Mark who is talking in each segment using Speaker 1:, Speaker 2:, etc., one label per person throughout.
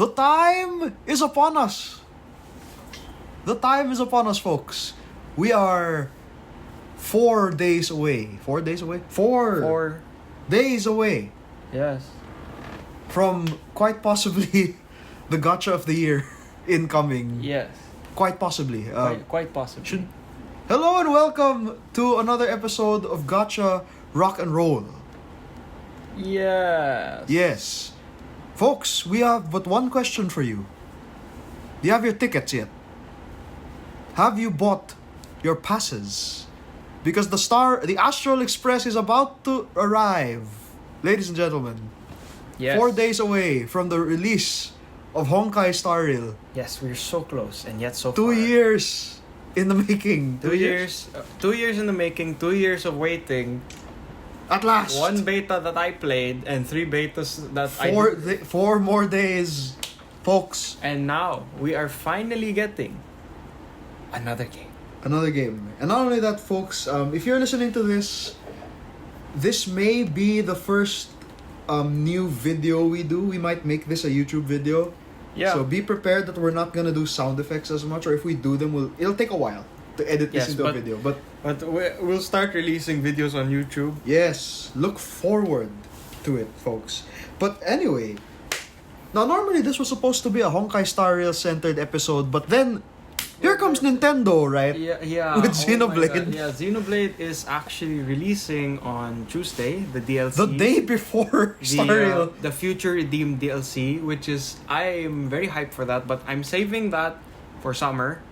Speaker 1: The time is upon us. The time is upon us, folks. We are 4 days away. 4 days away? 4 days away.
Speaker 2: Yes.
Speaker 1: From quite possibly the Gacha of the Year incoming.
Speaker 2: Yes.
Speaker 1: Quite possibly.
Speaker 2: Quite possibly.
Speaker 1: Hello and welcome to another episode of Gacha Rock and Roll.
Speaker 2: Yes.
Speaker 1: Yes. Folks, we have but one question for you. Do you have your tickets yet? Have you bought your passes? Because the Astral Express is about to arrive. Ladies and gentlemen.
Speaker 2: Yes.
Speaker 1: 4 days away from the release of Honkai Star Rail.
Speaker 2: Yes, we're so close and yet so
Speaker 1: 2
Speaker 2: far.
Speaker 1: years in the making.
Speaker 2: 2 years. 2 years in the making. 2 years of waiting.
Speaker 1: At last.
Speaker 2: 1 beta that I played and 3 betas that
Speaker 1: Four more days, folks.
Speaker 2: And now we are finally getting another game.
Speaker 1: Another game. And not only that, folks, if you're listening to this may be the first new video we do. We might make this a YouTube video.
Speaker 2: Yeah.
Speaker 1: So be prepared that we're not gonna do sound effects as much, or if we do them, it'll take a while to edit this into a video. But
Speaker 2: we'll start releasing videos on YouTube.
Speaker 1: yes, look forward to it, folks. But anyway, now normally this was supposed to be a Honkai Star Rail centered episode, but then here comes Nintendo, right?
Speaker 2: Yeah.
Speaker 1: With
Speaker 2: Oh
Speaker 1: Xenoblade.
Speaker 2: my God. Yeah, Xenoblade is actually releasing on Tuesday, the DLC.
Speaker 1: The day before Star Rail.
Speaker 2: The Future Redeemed DLC, which is, I'm very hyped for that, but I'm saving that for summer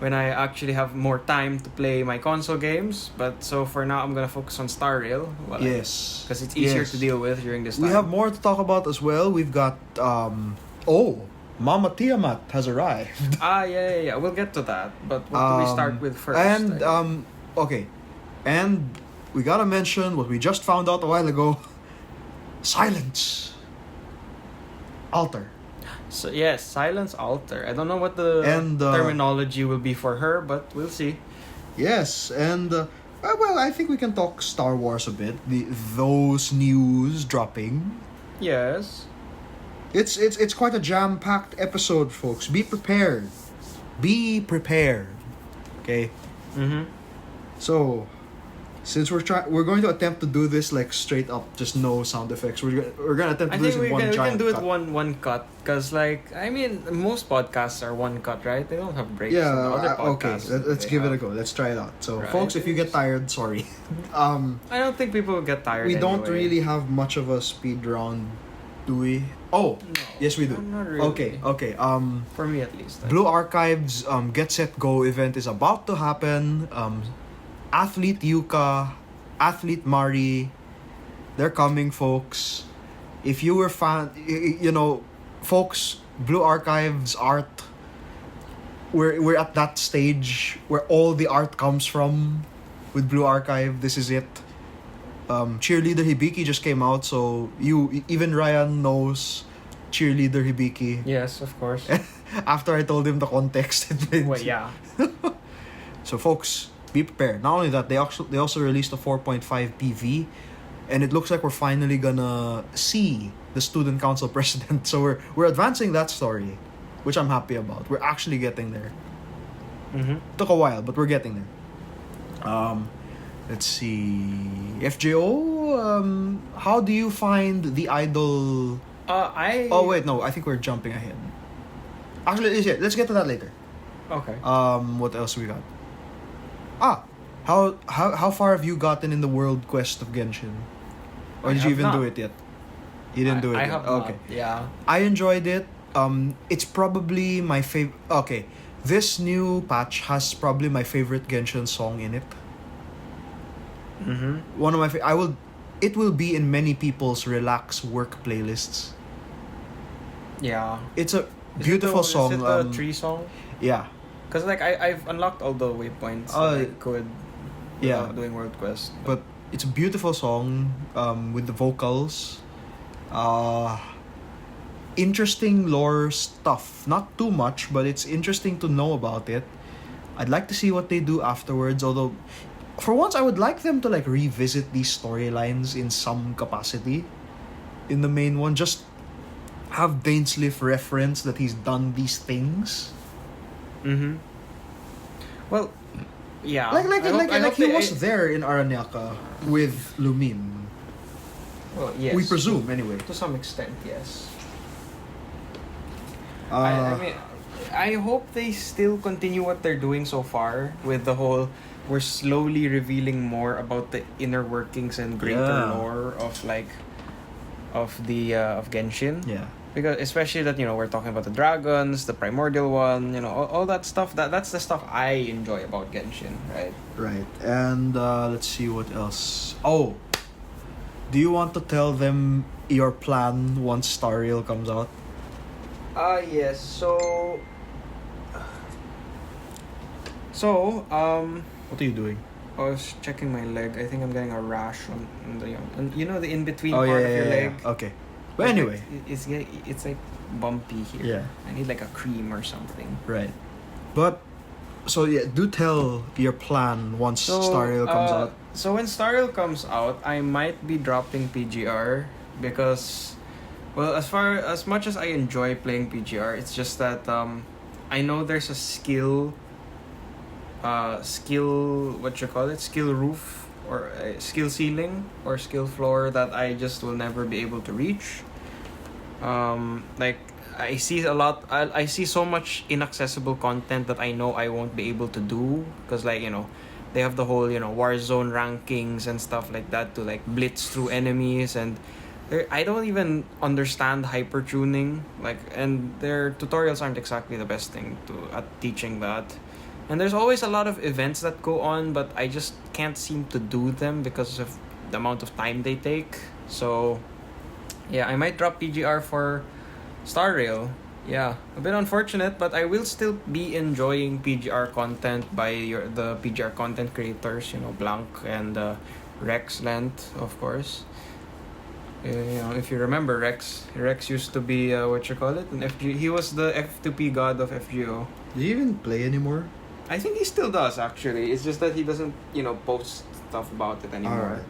Speaker 2: when I actually have more time to play my console games. But so for now, I'm gonna focus on Star Rail.
Speaker 1: Yes.
Speaker 2: Because it's easier
Speaker 1: Yes.
Speaker 2: to deal with during this time.
Speaker 1: We have more to talk about as well. We've got Mama Tiamat has arrived.
Speaker 2: Yeah. We'll get to that. But what do we start with first?
Speaker 1: And okay. And we gotta mention what we just found out a while ago. Silence. Altar.
Speaker 2: So yes, Silence Altar. I don't know what the terminology will be for her, but we'll see.
Speaker 1: Yes, and well, I think we can talk Star Wars a bit. Those news dropping.
Speaker 2: Yes.
Speaker 1: It's quite a jam-packed episode, folks. Be prepared. Be prepared. Okay?
Speaker 2: Mm-hmm.
Speaker 1: So, since we're going to attempt to do this like straight up, just no sound effects. We're gonna attempt to do this in one giant
Speaker 2: we can do it
Speaker 1: cut.
Speaker 2: one cut, because most podcasts are one cut, right? They don't have breaks.
Speaker 1: Yeah,
Speaker 2: The other
Speaker 1: okay.
Speaker 2: podcasts,
Speaker 1: Let's give it a go. Let's try it out. So,
Speaker 2: Right.
Speaker 1: folks, if you get tired, sorry.
Speaker 2: I don't think people will get tired.
Speaker 1: We don't
Speaker 2: anyway.
Speaker 1: really have much of a speed round, do we? Oh,
Speaker 2: No,
Speaker 1: yes we do.
Speaker 2: not really.
Speaker 1: Okay.
Speaker 2: For me at least.
Speaker 1: Blue Archive's Get Set Go event is about to happen. Athlete Yuka, Athlete Mari, they're coming, folks. If you were folks, Blue Archive's art, we're at that stage where all the art comes from with Blue Archive. This is it. Cheerleader Hibiki just came out, so even Ryan knows Cheerleader Hibiki.
Speaker 2: Yes, of course.
Speaker 1: After I told him the context,
Speaker 2: Well, yeah.
Speaker 1: So, folks, be prepared. Not only that, they also released a 4.5 PV, and it looks like we're finally gonna see the student council president. So we're advancing that story, which I'm happy about. We're actually getting there.
Speaker 2: Mm-hmm.
Speaker 1: Took a while, but we're getting there. Let's see. FJO, how do you find the idol? Oh wait, no, I think we're jumping ahead. Actually, let's get to that later.
Speaker 2: Okay.
Speaker 1: What else we got? How far have you gotten in the world quest of Genshin? Or did you even do it yet? You didn't do it
Speaker 2: I
Speaker 1: yet.
Speaker 2: have
Speaker 1: Okay.
Speaker 2: not. Yeah.
Speaker 1: I enjoyed it. It's probably my favorite. Okay, this new patch has probably my favorite Genshin song in it.
Speaker 2: Mm-hmm.
Speaker 1: One of my it will be in many people's relax work playlists.
Speaker 2: Yeah.
Speaker 1: It's a beautiful song.
Speaker 2: Is it the tree song?
Speaker 1: Yeah.
Speaker 2: Because I've unlocked all the waypoints that I could.
Speaker 1: Yeah.
Speaker 2: Doing world quest.
Speaker 1: But it's a beautiful song with the vocals. Interesting lore stuff. Not too much, but it's interesting to know about it. I'd like to see what they do afterwards, although for once I would like them to like revisit these storylines in some capacity in the main one. Just have Dainsleif reference that he's done these things.
Speaker 2: Mm-hmm. Well, yeah.
Speaker 1: Like he was there in Aranyaka with Lumin.
Speaker 2: Well, yes.
Speaker 1: We presume, anyway.
Speaker 2: To some extent, yes.
Speaker 1: Uh,
Speaker 2: I mean, I hope they still continue what they're doing so far with the whole. We're slowly revealing more about the inner workings and greater lore of of Genshin.
Speaker 1: yeah.
Speaker 2: Because especially that we're talking about the dragons, the primordial one, all that stuff. That's the stuff I enjoy about Genshin, right?
Speaker 1: Right. And let's see what else. Oh, do you want to tell them your plan once Star Rail comes out?
Speaker 2: Yes. So,
Speaker 1: What are you doing?
Speaker 2: I was checking my leg. I think I'm getting a rash on the in between
Speaker 1: Oh,
Speaker 2: part
Speaker 1: yeah,
Speaker 2: of your leg.
Speaker 1: Okay. But anyway.
Speaker 2: It's like bumpy here.
Speaker 1: Yeah.
Speaker 2: I need like a cream or something.
Speaker 1: Right. But, so yeah, do tell your plan once Star Rail comes out.
Speaker 2: So when Star Rail comes out, I might be dropping PGR because, well, as much as I enjoy playing PGR, it's just that I know there's a skill roof or skill ceiling or skill floor that I just will never be able to reach. Like I see I see so much inaccessible content that I know I won't be able to do because they have the whole Warzone rankings and stuff like that to like blitz through enemies, and I don't even understand hyper tuning, and their tutorials aren't exactly the best thing at teaching that. And there's always a lot of events that go on, but I just can't seem to do them because of the amount of time they take. So, yeah, I might drop PGR for Star Rail. Yeah, a bit unfortunate, but I will still be enjoying PGR content by the PGR content creators, Blanc and Rex Lent, of course. If you remember Rex used to be an FG. He was the F2P god of FGO.
Speaker 1: Do you even play anymore?
Speaker 2: I think he still does actually. It's just that he doesn't, post stuff about it anymore.
Speaker 1: Alright.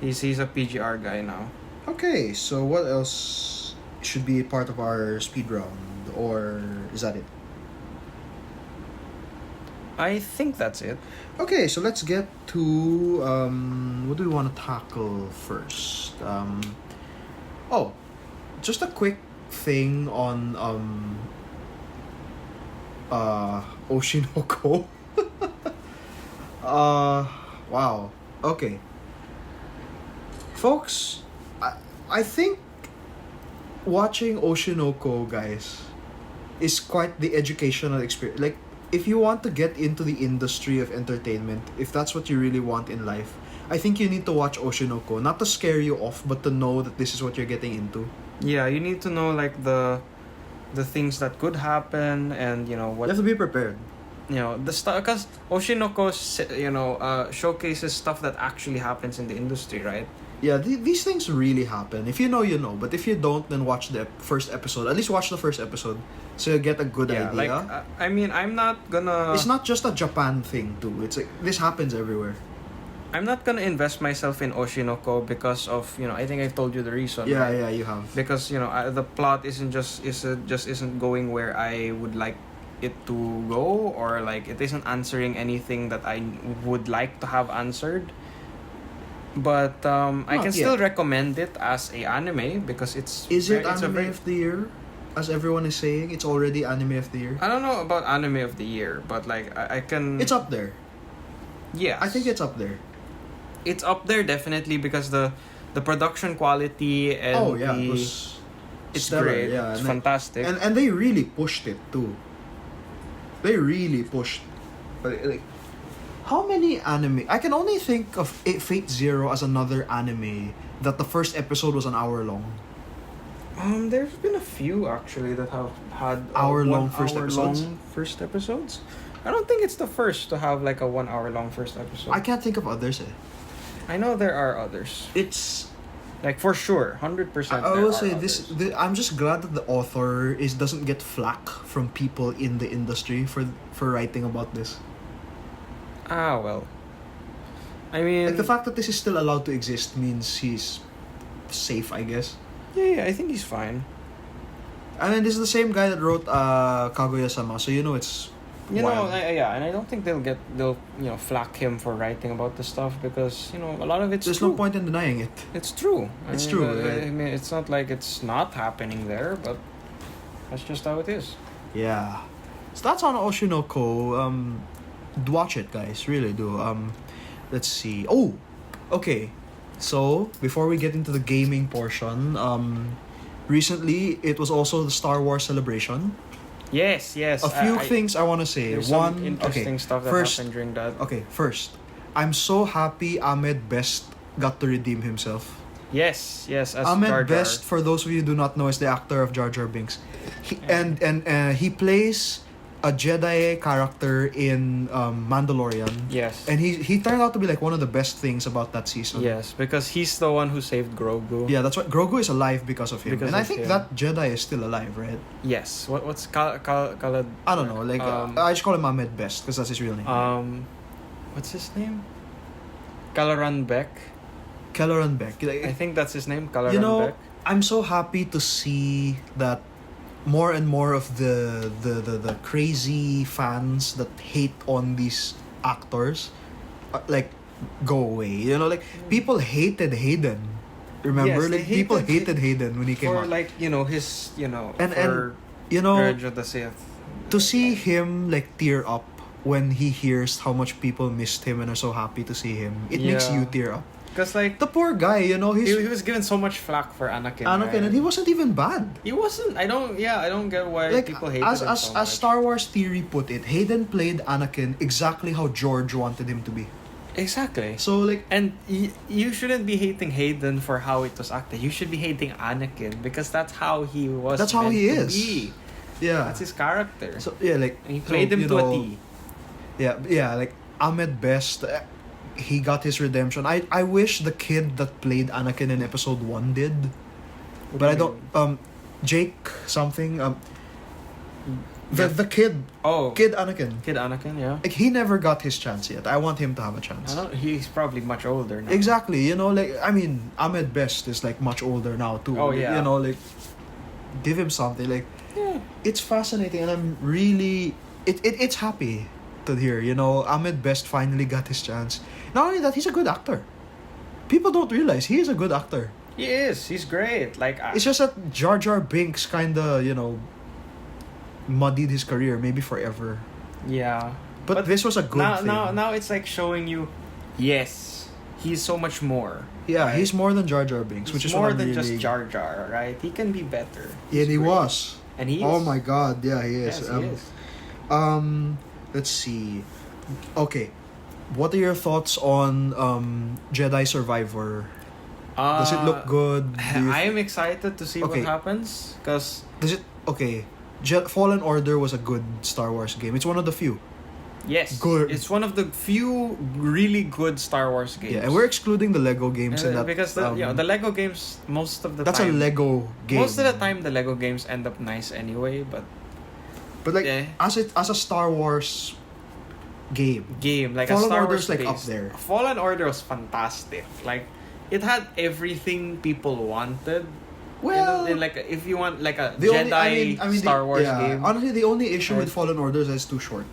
Speaker 2: He's a PGR guy now.
Speaker 1: Okay, so what else should be part of our speed round? Or is that it?
Speaker 2: I think that's it.
Speaker 1: Okay, so let's get to what do we want to tackle first? Just a quick thing on Oshinoko. Wow. Okay. Folks, I think watching Oshinoko, guys, is quite the educational experience. Like, if you want to get into the industry of entertainment, if that's what you really want in life, I think you need to watch Oshinoko. Not to scare you off, but to know that this is what you're getting into.
Speaker 2: Yeah, you need to know like the things that could happen, and what
Speaker 1: You have to be prepared.
Speaker 2: the stuff, because Oshinoko showcases stuff that actually happens in the industry, right?
Speaker 1: Yeah, these things really happen. If you know, you know. But if you don't, then watch the first episode. At least watch the first episode, so you get a good idea.
Speaker 2: Like I mean, I'm not gonna.
Speaker 1: It's not just a Japan thing too. It's like this happens everywhere.
Speaker 2: I'm not gonna invest myself in Oshinoko because of I think I've told you the reason.
Speaker 1: Yeah,
Speaker 2: right?
Speaker 1: yeah, you have.
Speaker 2: Because the plot isn't going where I would like it to go, or like it isn't answering anything that I would like to have answered. But I can still recommend it as a anime because it's.
Speaker 1: Is it anime of the year? As everyone is saying, it's already anime of the year.
Speaker 2: I don't know about anime of the year, but like I can.
Speaker 1: It's up there.
Speaker 2: Yeah,
Speaker 1: I think it's up there.
Speaker 2: It's up there definitely because the production quality and it's
Speaker 1: stellar,
Speaker 2: great.
Speaker 1: yeah,
Speaker 2: It's fantastic.
Speaker 1: And they really pushed it too. They really pushed. Like, how many anime? I can only think of Fate Zero as another anime that the first episode was an hour long.
Speaker 2: There's been a few actually that have had
Speaker 1: hour-long first episodes.
Speaker 2: First episodes. I don't think it's the first to have like a 1 hour long first episode.
Speaker 1: I can't think of others.
Speaker 2: I know there are others.
Speaker 1: It's
Speaker 2: like for sure, 100%.
Speaker 1: I will say this. I'm just glad that the author doesn't get flack from people in the industry for writing about this.
Speaker 2: Well. I mean,
Speaker 1: like the fact that this is still allowed to exist means he's safe, I guess.
Speaker 2: Yeah, I think he's fine.
Speaker 1: And then this is the same guy that wrote Kaguya-sama, so you know it's wild.
Speaker 2: And I don't think they'll flack him for writing about the stuff because a lot of it's
Speaker 1: There's
Speaker 2: true.
Speaker 1: no point in denying it.
Speaker 2: It's true.
Speaker 1: It's true.
Speaker 2: I mean, it's not like it's not happening there, but that's just how it is.
Speaker 1: Yeah. So that's on Oshinoko. Watch it, guys. Really do. Let's see. Oh, okay. So before we get into the gaming portion, recently it was also the Star Wars celebration.
Speaker 2: Yes.
Speaker 1: A few things I want to say.
Speaker 2: There's
Speaker 1: One,
Speaker 2: some interesting stuff that happened during that.
Speaker 1: Okay, first, I'm so happy Ahmed Best got to redeem himself.
Speaker 2: Yes, as
Speaker 1: Ahmed
Speaker 2: Jar Jar.
Speaker 1: Best, for those of you who do not know, is the actor of Jar Jar Binks. He plays a Jedi character in Mandalorian.
Speaker 2: Yes.
Speaker 1: And he turned out to be like one of the best things about that season.
Speaker 2: Yes, because he's the one who saved Grogu.
Speaker 1: Yeah, that's why Grogu is alive because of him.
Speaker 2: Because
Speaker 1: and I
Speaker 2: of
Speaker 1: think
Speaker 2: him.
Speaker 1: that Jedi is still alive, right?
Speaker 2: Yes. What's Khaled?
Speaker 1: I don't know. Like I just call him Ahmed Best because that's his real name.
Speaker 2: What's his name? Caloran Beck.
Speaker 1: Kelleran Beck.
Speaker 2: I think that's his name. Caloran Beck.
Speaker 1: I'm so happy to see that more and more of the crazy fans that hate on these actors go away. People hated Hayden. Remember?
Speaker 2: Yes, they
Speaker 1: People hated Hayden when he came
Speaker 2: for
Speaker 1: out.
Speaker 2: his
Speaker 1: And
Speaker 2: Revenge of the Sith.
Speaker 1: to see him tear up when he hears how much people missed him and are so happy to see him, it makes
Speaker 2: Yeah.
Speaker 1: you tear up.
Speaker 2: Because
Speaker 1: The poor guy,
Speaker 2: he was given so much flack for Anakin. Right?
Speaker 1: and he wasn't even bad.
Speaker 2: He wasn't. I don't get why people hated
Speaker 1: as
Speaker 2: him so much.
Speaker 1: as Star Wars theory put it, Hayden played Anakin exactly how George wanted him to be.
Speaker 2: Exactly.
Speaker 1: So
Speaker 2: And you shouldn't be hating Hayden for how it was acted. You should be hating Anakin because that's how he was.
Speaker 1: That's how
Speaker 2: meant
Speaker 1: he
Speaker 2: to
Speaker 1: is.
Speaker 2: be.
Speaker 1: yeah.
Speaker 2: That's his character.
Speaker 1: So yeah,
Speaker 2: And he played him to a T.
Speaker 1: Yeah, Ahmed Best, he got his redemption. I wish the kid that played Anakin in episode 1 did. But I don't Jake something the kid
Speaker 2: Kid
Speaker 1: Anakin.
Speaker 2: Anakin, yeah.
Speaker 1: He never got his chance yet. I want him to have a chance.
Speaker 2: He's probably much older now.
Speaker 1: Exactly, Ahmed Best is much older now too.
Speaker 2: Oh, yeah.
Speaker 1: Give him something.
Speaker 2: Yeah.
Speaker 1: It's fascinating, and I'm really it's happy to hear. Ahmed Best finally got his chance. Not only that, he's a good actor. People don't realize he is a good actor.
Speaker 2: He is. He's great.
Speaker 1: It's just that Jar Jar Binks kinda muddied his career, maybe forever.
Speaker 2: Yeah.
Speaker 1: But this was a good thing.
Speaker 2: Now it's showing you, yes, he's so much more.
Speaker 1: Yeah,
Speaker 2: right?
Speaker 1: he's more than Jar Jar Binks,
Speaker 2: He's
Speaker 1: which is
Speaker 2: more
Speaker 1: what I'm
Speaker 2: than
Speaker 1: really...
Speaker 2: just Jar Jar, right? He can be better.
Speaker 1: Yeah,
Speaker 2: He's
Speaker 1: he
Speaker 2: great.
Speaker 1: was.
Speaker 2: And he is.
Speaker 1: Oh my god, yeah, he is.
Speaker 2: Yes, he is.
Speaker 1: Let's see. Okay, what are your thoughts on Jedi Survivor? Does it look good?
Speaker 2: I am excited to see
Speaker 1: Okay.
Speaker 2: what happens because
Speaker 1: Does it... Okay, Fallen Order was a good Star Wars game. It's one of the few.
Speaker 2: yes,
Speaker 1: Good.
Speaker 2: it's one of the few really good Star Wars games.
Speaker 1: Yeah, and we're excluding the Lego games in that...
Speaker 2: because the Lego games most of the
Speaker 1: that's
Speaker 2: time
Speaker 1: a Lego game.
Speaker 2: most of the time the Lego games end up nice anyway, but yeah.
Speaker 1: as a Star Wars game,
Speaker 2: like
Speaker 1: Fallen
Speaker 2: a Star
Speaker 1: Order's
Speaker 2: Wars
Speaker 1: up
Speaker 2: based.
Speaker 1: there.
Speaker 2: Fallen Order was fantastic. It had everything people wanted.
Speaker 1: Well,
Speaker 2: If you want a
Speaker 1: the
Speaker 2: Jedi Star Wars game.
Speaker 1: Honestly, the only issue with
Speaker 2: Right.
Speaker 1: Fallen Order is it's too short.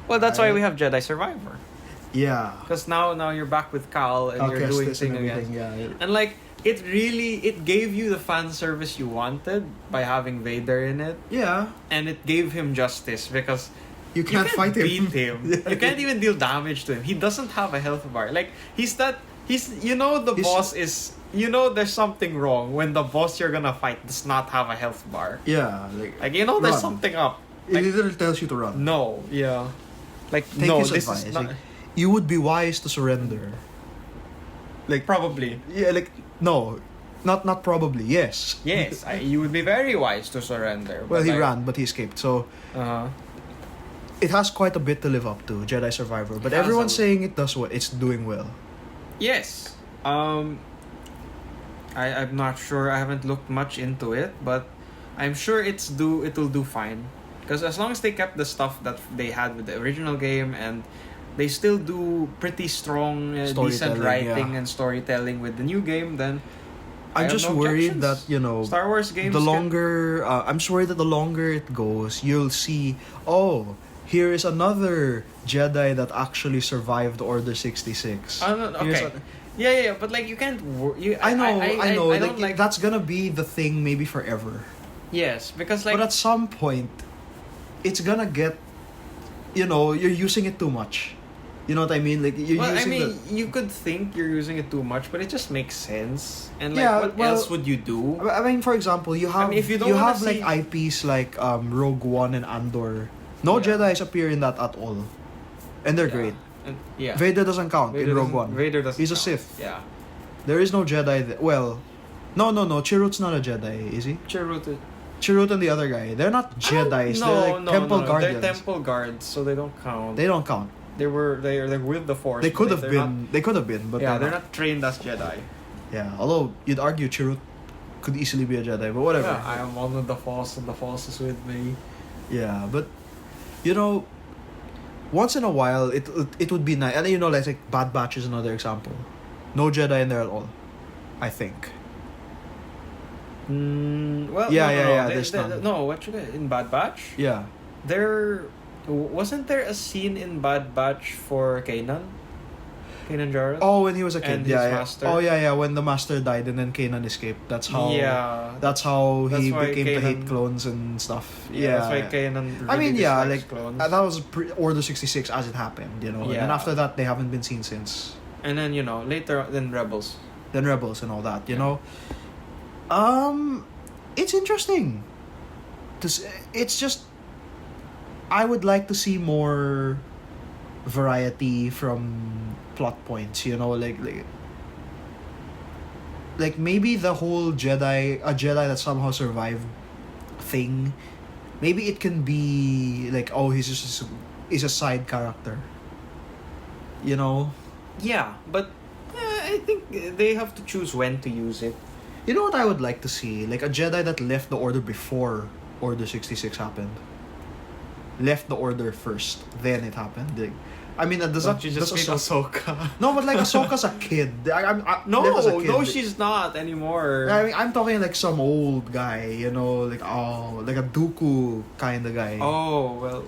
Speaker 2: Well, that's why
Speaker 1: Right.
Speaker 2: we have Jedi Survivor.
Speaker 1: Yeah.
Speaker 2: Because now you're back with Cal and you're doing
Speaker 1: Kestis and
Speaker 2: thing again.
Speaker 1: everything, yeah.
Speaker 2: And it gave you the fan service you wanted by having Vader in it,
Speaker 1: Yeah.
Speaker 2: and it gave him justice because
Speaker 1: You can't fight him.
Speaker 2: beat him.
Speaker 1: Yeah.
Speaker 2: You can't even deal damage to him. He doesn't have a health bar. He's boss is there's something wrong when the boss you're gonna fight does not have a health bar.
Speaker 1: Yeah,
Speaker 2: There's
Speaker 1: run.
Speaker 2: something up.
Speaker 1: It literally tells you to run.
Speaker 2: No, yeah.
Speaker 1: Take
Speaker 2: no,
Speaker 1: his
Speaker 2: this
Speaker 1: advice.
Speaker 2: is not
Speaker 1: You would be wise to surrender.
Speaker 2: probably.
Speaker 1: Yeah, no, not probably. Yes.
Speaker 2: Yes, you would be very wise to surrender.
Speaker 1: Well,
Speaker 2: but
Speaker 1: he ran, but he escaped. So
Speaker 2: Uh-huh.
Speaker 1: it has quite a bit to live up to, Jedi Survivor. But
Speaker 2: It has
Speaker 1: everyone's
Speaker 2: a-
Speaker 1: saying it does what it's doing well.
Speaker 2: Yes. I'm not sure. I haven't looked much into it, but I'm sure it will do fine. Because as long as they kept the stuff that they had with the original game and they still do pretty strong, decent
Speaker 1: Storytelling,
Speaker 2: writing
Speaker 1: yeah.
Speaker 2: and storytelling with the new game, then
Speaker 1: I'm just worried that,
Speaker 2: Star Wars games.
Speaker 1: the longer I'm just worried that the longer it goes, you'll see, oh, here is another Jedi that actually survived Order 66.
Speaker 2: Okay. Yeah, but like you can't.
Speaker 1: I know.
Speaker 2: I don't like.
Speaker 1: That's gonna be the thing maybe forever.
Speaker 2: Yes, because like.
Speaker 1: But at some point, it's gonna get, you're using it too much. You know what I mean? Like you're using
Speaker 2: you could think you're using it too much, but it just makes sense. And like,
Speaker 1: Yeah,
Speaker 2: what
Speaker 1: well,
Speaker 2: else would you do?
Speaker 1: I mean, for example, you have
Speaker 2: if you don't
Speaker 1: you
Speaker 2: wanna
Speaker 1: have
Speaker 2: see-
Speaker 1: like IPs like Rogue One and Andor. No
Speaker 2: Yeah.
Speaker 1: Jedi's appear in that at all, and they're great.
Speaker 2: And, yeah.
Speaker 1: Vader doesn't count in Rogue One.
Speaker 2: Vader doesn't.
Speaker 1: He's a
Speaker 2: count.
Speaker 1: Sith.
Speaker 2: Yeah.
Speaker 1: There is no Jedi. Well, no. Chirrut's not a Jedi, is he? Chirrut and the other guy, they're not Jedi's. They're like Temple Guardians.
Speaker 2: They're Temple Guards, so they don't count.
Speaker 1: They don't count.
Speaker 2: They're with the Force.
Speaker 1: They
Speaker 2: but
Speaker 1: could have
Speaker 2: they're
Speaker 1: been.
Speaker 2: Not,
Speaker 1: They could have been, but
Speaker 2: yeah, they're not trained as Jedi.
Speaker 1: Yeah, although you'd argue Chirrut could easily be a Jedi, but whatever.
Speaker 2: Yeah, I am one with the Force, and the Force is with me.
Speaker 1: Yeah, but once in a while it would be nice. And like Bad Batch is another example. No Jedi in there at all, I think.
Speaker 2: Well,
Speaker 1: yeah.
Speaker 2: They,
Speaker 1: There's
Speaker 2: they,
Speaker 1: none.
Speaker 2: no, what you got in Bad Batch?
Speaker 1: Yeah.
Speaker 2: Wasn't there a scene in Bad Batch for Kanan Jarrus?
Speaker 1: Oh, when he was a kid.
Speaker 2: And
Speaker 1: Yeah,
Speaker 2: his
Speaker 1: yeah.
Speaker 2: master.
Speaker 1: Oh, yeah. When the master died and then Kanan escaped. That's how.
Speaker 2: Yeah.
Speaker 1: That's how he
Speaker 2: That's why
Speaker 1: became to hate
Speaker 2: Kanan-
Speaker 1: clones and stuff.
Speaker 2: Yeah, that's why
Speaker 1: yeah.
Speaker 2: Kanan. Really
Speaker 1: I mean, yeah,
Speaker 2: dislikes
Speaker 1: like
Speaker 2: clones.
Speaker 1: that was Order 66 as it happened, And then
Speaker 2: Yeah.
Speaker 1: after that, they haven't been seen since.
Speaker 2: And then later then Rebels.
Speaker 1: Then Rebels and all that,
Speaker 2: Yeah.
Speaker 1: It's interesting. It's just, I would like to see more variety from plot points. Like maybe the whole a Jedi that somehow survived thing. Maybe it can be like, oh, he's a side character.
Speaker 2: Yeah, but I think they have to choose when to use it.
Speaker 1: You know what I would like to see? Like a Jedi that left the Order before Order 66 happened. Left the Order first, then it happened. Does
Speaker 2: Don't you just
Speaker 1: does
Speaker 2: mean Ahsoka?
Speaker 1: No, but like Ahsoka's a kid. Ahsoka's a kid.
Speaker 2: No, she's not anymore.
Speaker 1: I mean, I'm talking like some old guy, like a Dooku kind of guy.
Speaker 2: Oh well,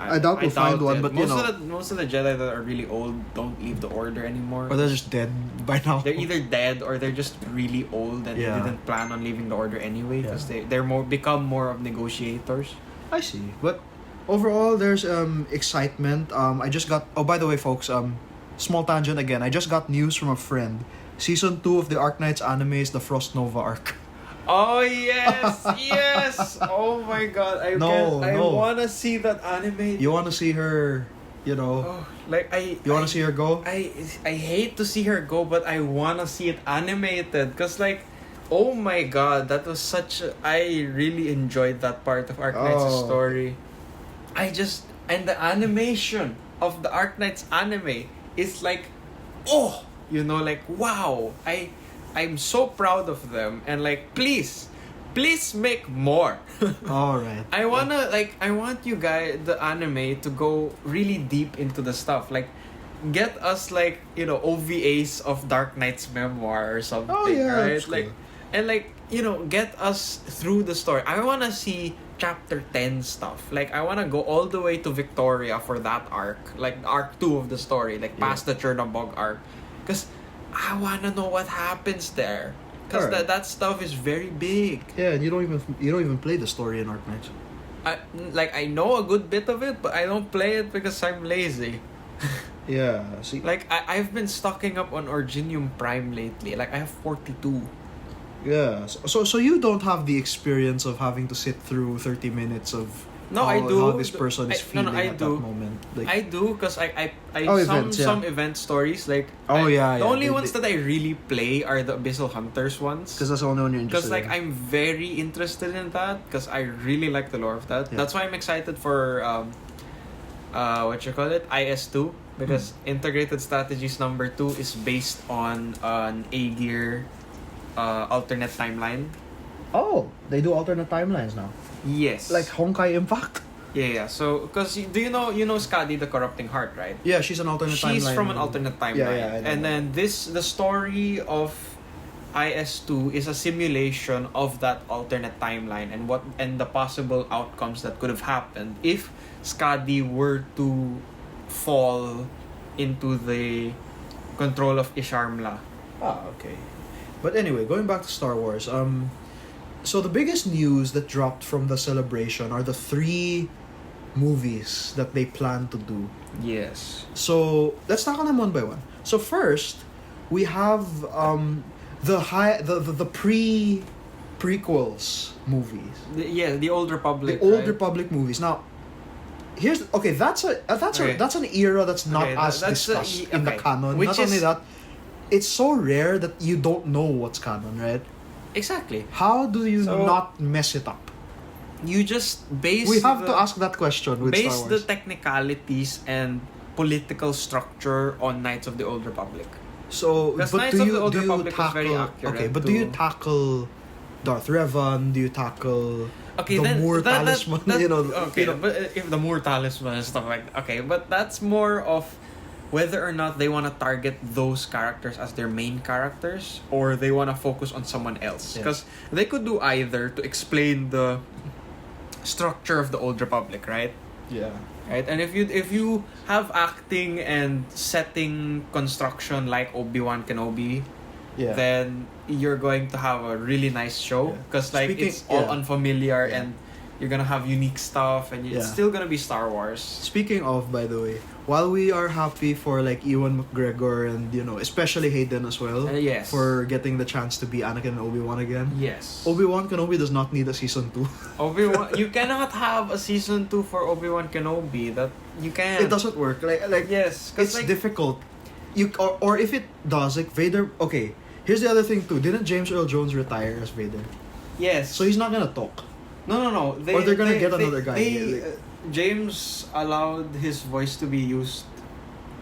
Speaker 1: I doubt we'll find one,
Speaker 2: it.
Speaker 1: but
Speaker 2: most of the Jedi that are really old don't leave the Order anymore.
Speaker 1: Or they're just dead by now.
Speaker 2: They're either dead or they're just really old and
Speaker 1: Yeah.
Speaker 2: they didn't plan on leaving the Order anyway because
Speaker 1: Yeah.
Speaker 2: they're become more of negotiators.
Speaker 1: I see, but overall, there's excitement. I just got. Oh, by the way, folks. Small tangent again. I just got news from a friend. Season 2 of the Arknights anime is the Frost Nova arc.
Speaker 2: Oh yes, yes! Oh my god, I wanna see that anime.
Speaker 1: You want to see her,
Speaker 2: Oh,
Speaker 1: You want to see her go?
Speaker 2: I hate to see her go, but I wanna see it animated, cause oh my god, that was I really enjoyed that part of Arknight's story. And the animation of the Arknights anime is wow. I'm so proud of them, and please make more.
Speaker 1: All right.
Speaker 2: I want you guys, the anime, to go really deep into the stuff. Get us OVAs of Dark Knight's memoir or something.
Speaker 1: Oh, yeah,
Speaker 2: right?
Speaker 1: that's cool.
Speaker 2: And get us through the story. I wanna see chapter 10 stuff. I wanna go all the way to Victoria for that arc, arc 2 of the story, past the Chernobog arc, because I wanna know what happens there. Because
Speaker 1: Alright.
Speaker 2: that stuff is very big.
Speaker 1: Yeah, and you don't even play the story in Arknights.
Speaker 2: I know a good bit of it, but I don't play it because I'm lazy.
Speaker 1: Yeah. See.
Speaker 2: I've been stocking up on Originium Prime lately. I have 42.
Speaker 1: Yeah. So you don't have the experience of having to sit through 30 minutes of
Speaker 2: I do.
Speaker 1: how this person is feeling at that moment.
Speaker 2: I do because I
Speaker 1: events, yeah.
Speaker 2: some event stories the only ones that I really play are the Abyssal Hunters ones.
Speaker 1: Because that's the only one you're interested in.
Speaker 2: I'm very interested in that because I really like the lore of that.
Speaker 1: Yeah.
Speaker 2: That's why I'm excited for IS2, because Integrated Strategies number 2 is based on an A-Gear alternate timeline.
Speaker 1: Oh, they do alternate timelines now.
Speaker 2: Yes.
Speaker 1: Like Honkai Impact.
Speaker 2: Yeah. So, because do you know Skadi the Corrupting Heart, right?
Speaker 1: Yeah, she's an alternate timeline.
Speaker 2: She's from an alternate timeline.
Speaker 1: Yeah, I know.
Speaker 2: And then the story of IS2 is a simulation of that alternate timeline and the possible outcomes that could have happened if Skadi were to fall into the control of Isharmla.
Speaker 1: Okay. But anyway, going back to Star Wars, so the biggest news that dropped from the celebration are the 3 movies that they plan to do.
Speaker 2: Yes.
Speaker 1: So let's talk on them one by one. So first, we have the prequels movies.
Speaker 2: The Old Republic.
Speaker 1: The Old
Speaker 2: right?
Speaker 1: Republic movies. Now, that's an era that's not as discussed in the canon.
Speaker 2: Which
Speaker 1: not
Speaker 2: is,
Speaker 1: only that, it's so rare that you don't know what's canon, right?
Speaker 2: Exactly.
Speaker 1: How do you not mess it up?
Speaker 2: You just base.
Speaker 1: We have to ask that question with Star
Speaker 2: base
Speaker 1: Wars.
Speaker 2: the technicalities and political structure on Knights of the Old Republic.
Speaker 1: So,
Speaker 2: Because
Speaker 1: but
Speaker 2: Knights
Speaker 1: do
Speaker 2: of
Speaker 1: you
Speaker 2: the Old
Speaker 1: do you
Speaker 2: Republic is very
Speaker 1: tackle
Speaker 2: accurate
Speaker 1: okay? But
Speaker 2: to-
Speaker 1: do you tackle Darth Revan? Do you tackle
Speaker 2: Okay,
Speaker 1: the
Speaker 2: then
Speaker 1: Moore
Speaker 2: that-
Speaker 1: talisman?
Speaker 2: that-
Speaker 1: you know,
Speaker 2: okay,
Speaker 1: you know,
Speaker 2: but if the Moore talisman and stuff like okay, but that's more of whether or not they want to target those characters as their main characters or they want to focus on someone else.
Speaker 1: Yeah.
Speaker 2: Because they could do either to explain the structure of the Old Republic, right?
Speaker 1: yeah.
Speaker 2: Right, and if you have acting and setting construction like Obi-Wan Kenobi,
Speaker 1: Yeah.
Speaker 2: then you're going to have a really nice show
Speaker 1: Yeah.
Speaker 2: because like
Speaker 1: Speaking-
Speaker 2: it's all
Speaker 1: yeah.
Speaker 2: unfamiliar
Speaker 1: Yeah.
Speaker 2: and you're gonna have unique stuff and it's
Speaker 1: Yeah.
Speaker 2: still gonna be Star Wars.
Speaker 1: Speaking of, by the way, while we are happy for like Ewan McGregor and especially Hayden as well
Speaker 2: Yes.
Speaker 1: for getting the chance to be Anakin and Obi-Wan again,
Speaker 2: Yes.
Speaker 1: Obi-Wan Kenobi does not need a season 2.
Speaker 2: Obi-Wan, you cannot have a season 2 for Obi-Wan Kenobi. That you can't.
Speaker 1: It doesn't work. Like
Speaker 2: Yes, because
Speaker 1: it's
Speaker 2: like
Speaker 1: difficult. Or if it does, like Vader. Okay, here's the other thing too. Didn't James Earl Jones retire as Vader?
Speaker 2: yes.
Speaker 1: So he's not gonna talk.
Speaker 2: No.
Speaker 1: Or they're gonna get another guy.
Speaker 2: James allowed his voice to be used.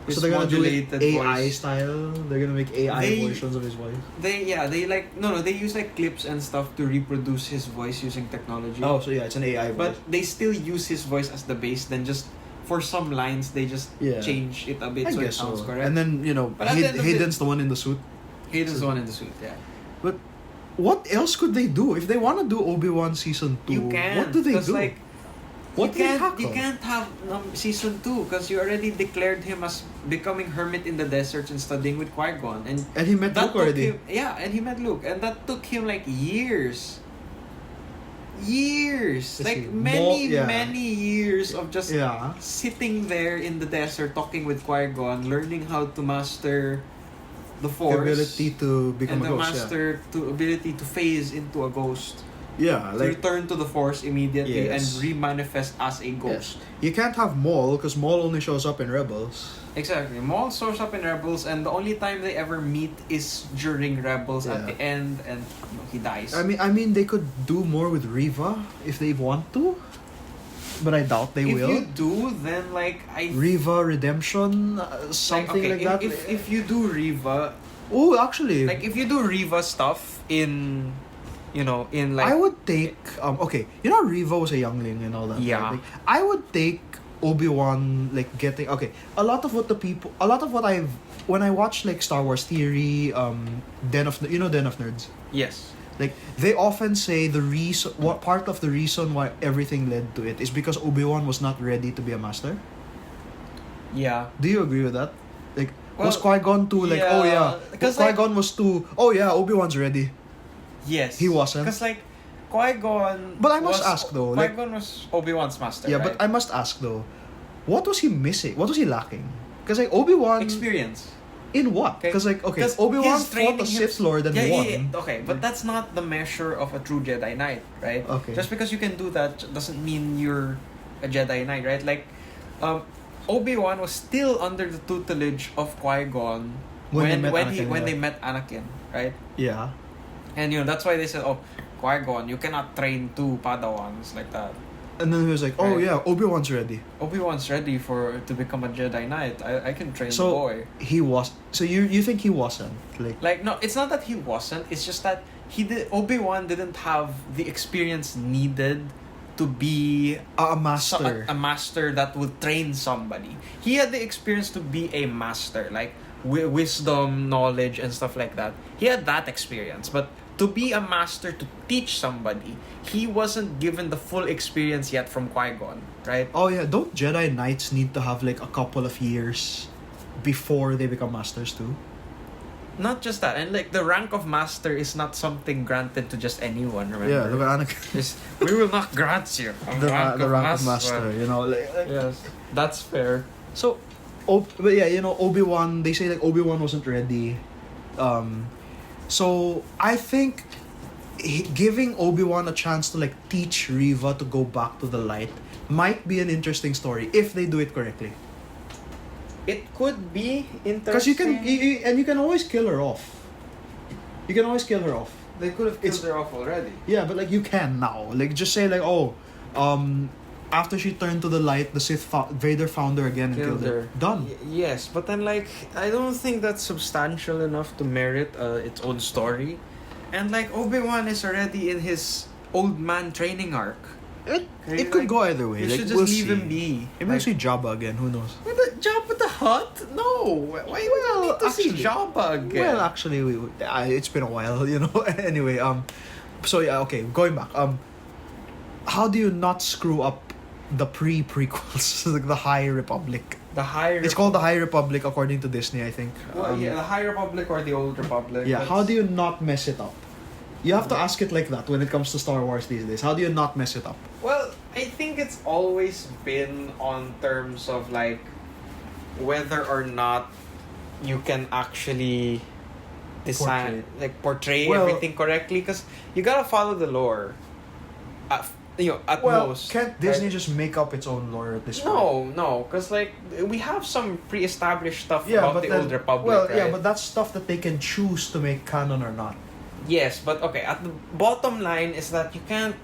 Speaker 2: His
Speaker 1: So they're gonna do it
Speaker 2: modulated
Speaker 1: AI
Speaker 2: voice.
Speaker 1: style. They're gonna make AI
Speaker 2: They-
Speaker 1: versions of his voice.
Speaker 2: They use like clips and stuff to reproduce his voice using technology.
Speaker 1: Oh, so yeah, it's an AI
Speaker 2: But
Speaker 1: voice.
Speaker 2: they still use his voice as the base. Then just for some lines they just
Speaker 1: Yeah.
Speaker 2: change it a bit
Speaker 1: I
Speaker 2: so it
Speaker 1: guess
Speaker 2: sounds
Speaker 1: so.
Speaker 2: correct.
Speaker 1: And then
Speaker 2: But at the end of
Speaker 1: Hayden's the one in the suit.
Speaker 2: Hayden's the one in the suit. Yeah.
Speaker 1: But what else could they do if they want to do Obi-Wan season 2?
Speaker 2: You can.
Speaker 1: What do they
Speaker 2: 'cause,
Speaker 1: do?
Speaker 2: Like,
Speaker 1: What do they tackle?
Speaker 2: you can't have season 2 because you already declared him as becoming hermit in the deserts and studying with Qui-Gon and
Speaker 1: And he met Luke
Speaker 2: took
Speaker 1: already.
Speaker 2: him, and he met Luke and that took him like years like many years of just
Speaker 1: Yeah.
Speaker 2: sitting there in the desert talking with Qui-Gon, learning how to master the
Speaker 1: The
Speaker 2: Force
Speaker 1: ability to become
Speaker 2: and
Speaker 1: a
Speaker 2: the
Speaker 1: ghost.
Speaker 2: master to ability to phase into a ghost,
Speaker 1: Yeah,
Speaker 2: to
Speaker 1: like
Speaker 2: return to the Force immediately
Speaker 1: Yes.
Speaker 2: and remanifest as a ghost.
Speaker 1: you can't have Maul because Maul only shows up in Rebels.
Speaker 2: Exactly. Maul shows up in Rebels, and the only time they ever meet is during Rebels at
Speaker 1: Yeah.
Speaker 2: the end, and he dies.
Speaker 1: I mean, they could do more with Reva if they want to, but I doubt they
Speaker 2: if
Speaker 1: will.
Speaker 2: you do, then like
Speaker 1: Reva Redemption, something like that.
Speaker 2: If you do Reva,
Speaker 1: Oh, actually,
Speaker 2: like if you do Reva stuff in, in like
Speaker 1: I would take okay, Reva was a youngling and all that.
Speaker 2: Yeah.
Speaker 1: right? Like, I would take Obi-Wan getting a lot of what I've when I watch like Star Wars Theory, Den of Nerds.
Speaker 2: yes,
Speaker 1: Like they often say what part of the reason why everything led to it is because Obi-Wan was not ready to be a master.
Speaker 2: yeah.
Speaker 1: Do you agree with that? Like was
Speaker 2: Well,
Speaker 1: Qui-Gon too like
Speaker 2: yeah,
Speaker 1: oh yeah,
Speaker 2: because,
Speaker 1: Qui-Gon was too oh yeah, Obi-Wan's ready.
Speaker 2: Yes,
Speaker 1: He wasn't.
Speaker 2: because like Qui-Gon.
Speaker 1: But I must ask, though, like-
Speaker 2: Qui-Gon was Obi-Wan's master.
Speaker 1: Yeah,
Speaker 2: right?
Speaker 1: but I must ask though, what was he missing? What was he lacking? Because like Obi-Wan
Speaker 2: experience.
Speaker 1: in what?
Speaker 2: Okay.
Speaker 1: Because
Speaker 2: Because
Speaker 1: Obi-Wan
Speaker 2: he's
Speaker 1: fought
Speaker 2: training
Speaker 1: a Sith Lord and
Speaker 2: yeah,
Speaker 1: won.
Speaker 2: yeah, okay, but that's not the measure of a true Jedi Knight, right?
Speaker 1: Okay.
Speaker 2: Just because you can do that doesn't mean you're a Jedi Knight, right? Like, Obi-Wan was still under the tutelage of Qui-Gon when they met Anakin, right?
Speaker 1: Yeah.
Speaker 2: And that's why they said, "Oh, Qui-Gon, you cannot train two Padawans like that."
Speaker 1: And then he was like, oh
Speaker 2: Right.
Speaker 1: yeah, Obi-Wan's ready.
Speaker 2: Obi-Wan's ready to become a Jedi Knight. I can train the
Speaker 1: So
Speaker 2: boy.
Speaker 1: he was. So you think he wasn't
Speaker 2: Like, no, it's not that he wasn't. It's just that Obi-Wan didn't have the experience needed to be
Speaker 1: a master?
Speaker 2: a master that would train somebody. He had the experience to be a master. Like, wisdom, knowledge, and stuff like that. He had that experience, but to be a master, to teach somebody, he wasn't given the full experience yet from Qui-Gon, right?
Speaker 1: Oh yeah, don't Jedi Knights need to have like a couple of years before they become masters too?
Speaker 2: Not just that, and like the rank of master is not something granted to just anyone. Remember?
Speaker 1: Yeah, look at Anakin.
Speaker 2: We will not grant you
Speaker 1: The rank of master, you know. Like,
Speaker 2: Yes, that's fair.
Speaker 1: so, but yeah, you know, Obi-Wan. They say like Obi-Wan wasn't ready. So I think giving Obi-Wan a chance to like teach Reva to go back to the light might be an interesting story if they do it correctly.
Speaker 2: It could be interesting.
Speaker 1: Because you can always kill her off. You can always kill her off.
Speaker 2: They could have killed her off already.
Speaker 1: Yeah, but like you can now. Like just say like, oh, after she turned to the light, the Vader found her again and killed her. Done.
Speaker 2: Yes, but then like I don't think that's substantial enough to merit its own story, and like Obi-Wan is already in his old man training arc.
Speaker 1: It could go either way.
Speaker 2: You
Speaker 1: Like,
Speaker 2: should just
Speaker 1: we'll
Speaker 2: leave
Speaker 1: see.
Speaker 2: him be.
Speaker 1: It might see Jabba again. Who knows?
Speaker 2: What the Jabba the Hutt? No. Why you need to see
Speaker 1: actually-
Speaker 2: Jabba again?
Speaker 1: Well, actually, it's been a while, you know. Anyway, so yeah, okay, going back. How do you not screw up the prequels, like the High Republic?
Speaker 2: the High.
Speaker 1: It's called the High Republic according to Disney, I think.
Speaker 2: Well, yeah, the High Republic or the Old Republic.
Speaker 1: Yeah, how do you not mess it up? You have to ask it like that when it comes to Star Wars these days. How do you not mess it up?
Speaker 2: Well, I think it's always been on terms of like whether or not you can actually design portray
Speaker 1: Well-
Speaker 2: everything correctly, because you gotta follow the lore. At most.
Speaker 1: Can't Disney
Speaker 2: right?
Speaker 1: just make up its own lore at this point?
Speaker 2: No, because like we have some pre-established stuff
Speaker 1: Yeah,
Speaker 2: about
Speaker 1: but
Speaker 2: the
Speaker 1: then,
Speaker 2: Old Republic.
Speaker 1: well,
Speaker 2: right?
Speaker 1: yeah, but that's stuff that they can choose to make canon or not.
Speaker 2: Yes, but okay, at the bottom line is that you can't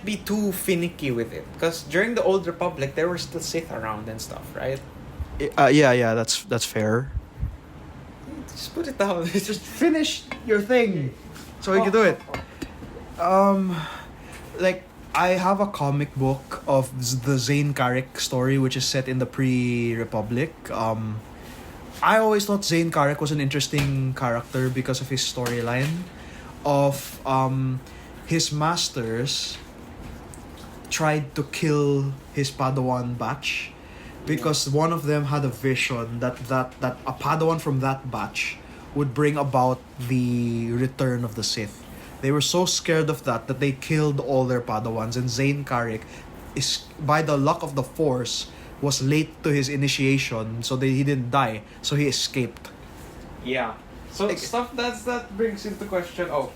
Speaker 2: be too finicky with it, because during the Old Republic there were still Sith around and stuff, right?
Speaker 1: Yeah, that's fair.
Speaker 2: Just put it down.
Speaker 1: Just finish your thing, so we can do it. Like I have a comic book of the Zane Carrick story, which is set in the pre-Republic. I always thought Zane Carrick was an interesting character because of his storyline of his masters tried to kill his Padawan batch because one of them had a vision that a Padawan from that batch would bring about the return of the Sith. They were so scared of that they killed all their Padawans, and Zane Carrick is, by the luck of the Force, was late to his initiation, so he didn't die, so he escaped.
Speaker 2: Yeah. So stuff that brings into question. Oh,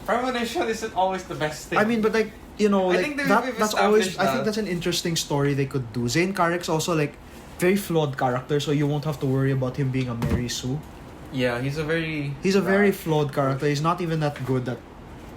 Speaker 2: premonition isn't always the best thing.
Speaker 1: I mean, but like, you know,
Speaker 2: I
Speaker 1: like
Speaker 2: think
Speaker 1: that's always.
Speaker 2: established
Speaker 1: I think
Speaker 2: that.
Speaker 1: that's an interesting story they could do. Zane Carrick's also like very flawed character, so you won't have to worry about him being a Mary Sue.
Speaker 2: Yeah, he's a
Speaker 1: very flawed character. He's not even that good at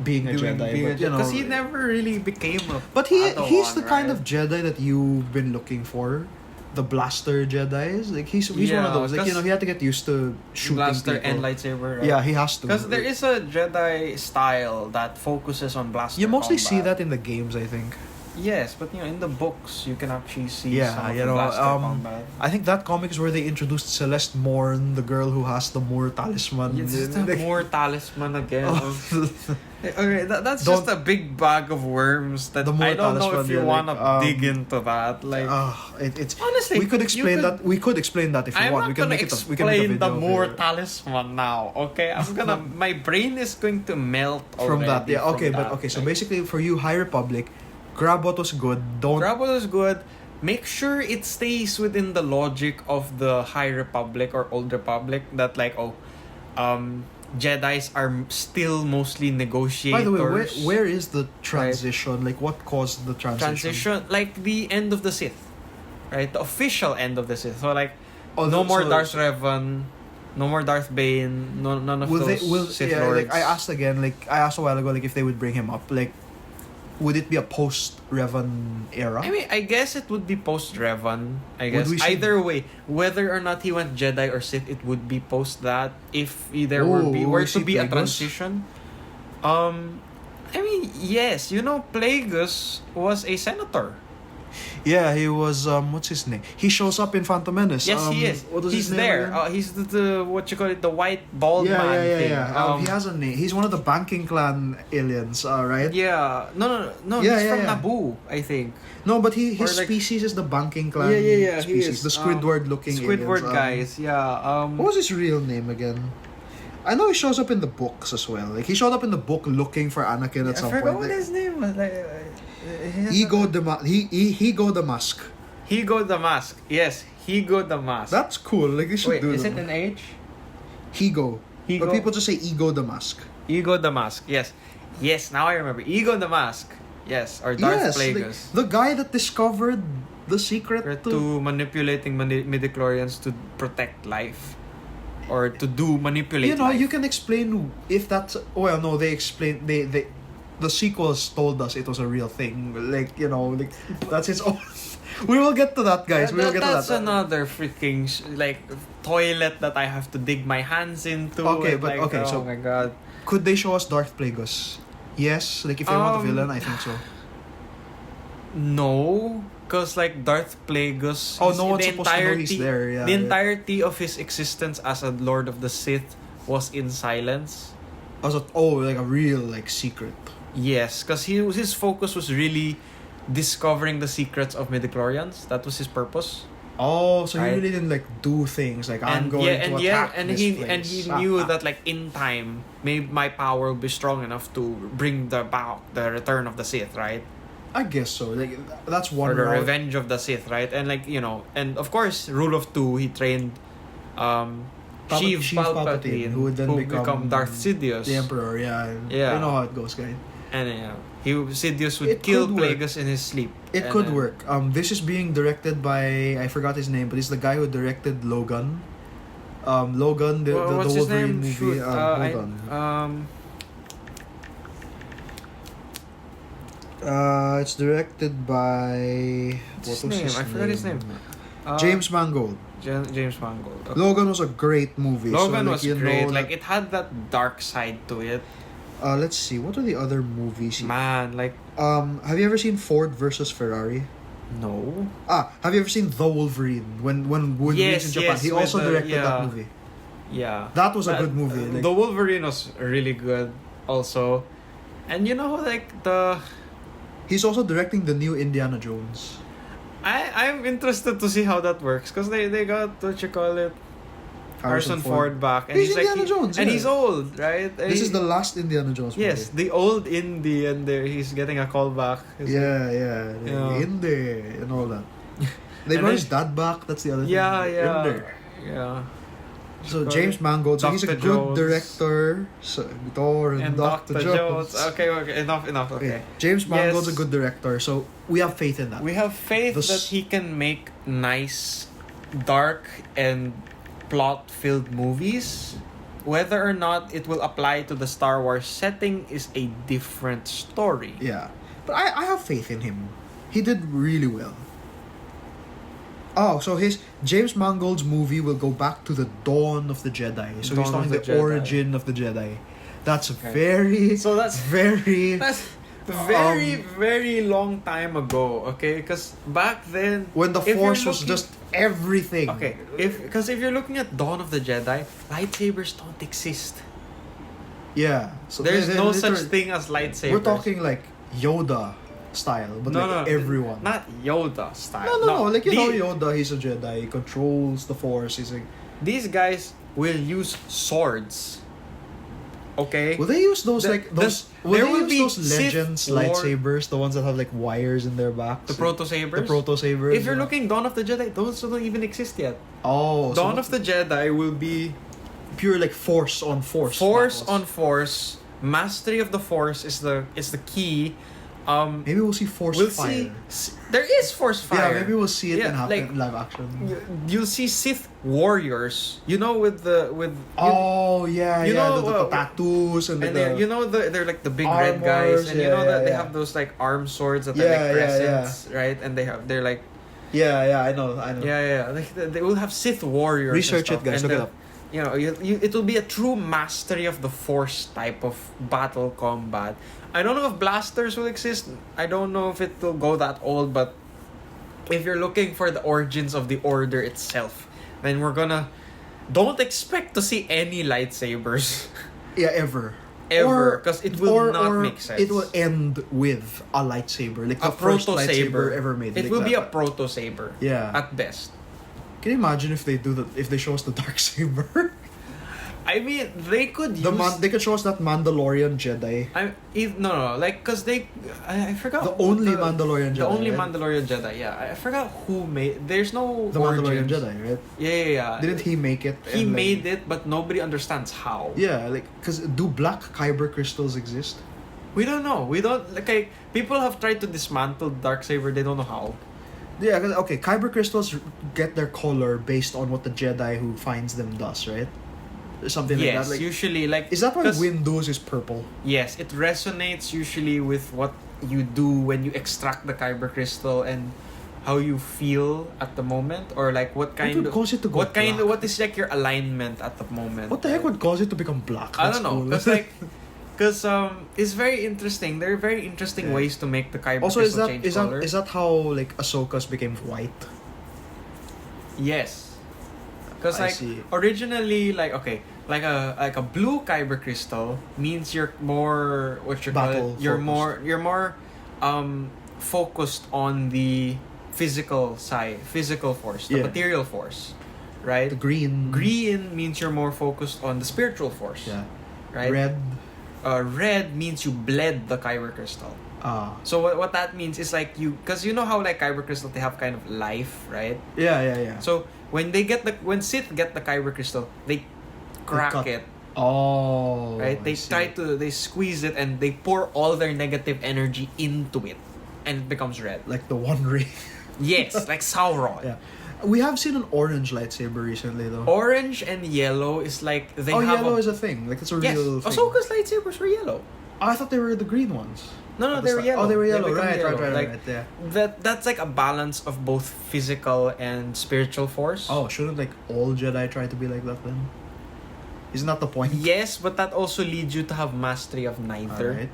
Speaker 1: being a Jedi, but you know,
Speaker 2: because he never really became a.
Speaker 1: But
Speaker 2: Padawan,
Speaker 1: he's the kind
Speaker 2: right?
Speaker 1: of Jedi that you've been looking for. The blaster Jedis, like he's one
Speaker 2: Yeah,
Speaker 1: of those. Like, you
Speaker 2: 'cause
Speaker 1: know, he had to get used to shooting
Speaker 2: blaster
Speaker 1: people.
Speaker 2: and lightsaber. Right?
Speaker 1: Yeah, he has to.
Speaker 2: Because there is a Jedi style that focuses on blaster.
Speaker 1: You mostly see
Speaker 2: combat.
Speaker 1: that in the games, I think.
Speaker 2: Yes, but in the books you can actually see
Speaker 1: Yeah,
Speaker 2: some of
Speaker 1: you
Speaker 2: the
Speaker 1: know,
Speaker 2: blaster combat.
Speaker 1: I think that comic is where they introduced Celeste Morn, the girl who has the Moore talisman.
Speaker 2: It's just a more talisman again.
Speaker 1: Oh.
Speaker 2: Okay, that's
Speaker 1: Don't-
Speaker 2: just a big bag of worms that
Speaker 1: The more
Speaker 2: I don't know
Speaker 1: talisman,
Speaker 2: if you
Speaker 1: yeah,
Speaker 2: wanna
Speaker 1: like,
Speaker 2: dig into that. Like,
Speaker 1: it's
Speaker 2: honestly,
Speaker 1: we could
Speaker 2: you
Speaker 1: explain
Speaker 2: could-
Speaker 1: that. We could explain that if you
Speaker 2: I'm
Speaker 1: want.
Speaker 2: not
Speaker 1: We can
Speaker 2: gonna
Speaker 1: make it.
Speaker 2: explain
Speaker 1: We can make a video
Speaker 2: the more
Speaker 1: of it.
Speaker 2: talisman now. Okay, I'm gonna. My brain is going to melt
Speaker 1: From that.
Speaker 2: already
Speaker 1: Yeah.
Speaker 2: from
Speaker 1: Okay.
Speaker 2: that.
Speaker 1: But okay. So
Speaker 2: Like,
Speaker 1: basically, for you, High Republic, grab what was good. Don't.
Speaker 2: grab what is good. Make sure it stays within the logic of the High Republic or Old Republic. That like Jedi's are still mostly negotiators.
Speaker 1: By the way, where is the transition? Like, what caused the transition?
Speaker 2: like the end of the Sith, right? The official end of the Sith. So like,
Speaker 1: Oh,
Speaker 2: no more
Speaker 1: so-
Speaker 2: Darth Revan, no more Darth Bane, none of those Sith
Speaker 1: yeah,
Speaker 2: Lords.
Speaker 1: like I asked again, like I asked a while ago, like if they would bring him up, like would it be a post Revan era?
Speaker 2: I mean, I guess it would be post Revan. I guess
Speaker 1: we see-
Speaker 2: either way, whether or not he went Jedi or Sith, it would be post that. If there
Speaker 1: Oh,
Speaker 2: were
Speaker 1: we
Speaker 2: to
Speaker 1: see
Speaker 2: be a
Speaker 1: Plagueis?
Speaker 2: transition, I mean, yes, Plagueis was a senator.
Speaker 1: Yeah, he was what's his name? He shows up in Phantom Menace.
Speaker 2: Yes, he is.
Speaker 1: What was
Speaker 2: He's
Speaker 1: his name
Speaker 2: there.
Speaker 1: again?
Speaker 2: He's the what you call it, the white bald man thing.
Speaker 1: He has a name. He's one of the banking clan aliens, right?
Speaker 2: Yeah. No.
Speaker 1: Yeah,
Speaker 2: He's
Speaker 1: yeah,
Speaker 2: from
Speaker 1: yeah.
Speaker 2: Naboo, I think.
Speaker 1: No, but his
Speaker 2: Or like-
Speaker 1: species is the banking clan
Speaker 2: Yeah, he
Speaker 1: species.
Speaker 2: is.
Speaker 1: The Squidward looking
Speaker 2: Squidward
Speaker 1: aliens.
Speaker 2: guys. Yeah.
Speaker 1: What was his real name again? I know he shows up in the books as well. Like he showed up in the book looking for Anakin at
Speaker 2: I
Speaker 1: some
Speaker 2: forgot
Speaker 1: point.
Speaker 2: what
Speaker 1: Like,
Speaker 2: his name was.
Speaker 1: Ego the Mask.
Speaker 2: Higo the Mask. Yes, Higo the Mask.
Speaker 1: That's cool. Like they should
Speaker 2: Wait,
Speaker 1: do
Speaker 2: is
Speaker 1: that.
Speaker 2: it an H?
Speaker 1: Higo.
Speaker 2: Higo?
Speaker 1: But people just say Ego the Mask.
Speaker 2: Ego the Mask. Yes. Now I remember. Ego the Mask. Yes, or Darth Plagueis.
Speaker 1: the guy that discovered the secret
Speaker 2: To manipulating midichlorians to protect life, or to do manipulate.
Speaker 1: You know,
Speaker 2: life.
Speaker 1: you can explain if that's. Well, no, they explain. The sequels told us it was a real thing. Like, you know, like that's its own. We will get to that, guys. We will get to that.
Speaker 2: That's another freaking toilet that I have to dig my hands into.
Speaker 1: Okay,
Speaker 2: and,
Speaker 1: but
Speaker 2: like,
Speaker 1: okay,
Speaker 2: oh
Speaker 1: so-
Speaker 2: my god.
Speaker 1: Could they show us Darth Plagueis? Yes, like if they want a villain, I think so.
Speaker 2: No, because like Darth Plagueis.
Speaker 1: Oh, no one's supposed to know he's there. Yeah,
Speaker 2: the entirety of his existence as a Lord of the Sith was in silence.
Speaker 1: Also, like a real like secret.
Speaker 2: Yes, because his focus was really discovering the secrets of midichlorians. That was his purpose.
Speaker 1: Oh, so
Speaker 2: Right.
Speaker 1: he really didn't like do things like I'm going to attack this
Speaker 2: he
Speaker 1: place.
Speaker 2: knew that like in time, maybe my power will be strong enough to bring the return of the Sith, right?
Speaker 1: I guess so. Like that's one
Speaker 2: Or the
Speaker 1: route.
Speaker 2: revenge of the Sith, right? And like and of course, rule of two, he trained Sheev Palpatine,
Speaker 1: who would then
Speaker 2: become Darth Sidious,
Speaker 1: the Emperor. Yeah,
Speaker 2: Yeah.
Speaker 1: You know how it goes, guys.
Speaker 2: and Sidious would
Speaker 1: It
Speaker 2: kill
Speaker 1: could work.
Speaker 2: Plagueis in his sleep.
Speaker 1: It
Speaker 2: And
Speaker 1: could
Speaker 2: then-
Speaker 1: work. This is being directed by I forgot his name, but he's the guy who directed Logan. Logan, the
Speaker 2: What's his
Speaker 1: Wolverine
Speaker 2: name?
Speaker 1: movie.
Speaker 2: Shoot,
Speaker 1: Hold on. It's directed by
Speaker 2: What's his name? I forgot his name.
Speaker 1: James Mangold.
Speaker 2: James Mangold. Okay.
Speaker 1: Logan was a great movie.
Speaker 2: Logan
Speaker 1: so,
Speaker 2: was
Speaker 1: you
Speaker 2: great.
Speaker 1: know
Speaker 2: Like
Speaker 1: that-
Speaker 2: it had that dark side to it.
Speaker 1: let's see. What are the other movies?
Speaker 2: Man, like
Speaker 1: Have you ever seen Ford versus Ferrari?
Speaker 2: no.
Speaker 1: Have you ever seen The Wolverine when
Speaker 2: Yes,
Speaker 1: released in Japan?
Speaker 2: yes,
Speaker 1: He
Speaker 2: with
Speaker 1: also
Speaker 2: the-
Speaker 1: directed
Speaker 2: yeah.
Speaker 1: that movie.
Speaker 2: Yeah.
Speaker 1: That was a good movie. Like,
Speaker 2: The Wolverine was really good also. And you know like
Speaker 1: he's also directing the new Indiana Jones.
Speaker 2: I'm interested to see how that works because they got what you call it Harrison Ford back and
Speaker 1: He's
Speaker 2: he's like
Speaker 1: Indiana Jones,
Speaker 2: and
Speaker 1: yeah.
Speaker 2: he's old, right? And
Speaker 1: This
Speaker 2: he-
Speaker 1: is the last Indiana Jones movie.
Speaker 2: yes, the old Indy and there he's getting a call back. It's like-
Speaker 1: Yeah. In there and all that. They
Speaker 2: And
Speaker 1: brought
Speaker 2: then-
Speaker 1: his dad back. That's the other thing.
Speaker 2: yeah,
Speaker 1: In there.
Speaker 2: yeah.
Speaker 1: So James Mangold, so he's a
Speaker 2: Dr.
Speaker 1: good
Speaker 2: Jones.
Speaker 1: director. So Thor and Dr. Jones.
Speaker 2: Okay, enough. Okay.
Speaker 1: James Mangold's
Speaker 2: Yes.
Speaker 1: a good director, so we have faith in that.
Speaker 2: We have faith
Speaker 1: The
Speaker 2: that he can make nice, dark, and plot-filled movies. Whether or not it will apply to the Star Wars setting is a different story.
Speaker 1: Yeah. But I have faith in him. He did really well. Oh, so his James Mangold's movie will go back to the dawn of the Jedi. So
Speaker 2: Dawn
Speaker 1: he's
Speaker 2: of
Speaker 1: talking
Speaker 2: the
Speaker 1: the
Speaker 2: Jedi.
Speaker 1: origin of the Jedi. That's
Speaker 2: Okay.
Speaker 1: very
Speaker 2: So that's
Speaker 1: very
Speaker 2: very long time ago. Okay, because back then
Speaker 1: when the
Speaker 2: if you're
Speaker 1: Force was
Speaker 2: looking-
Speaker 1: just everything.
Speaker 2: okay. If you're looking at Dawn of the Jedi, lightsabers don't exist.
Speaker 1: Yeah. So
Speaker 2: There's
Speaker 1: they're
Speaker 2: no such
Speaker 1: literally-
Speaker 2: thing as lightsabers.
Speaker 1: We're talking like Yoda style, but everyone.
Speaker 2: Not Yoda style.
Speaker 1: No. Like you know,
Speaker 2: The-
Speaker 1: Yoda, he's a Jedi. He controls the Force. He's like.
Speaker 2: These guys will use swords. Okay.
Speaker 1: Will they use those
Speaker 2: The-
Speaker 1: like those?
Speaker 2: the-
Speaker 1: Will
Speaker 2: there
Speaker 1: they
Speaker 2: will
Speaker 1: use
Speaker 2: be
Speaker 1: those
Speaker 2: Sith
Speaker 1: Legends
Speaker 2: War-
Speaker 1: lightsabers? The ones that have like wires in their backs.
Speaker 2: The proto sabers.
Speaker 1: The proto sabers.
Speaker 2: If you're looking Dawn of the Jedi, those don't even exist yet.
Speaker 1: Oh,
Speaker 2: Dawn
Speaker 1: so
Speaker 2: of the Jedi will be
Speaker 1: pure like force on force.
Speaker 2: force
Speaker 1: battles.
Speaker 2: on force. Mastery of the Force is the key.
Speaker 1: Maybe we'll see force
Speaker 2: We'll
Speaker 1: fire.
Speaker 2: see. There is force fire.
Speaker 1: Yeah, maybe we'll see it
Speaker 2: Yeah,
Speaker 1: in happen
Speaker 2: like-
Speaker 1: in live action.
Speaker 2: You'll see Sith warriors. You know, with
Speaker 1: Oh yeah,
Speaker 2: you
Speaker 1: yeah.
Speaker 2: know,
Speaker 1: The tattoos and,
Speaker 2: and
Speaker 1: the
Speaker 2: you know they're like the big red guys,
Speaker 1: armors,
Speaker 2: and you
Speaker 1: yeah,
Speaker 2: know that
Speaker 1: yeah,
Speaker 2: they
Speaker 1: yeah.
Speaker 2: have those like arm swords that are
Speaker 1: Yeah,
Speaker 2: like
Speaker 1: yeah,
Speaker 2: crescents, right? And they're like
Speaker 1: yeah. I know.
Speaker 2: yeah. Like, they will have Sith warriors.
Speaker 1: Research
Speaker 2: and
Speaker 1: it, guys.
Speaker 2: stuff,
Speaker 1: Look
Speaker 2: and
Speaker 1: it up.
Speaker 2: You know, it will be a true mastery of the Force type of battle combat. I don't know if blasters will exist. I don't know if it will go that old, but if you're looking for the origins of the order itself, then don't expect to see any lightsabers.
Speaker 1: Yeah, ever.
Speaker 2: Ever, because it will not make sense.
Speaker 1: It will end with a lightsaber, like the first lightsaber ever made.
Speaker 2: It
Speaker 1: like
Speaker 2: will
Speaker 1: that.
Speaker 2: be a proto saber.
Speaker 1: Yeah.
Speaker 2: At best.
Speaker 1: Can you imagine if they do that? If they show us the dark saber?
Speaker 2: I mean, they could use.
Speaker 1: They could show us that Mandalorian Jedi.
Speaker 2: No, like, because I forgot.
Speaker 1: The only Mandalorian Jedi.
Speaker 2: The only
Speaker 1: right?
Speaker 2: Mandalorian Jedi, yeah. I forgot who made. There's no.
Speaker 1: The
Speaker 2: origins.
Speaker 1: Mandalorian Jedi, right?
Speaker 2: Yeah.
Speaker 1: Didn't he make it?
Speaker 2: He made it, but nobody understands how.
Speaker 1: Yeah, like, because do black kyber crystals exist?
Speaker 2: We don't know. We don't. Like, people have tried to dismantle Darksaber, they don't know how.
Speaker 1: Yeah, okay, kyber crystals get their color based on what the Jedi who finds them does, right? Something like that. Like,
Speaker 2: usually, like.
Speaker 1: Is that why Windows is purple?
Speaker 2: Yes, it resonates usually with what you do when you extract the kyber crystal and how you feel at the moment, or like what kind
Speaker 1: What would cause it to go black?
Speaker 2: what is like your alignment at the moment.
Speaker 1: What the heck would cause it to become black?
Speaker 2: I don't know, because it's very interesting. There are very interesting ways to make the kyber
Speaker 1: also,
Speaker 2: crystal change color.
Speaker 1: Is that how like Ahsoka's became white?
Speaker 2: Yes. Because
Speaker 1: I
Speaker 2: like
Speaker 1: see.
Speaker 2: originally, like like a blue kyber crystal means you're more you're more focused on the physical force, the material force, right?
Speaker 1: The green
Speaker 2: means you're more focused on the spiritual force.
Speaker 1: Yeah.
Speaker 2: Right.
Speaker 1: Red
Speaker 2: means you bled the kyber crystal.
Speaker 1: Ah.
Speaker 2: So what that means is like because you know how like kyber crystal they have kind of life, right?
Speaker 1: Yeah.
Speaker 2: So when Sith get the kyber crystal, they crack it.
Speaker 1: Oh.
Speaker 2: Right? They they squeeze it and they pour all their negative energy into it, and it becomes red.
Speaker 1: Like the One Ring.
Speaker 2: Yes, like Sauron.
Speaker 1: Yeah. We have seen an orange lightsaber recently though.
Speaker 2: Orange and yellow is like they have
Speaker 1: yellow is a thing. Like it's a real thing.
Speaker 2: Ahsoka's lightsabers were yellow.
Speaker 1: I thought they were the green ones.
Speaker 2: No, they were yellow.
Speaker 1: Oh, they were yellow.
Speaker 2: become
Speaker 1: Right.
Speaker 2: Like,
Speaker 1: Yeah.
Speaker 2: That's like a balance of both physical and spiritual force.
Speaker 1: Oh, shouldn't like all Jedi try to be like that then? Isn't that the point?
Speaker 2: Yes, but that also leads you to have mastery of neither.
Speaker 1: Alright.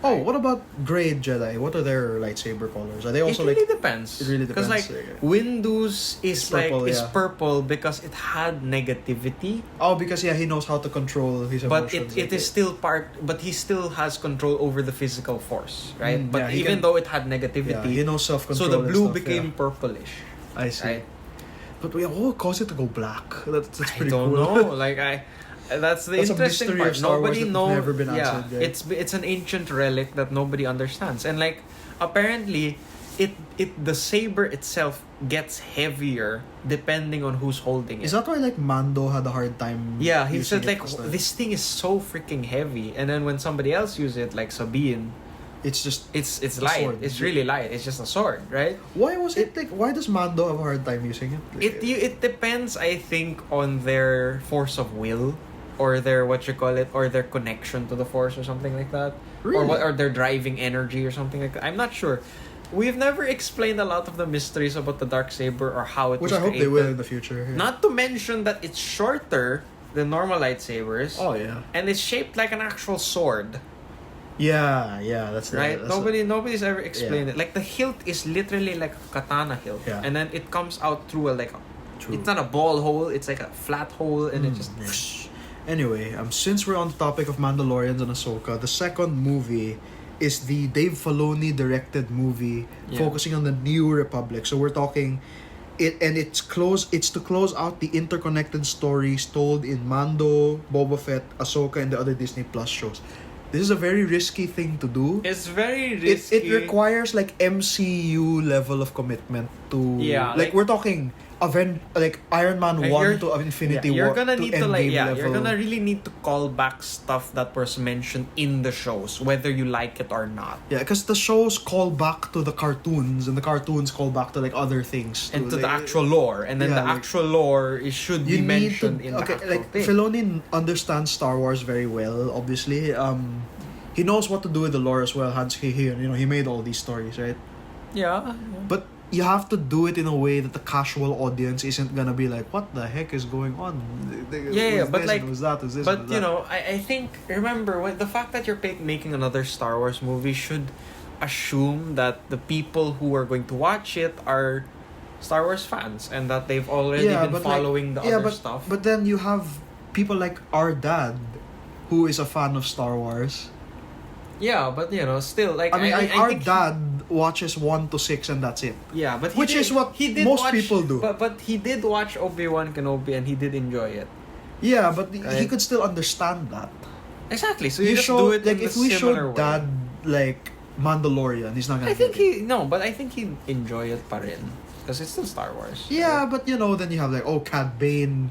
Speaker 1: Oh, what about grade Jedi? What are their lightsaber colors? Are they also
Speaker 2: it really depends.
Speaker 1: It really depends.
Speaker 2: Because like Windows is
Speaker 1: purple,
Speaker 2: is purple because it had negativity.
Speaker 1: Oh, because he knows how to control his emotions.
Speaker 2: But it is still but he still has control over the physical force, right? But even though it had negativity,
Speaker 1: he knows self-control.
Speaker 2: So the blue became purplish.
Speaker 1: I see.
Speaker 2: Right?
Speaker 1: But what will cause it to go black? That's pretty
Speaker 2: cool. I don't know. Like that's the interesting part. Nobody knows.
Speaker 1: Never been answered, right?
Speaker 2: It's an ancient relic that nobody understands, and like apparently, the saber itself gets heavier depending on who's holding it.
Speaker 1: Is that why like Mando had a hard time?
Speaker 2: Yeah, he said like this thing is so freaking heavy, and then when somebody else uses it, like Sabine,
Speaker 1: it's just
Speaker 2: it's light.
Speaker 1: sword.
Speaker 2: It's really light. It's just a sword, right?
Speaker 1: Why was it like? Why does Mando have a hard time using it?
Speaker 2: It depends, I think, on their force of will. Or their or their connection to the force or something like that.
Speaker 1: Really?
Speaker 2: Or their driving energy or something like that. I'm not sure. We've never explained a lot of the mysteries about the Darksaber or how it was
Speaker 1: Which I hope
Speaker 2: created.
Speaker 1: they will in the future. Yeah.
Speaker 2: Not to mention that it's shorter than normal lightsabers.
Speaker 1: Oh yeah.
Speaker 2: And it's shaped like an actual sword.
Speaker 1: Yeah, that's
Speaker 2: right.
Speaker 1: That's
Speaker 2: nobody's ever explained it. Like the hilt is literally like a katana hilt, and then it comes out through
Speaker 1: True.
Speaker 2: It's not a ball hole. It's like a flat hole, and it just.
Speaker 1: Whoosh. Anyway, since we're on the topic of Mandalorians and Ahsoka, the second movie is the Dave Filoni directed movie focusing on the New Republic. So we're talking it's to close out the interconnected stories told in Mando, Boba Fett, Ahsoka, and the other Disney Plus shows. This is a very risky thing to do.
Speaker 2: It's very risky.
Speaker 1: It requires like MCU level of commitment to like we're talking Iron Man 1 to Infinity War.
Speaker 2: You're gonna need to
Speaker 1: level.
Speaker 2: you're gonna really need to call back stuff that was mentioned in the shows, whether you like it or not.
Speaker 1: Yeah, because the shows call back to the cartoons, and the cartoons call back to like other things
Speaker 2: and to the actual lore, and then the actual lore should be mentioned in the actual thing.
Speaker 1: Filoni understands Star Wars very well. Obviously, he knows what to do with the lore as well. Hence, he made all these stories, right?
Speaker 2: Yeah.
Speaker 1: But you have to do it in a way that the casual audience isn't gonna be like, what the heck is going on?
Speaker 2: I think, remember, the fact that you're making another Star Wars movie should assume that the people who are going to watch it are Star Wars fans and that they've already been following the other stuff.
Speaker 1: But then you have people like our dad, who is a fan of Star Wars.
Speaker 2: Yeah, but still, like
Speaker 1: I
Speaker 2: I
Speaker 1: our
Speaker 2: think
Speaker 1: dad watches 1 to 6 and that's it.
Speaker 2: Yeah, but
Speaker 1: which is what most people do.
Speaker 2: But he did watch Obi-Wan Kenobi and he did enjoy it.
Speaker 1: Yeah, but he could still understand that.
Speaker 2: Exactly. So you just do it
Speaker 1: like
Speaker 2: in
Speaker 1: if
Speaker 2: a
Speaker 1: we
Speaker 2: similar
Speaker 1: showed
Speaker 2: way.
Speaker 1: dad like Mandalorian, he's not gonna.
Speaker 2: I think I think he'd enjoy it pa rin. Because it's still Star Wars.
Speaker 1: Yeah,
Speaker 2: right?
Speaker 1: but then you have like Cad Bane,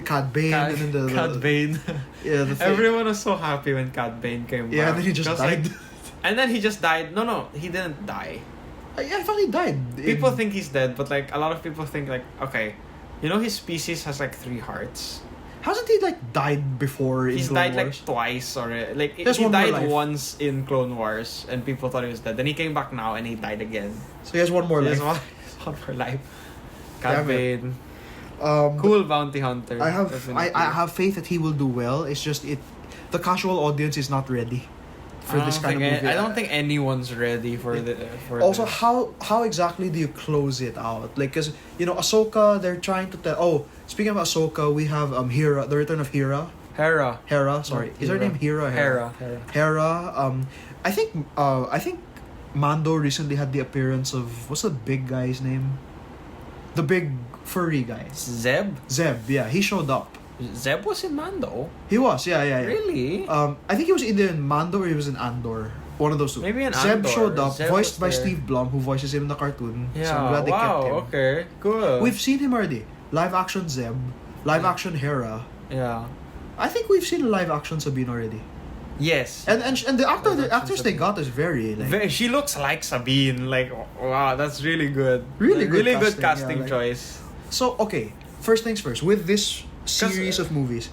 Speaker 1: Cad Bane and then the
Speaker 2: Cad Bane.
Speaker 1: Yeah, the thing.
Speaker 2: Everyone was so happy when Cad Bane came back.
Speaker 1: Yeah, and then he just died.
Speaker 2: And then he just died. No, he didn't die.
Speaker 1: I thought he died.
Speaker 2: People think he's dead, but like a lot of people think like, okay, his species has like 3 hearts.
Speaker 1: Hasn't he like died before in
Speaker 2: He's
Speaker 1: Clone
Speaker 2: died
Speaker 1: Wars?
Speaker 2: like twice or like
Speaker 1: There's
Speaker 2: he
Speaker 1: one more
Speaker 2: died
Speaker 1: life.
Speaker 2: once in Clone Wars and people thought he was dead. Then he came back now and he died again.
Speaker 1: So he has one more
Speaker 2: He
Speaker 1: life.
Speaker 2: has one more life. Cad Bane.
Speaker 1: Um,
Speaker 2: Cool bounty hunter.
Speaker 1: I have
Speaker 2: definitely.
Speaker 1: I have faith that he will do well. It's just the casual audience is not ready for this kind of movie.
Speaker 2: I don't think anyone's ready for
Speaker 1: Also,
Speaker 2: this.
Speaker 1: how exactly do you close it out? Like, cause Ahsoka, they're trying to tell. Oh, speaking of Ahsoka, we have Hera, the return of Hera.
Speaker 2: Hera.
Speaker 1: Sorry,
Speaker 2: Not
Speaker 1: is her
Speaker 2: Hera.
Speaker 1: name Hera? Hera. I think Mando recently had the appearance of what's the big guy's name? The big furry guy.
Speaker 2: Zeb.
Speaker 1: Yeah, he showed up.
Speaker 2: Zeb was in Mando.
Speaker 1: He was, yeah.
Speaker 2: Really?
Speaker 1: I think he was either in Mando or he was in Andor. One of those two.
Speaker 2: Maybe in
Speaker 1: Zeb
Speaker 2: Andor.
Speaker 1: showed up,
Speaker 2: Zeb
Speaker 1: voiced by
Speaker 2: was there.
Speaker 1: Steve Blum, who voices him in the cartoon.
Speaker 2: Yeah.
Speaker 1: So I'm glad they kept him.
Speaker 2: Okay. Cool.
Speaker 1: We've seen him already. Live action Zeb, live action Hera.
Speaker 2: Yeah.
Speaker 1: I think we've seen live action Sabine already.
Speaker 2: Yes.
Speaker 1: And the
Speaker 2: Live
Speaker 1: actors
Speaker 2: action
Speaker 1: they got is very like
Speaker 2: She looks like Sabine. Like, wow, that's really good.
Speaker 1: Really good
Speaker 2: really good
Speaker 1: casting,
Speaker 2: casting
Speaker 1: yeah,
Speaker 2: choice.
Speaker 1: So okay, first things first. With this series of movies,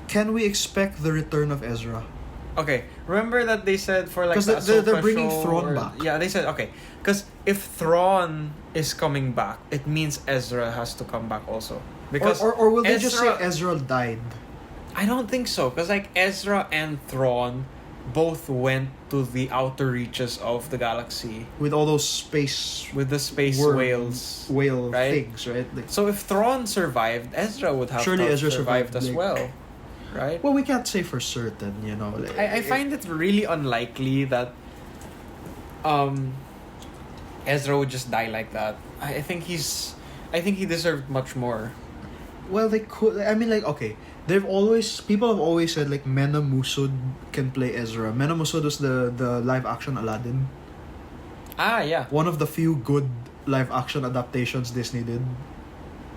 Speaker 1: can we expect the return of Ezra?
Speaker 2: Okay, remember that they said for like
Speaker 1: 'Cause
Speaker 2: the
Speaker 1: they're
Speaker 2: Ahsoka
Speaker 1: bringing
Speaker 2: show
Speaker 1: Thrawn
Speaker 2: or-
Speaker 1: back.
Speaker 2: Yeah, they said okay, because if Thrawn is coming back, it means Ezra has to come back also. Because
Speaker 1: Or will they just say Ezra died?
Speaker 2: I don't think so, because like Ezra and Thrawn both went to the outer reaches of the galaxy
Speaker 1: With all those space
Speaker 2: with the space
Speaker 1: worm-
Speaker 2: whale, right?
Speaker 1: things, right? Like,
Speaker 2: So if Thrawn survived, Ezra would have
Speaker 1: Surely
Speaker 2: to have
Speaker 1: Ezra
Speaker 2: survived
Speaker 1: survived,
Speaker 2: as
Speaker 1: like-
Speaker 2: well, right?
Speaker 1: well, we can't say for certain, Like,
Speaker 2: I find it really unlikely that Ezra would just die like that. I think he deserved much more.
Speaker 1: well, they could. I mean, like, okay, people have always said like Mena Musud can play Ezra. Mena Musud was the live action Aladdin.
Speaker 2: Ah, yeah.
Speaker 1: One of the few good live action adaptations Disney did.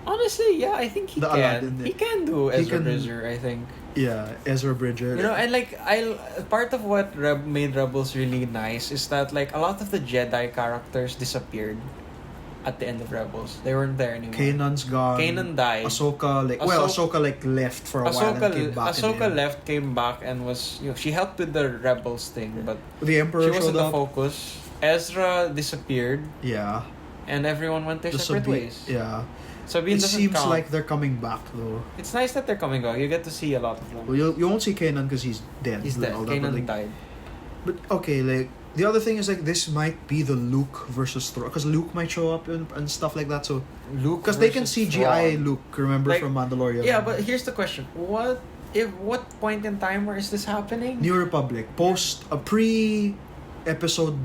Speaker 2: Honestly, yeah, I think he
Speaker 1: The
Speaker 2: can.
Speaker 1: Aladdin,
Speaker 2: He can do Ezra
Speaker 1: can-
Speaker 2: Bridger, I think.
Speaker 1: Yeah, Ezra Bridger.
Speaker 2: And like part of what made Rebels really nice is that like a lot of the Jedi characters disappeared at the end of Rebels. They weren't there anymore.
Speaker 1: Kanan's gone.
Speaker 2: Kanan died.
Speaker 1: Ahsoka like left for a while and came back.
Speaker 2: Ahsoka
Speaker 1: again.
Speaker 2: left, came back, and was she helped with the Rebels thing, but
Speaker 1: The Emperor
Speaker 2: she wasn't
Speaker 1: showed
Speaker 2: the
Speaker 1: up.
Speaker 2: focus. Ezra disappeared,
Speaker 1: Yeah.
Speaker 2: and everyone went their
Speaker 1: The
Speaker 2: separate ways.
Speaker 1: Yeah.
Speaker 2: Sabine
Speaker 1: It
Speaker 2: doesn't
Speaker 1: seems
Speaker 2: count.
Speaker 1: like they're coming back though.
Speaker 2: It's nice that they're coming back. You get to see a lot of them.
Speaker 1: Well, you won't see Kanan because he's dead.
Speaker 2: He's
Speaker 1: and
Speaker 2: dead.
Speaker 1: all that, but,
Speaker 2: Kanan
Speaker 1: like,
Speaker 2: died.
Speaker 1: But okay, like the other thing is like this might be the Luke versus Thrawn because Luke might show up and stuff like that. So
Speaker 2: Luke
Speaker 1: because they can
Speaker 2: versus
Speaker 1: CGI
Speaker 2: Thrawn.
Speaker 1: Luke, remember
Speaker 2: Like,
Speaker 1: from Mandalorian?
Speaker 2: Yeah, but here's the question: what point in time where is this happening?
Speaker 1: New Republic pre-episode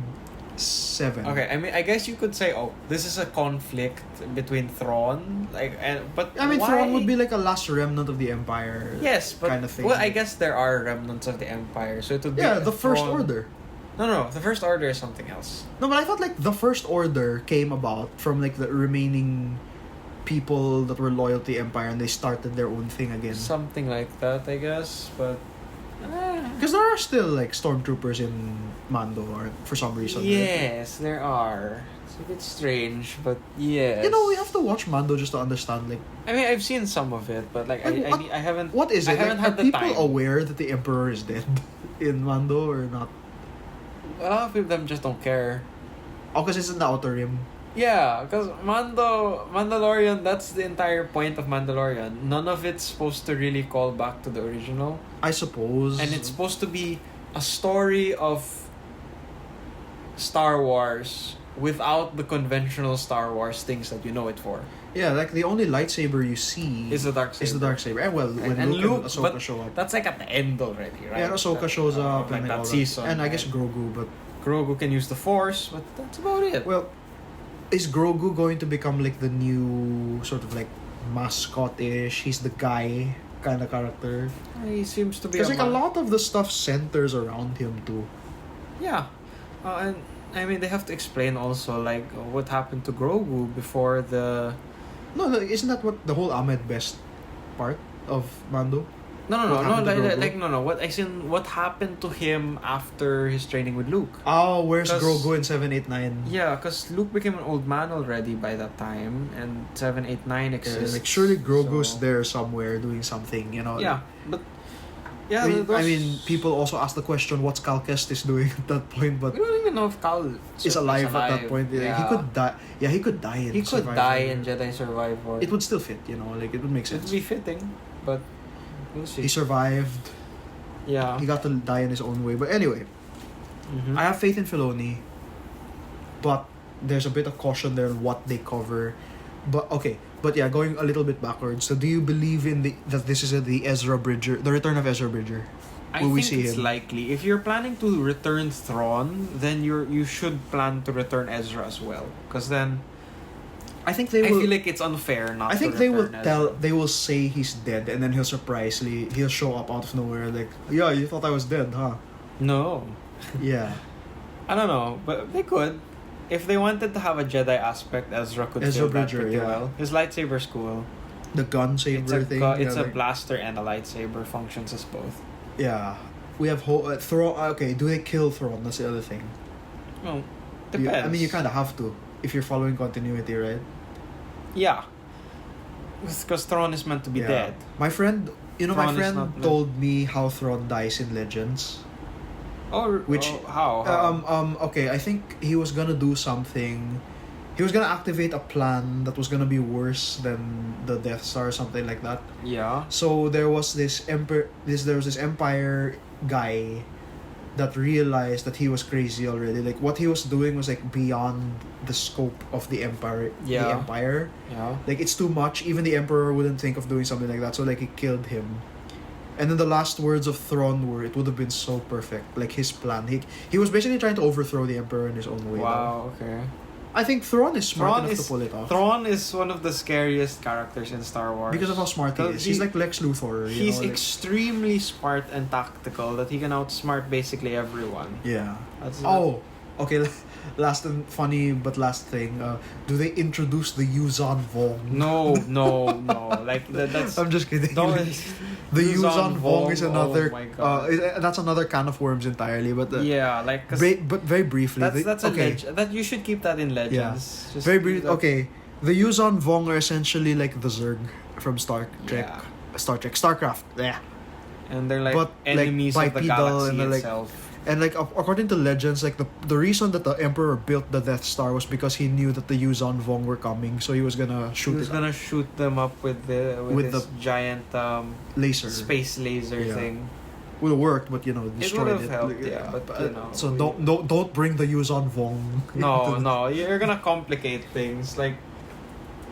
Speaker 1: 7.
Speaker 2: Okay, I mean, I guess you could say, oh, this is a conflict between Thrawn, but
Speaker 1: I mean,
Speaker 2: why?
Speaker 1: Thrawn would be like a last remnant of the Empire.
Speaker 2: Yes, but
Speaker 1: kind of thing.
Speaker 2: well, I guess there are remnants of the Empire, so it would be
Speaker 1: Yeah, the First
Speaker 2: Thrawn-
Speaker 1: Order.
Speaker 2: No, the First Order is something else.
Speaker 1: No, but I thought like the First Order came about from like the remaining people that were loyal to the Empire and they started their own thing again.
Speaker 2: Something like that, I guess, but.
Speaker 1: Because there are still like stormtroopers in Mando or for some reason. right?
Speaker 2: Yes, there are. It's a bit strange, but yes.
Speaker 1: We have to watch Mando just to understand like
Speaker 2: I mean, I've seen some of it, but like I haven't.
Speaker 1: what is it?
Speaker 2: I haven't
Speaker 1: Like,
Speaker 2: had
Speaker 1: are
Speaker 2: the
Speaker 1: people
Speaker 2: time.
Speaker 1: aware that the Emperor is dead in Mando or not?
Speaker 2: A lot of them just don't care.
Speaker 1: Oh, because it's in the Outer Rim.
Speaker 2: Yeah, because Mandalorian, that's the entire point of Mandalorian. None of it's supposed to really call back to the original.
Speaker 1: I suppose.
Speaker 2: And it's supposed to be a story of Star Wars without the conventional Star Wars things that you know it for.
Speaker 1: Yeah, like the only lightsaber you see
Speaker 2: Is the dark saber.
Speaker 1: is the dark saber. And well, when
Speaker 2: And
Speaker 1: Luke and
Speaker 2: Luke,
Speaker 1: Ahsoka
Speaker 2: but
Speaker 1: show up.
Speaker 2: That's like at the end already, right?
Speaker 1: Yeah, Ahsoka shows up
Speaker 2: like
Speaker 1: and
Speaker 2: that
Speaker 1: all
Speaker 2: season.
Speaker 1: And I guess
Speaker 2: right?
Speaker 1: Grogu, but
Speaker 2: Grogu can use the Force, but that's about it.
Speaker 1: well, is Grogu going to become like the new sort of like mascot-ish? He's the guy kind of character.
Speaker 2: He seems to be
Speaker 1: Because like a lot of the stuff centers around him too.
Speaker 2: Yeah, and I mean they have to explain also like what happened to Grogu before the.
Speaker 1: No, isn't that what the whole Ahmed Best part of Mando?
Speaker 2: No,
Speaker 1: What happened to Grogu?
Speaker 2: no. What I seen, what happened to him after his training with Luke?
Speaker 1: Oh, where's
Speaker 2: 'Cause-
Speaker 1: Grogu in 789?
Speaker 2: Yeah, because Luke became an old man already by that time, and 789 exists.
Speaker 1: Like surely Grogu's
Speaker 2: so-
Speaker 1: there somewhere doing something, you know.
Speaker 2: Yeah, but yeah,
Speaker 1: I mean, people also ask the question, what's Cal Kestis doing at that point? But
Speaker 2: we don't even know if Cal
Speaker 1: is alive at that point. Yeah. He could die. Yeah, he could die. In
Speaker 2: He could
Speaker 1: Survivor.
Speaker 2: die in Jedi Survivor.
Speaker 1: It would still fit, you know. Like it would make
Speaker 2: It'd
Speaker 1: sense.
Speaker 2: be fitting, but we'll see.
Speaker 1: He survived.
Speaker 2: Yeah.
Speaker 1: He got to die in his own way. But anyway,
Speaker 2: Mhm.
Speaker 1: I have faith in Filoni, but there's a bit of caution there on what they cover. But okay, but yeah, going a little bit backwards. So, do you believe in that this is the Ezra Bridger, the return of Ezra Bridger?
Speaker 2: I
Speaker 1: Will we
Speaker 2: think
Speaker 1: see
Speaker 2: it's
Speaker 1: him?
Speaker 2: likely. If you're planning to return Thrawn, then you should plan to return Ezra as well. Because then
Speaker 1: I think they
Speaker 2: I
Speaker 1: will.
Speaker 2: feel like it's unfair not.
Speaker 1: I think
Speaker 2: to
Speaker 1: they will
Speaker 2: return
Speaker 1: tell.
Speaker 2: Ezra.
Speaker 1: They will say he's dead, and then he'll show up out of nowhere. Like, yeah, you thought I was dead, huh?
Speaker 2: No,
Speaker 1: Yeah.
Speaker 2: I don't know, but they could. If they wanted to have a Jedi aspect, Ezra could
Speaker 1: Ezra
Speaker 2: fill that
Speaker 1: Bridger,
Speaker 2: pretty
Speaker 1: yeah.
Speaker 2: well. His lightsaber's cool.
Speaker 1: The gun
Speaker 2: It's
Speaker 1: saber
Speaker 2: a
Speaker 1: thing.
Speaker 2: it's
Speaker 1: yeah,
Speaker 2: a blaster and a lightsaber, functions as both.
Speaker 1: Yeah. We have Thrawn. Okay, do they kill Thrawn? That's the other thing.
Speaker 2: Well, depends.
Speaker 1: I mean, you kind of have to if you're following continuity, right?
Speaker 2: Yeah. Because Thrawn is meant to be
Speaker 1: Yeah.
Speaker 2: dead.
Speaker 1: My friend, my
Speaker 2: Thrawn is
Speaker 1: friend
Speaker 2: not-
Speaker 1: told me how Thrawn dies in Legends.
Speaker 2: How?
Speaker 1: Okay, I think he was gonna do something. He was gonna activate a plan that was gonna be worse than the Death Star or something like that.
Speaker 2: Yeah.
Speaker 1: So there was this Empire guy that realized that he was crazy already. Like what he was doing was like beyond the scope of the Empire.
Speaker 2: Yeah.
Speaker 1: The Empire.
Speaker 2: Yeah.
Speaker 1: Like it's too much. Even the Emperor wouldn't think of doing something like that. So like he killed him. And then the last words of Thrawn were, "It would have been so perfect." Like his plan. He was basically trying to overthrow the Emperor in his own way.
Speaker 2: Wow. Okay.
Speaker 1: I think Thrawn is smart
Speaker 2: Thrawn
Speaker 1: enough
Speaker 2: is-
Speaker 1: to pull it off.
Speaker 2: Thrawn is one of the scariest characters in Star Wars.
Speaker 1: Because of how smart he is. He's like Lex Luthor.
Speaker 2: He's
Speaker 1: like,
Speaker 2: extremely smart and tactical that he can outsmart basically everyone.
Speaker 1: yeah.
Speaker 2: That's
Speaker 1: Okay. Last and funny but last thing. Do they introduce the Yuzan Vong?
Speaker 2: no. Like that's
Speaker 1: I'm just kidding.
Speaker 2: no,
Speaker 1: The Yuzan Vong is
Speaker 2: oh
Speaker 1: another.
Speaker 2: my God.
Speaker 1: That's another can of worms entirely. But
Speaker 2: yeah, like 'cause
Speaker 1: but very briefly.
Speaker 2: that's
Speaker 1: okay.
Speaker 2: that you should keep that in Legends. Just
Speaker 1: Very
Speaker 2: keep
Speaker 1: brief.
Speaker 2: that-
Speaker 1: Okay, the Yuzan Vong are essentially like the Zerg from Star Trek.
Speaker 2: Yeah.
Speaker 1: Starcraft. Yeah.
Speaker 2: And they're like
Speaker 1: But, like,
Speaker 2: enemies of the
Speaker 1: bipedal
Speaker 2: galaxy
Speaker 1: and they're, like,
Speaker 2: itself.
Speaker 1: And like according to legends, like the reason that the Emperor built the Death Star was because he knew that the Yuzan Vong were coming, so he was gonna shoot
Speaker 2: He was
Speaker 1: it
Speaker 2: gonna shoot them up with
Speaker 1: With
Speaker 2: this giant
Speaker 1: laser.
Speaker 2: space laser
Speaker 1: Yeah.
Speaker 2: thing.
Speaker 1: Would have worked, but destroyed
Speaker 2: would've
Speaker 1: it.
Speaker 2: helped, yeah, but,
Speaker 1: so don't bring the Yuzan Vong.
Speaker 2: No,
Speaker 1: into-
Speaker 2: no, you're gonna complicate things. Like,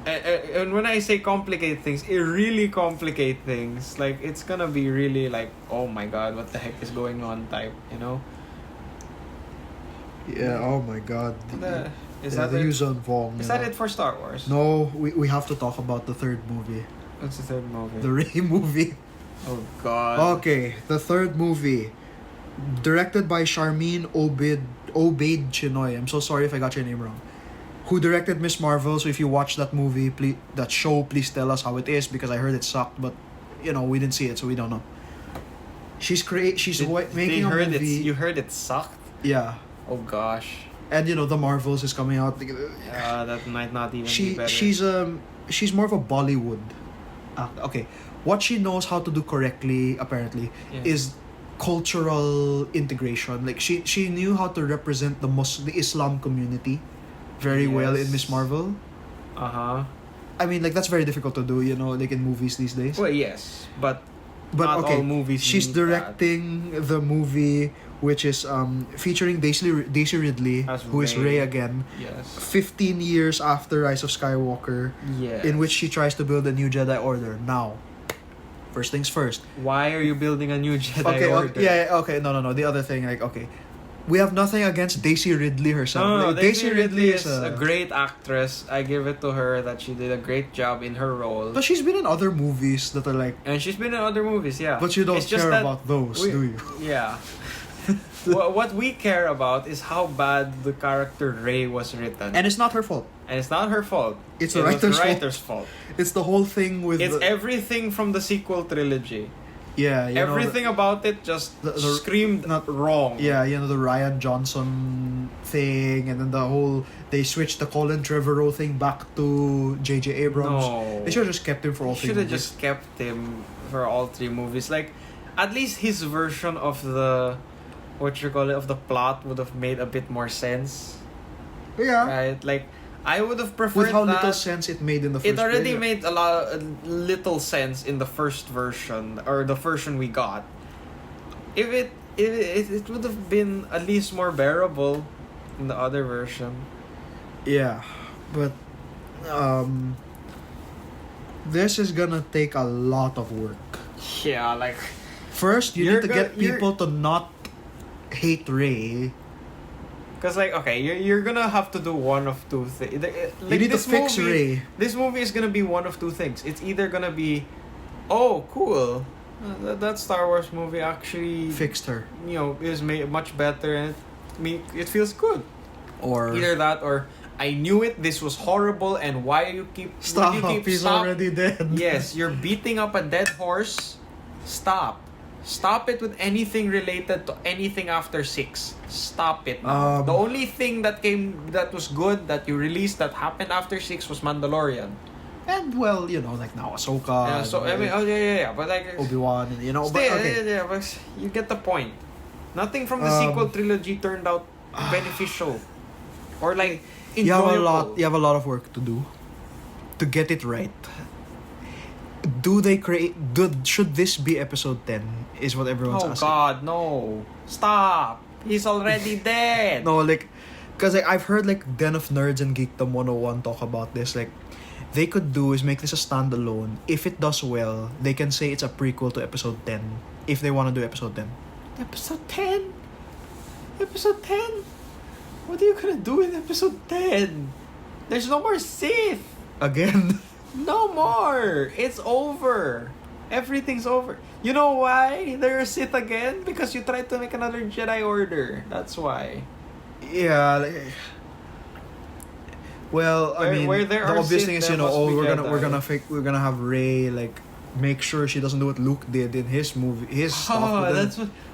Speaker 2: and when I say complicate things, it really complicate things. Like, it's gonna be really like, oh my god, what the heck is going on type, you know?
Speaker 1: Yeah. Oh my God.
Speaker 2: Is
Speaker 1: Yeah,
Speaker 2: that
Speaker 1: the
Speaker 2: it?
Speaker 1: Yuzan Vong?
Speaker 2: Is
Speaker 1: you
Speaker 2: that
Speaker 1: know.
Speaker 2: it for Star Wars?
Speaker 1: No, we have to talk about the third movie,
Speaker 2: What's the third movie?
Speaker 1: the Rey movie.
Speaker 2: Oh god.
Speaker 1: Okay, the third movie, directed by Charmin Obaid Chinoy. I'm so sorry if I got your name wrong. Who directed Miss Marvel? So if you watch that movie, please tell us how it is because I heard it sucked, but we didn't see it, so we don't know. She's making a movie.
Speaker 2: You heard it sucked?
Speaker 1: Yeah,
Speaker 2: Oh gosh.
Speaker 1: and the Marvels is coming out.
Speaker 2: That might not even be better.
Speaker 1: She's more of a Bollywood. Okay, what she knows how to do correctly apparently
Speaker 2: Yeah.
Speaker 1: is cultural integration. Like she knew how to represent the Islam community very well in
Speaker 2: Yes.
Speaker 1: Miss Marvel.
Speaker 2: Uh-huh.
Speaker 1: I mean, like that's very difficult to do, like in movies these days.
Speaker 2: Well, yes, but
Speaker 1: But
Speaker 2: not
Speaker 1: okay,
Speaker 2: all movies
Speaker 1: she's
Speaker 2: need that.
Speaker 1: directing the movie which is featuring Daisy Ridley,
Speaker 2: As
Speaker 1: who is Rey again.
Speaker 2: Yes.
Speaker 1: 15 years after Rise of Skywalker,
Speaker 2: Yes.
Speaker 1: in which she tries to build a new Jedi Order. Now, first things first.
Speaker 2: Why are you building a new Jedi Order?
Speaker 1: Okay, no. The other thing, like, okay. We have nothing against Daisy Ridley herself.
Speaker 2: No,
Speaker 1: Like,
Speaker 2: Daisy Ridley is a great actress. I give it to her that she did a great job in her role.
Speaker 1: But she's been in other movies that are like...
Speaker 2: And she's been in other movies, yeah.
Speaker 1: But you don't
Speaker 2: It's just
Speaker 1: care
Speaker 2: that
Speaker 1: about those, do you?
Speaker 2: Yeah. What we care about is how bad the character Rey was written.
Speaker 1: And it's not her fault.
Speaker 2: And it's not her fault.
Speaker 1: It's the writer's fault.
Speaker 2: writer's fault.
Speaker 1: It's the whole thing with...
Speaker 2: It's everything from the sequel trilogy.
Speaker 1: Yeah,
Speaker 2: everything about it just screamed
Speaker 1: not
Speaker 2: wrong.
Speaker 1: Yeah, the Ryan Johnson thing, and then the whole they switched the Colin Trevorrow thing back to J.J. Abrams.
Speaker 2: No.
Speaker 1: They should have just kept him for all three
Speaker 2: Should have
Speaker 1: movies.
Speaker 2: just kept him for all three movies. Like, at least his version of the of the plot would have made a bit more sense.
Speaker 1: Yeah.
Speaker 2: Right? Like, I would have preferred
Speaker 1: With how
Speaker 2: that.
Speaker 1: little sense it made in the first
Speaker 2: It already
Speaker 1: place.
Speaker 2: made a little sense in the first version, or the version we got. If it would have been at least more bearable in the other version.
Speaker 1: Yeah, but this is gonna take a lot of work.
Speaker 2: Yeah, like,
Speaker 1: First, you need to get people to not hate Rey.
Speaker 2: because, like, okay, you're gonna have to do one of two things. Like,
Speaker 1: You need to fix Rey.
Speaker 2: This movie is gonna be one of two things. It's either gonna be, oh, cool, that Star Wars movie actually
Speaker 1: Fixed her.
Speaker 2: is made much better, and it feels good.
Speaker 1: Or
Speaker 2: Either that, or I knew it. This was horrible, and why you keep
Speaker 1: stop, he's
Speaker 2: stop?
Speaker 1: already dead.
Speaker 2: Yes, you're beating up a dead horse. Stop it with anything related to anything after 6. Stop it now. The only thing that was good that you released that happened after 6 was Mandalorian.
Speaker 1: And well, like now Ahsoka.
Speaker 2: Yeah, so I mean, but like
Speaker 1: Obi-Wan,
Speaker 2: still,
Speaker 1: but okay.
Speaker 2: but you get the point. Nothing from the sequel trilogy turned out beneficial or like enjoyable.
Speaker 1: You have a lot of work to do to get it right. Should this be episode 10? Is what everyone's asking.
Speaker 2: Oh God, no! Stop! He's already dead.
Speaker 1: No, because I've heard Den of Nerds and Geekdom 101 talk about this. They could do is make this a standalone. If it does well, they can say it's a prequel to episode 10. If they want to do episode 10.
Speaker 2: Episode 10? Episode 10? What are you gonna do in episode 10? There's no more Sith.
Speaker 1: Again.
Speaker 2: No more. It's over. Everything's over. You know why there's Sith again? Because you tried to make another Jedi Order. That's why.
Speaker 1: Yeah. Well,
Speaker 2: where there
Speaker 1: the
Speaker 2: are
Speaker 1: obvious
Speaker 2: Sith,
Speaker 1: thing is,
Speaker 2: there must be
Speaker 1: we're gonna have Rey make sure she doesn't do what Luke did in his movie, his stuff.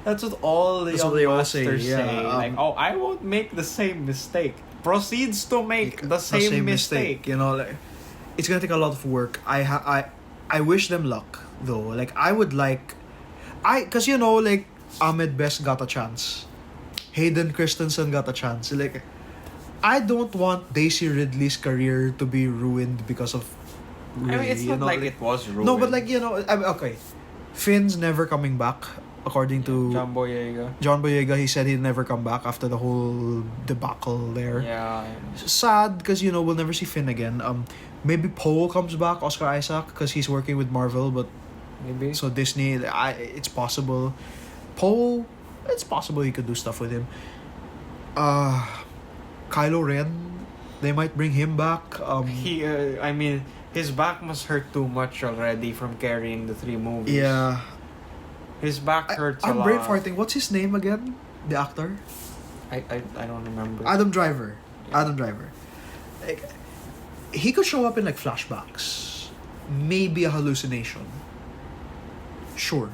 Speaker 2: That's what all the
Speaker 1: That's what
Speaker 2: young
Speaker 1: they all
Speaker 2: masters
Speaker 1: say,
Speaker 2: say.
Speaker 1: yeah,
Speaker 2: I won't make the same mistake. Proceeds to make the same mistake.
Speaker 1: It's gonna take a lot of work. I wish them luck though. I would because Ahmed Best got a chance, Hayden Christensen got a chance. I don't want Daisy Ridley's career to be ruined because of Rey.
Speaker 2: It's not like it was ruined.
Speaker 1: No, but okay. Finn's never coming back, according to
Speaker 2: John Boyega.
Speaker 1: John Boyega. He said he'd never come back after the whole debacle there.
Speaker 2: Yeah.
Speaker 1: Sad because we'll never see Finn again. Maybe Poe comes back, Oscar Isaac, because he's working with Marvel, but
Speaker 2: maybe.
Speaker 1: So Disney, it's possible. Poe, it's possible he could do stuff with him. Kylo Ren, they might bring him back.
Speaker 2: His back must hurt too much already from carrying the 3 movies.
Speaker 1: Yeah.
Speaker 2: His back hurts a lot.
Speaker 1: I'm brain farting. What's his name again? The actor?
Speaker 2: I don't remember.
Speaker 1: Adam Driver.
Speaker 2: Yeah.
Speaker 1: Adam Driver. He could show up in flashbacks. Maybe a hallucination. Sure.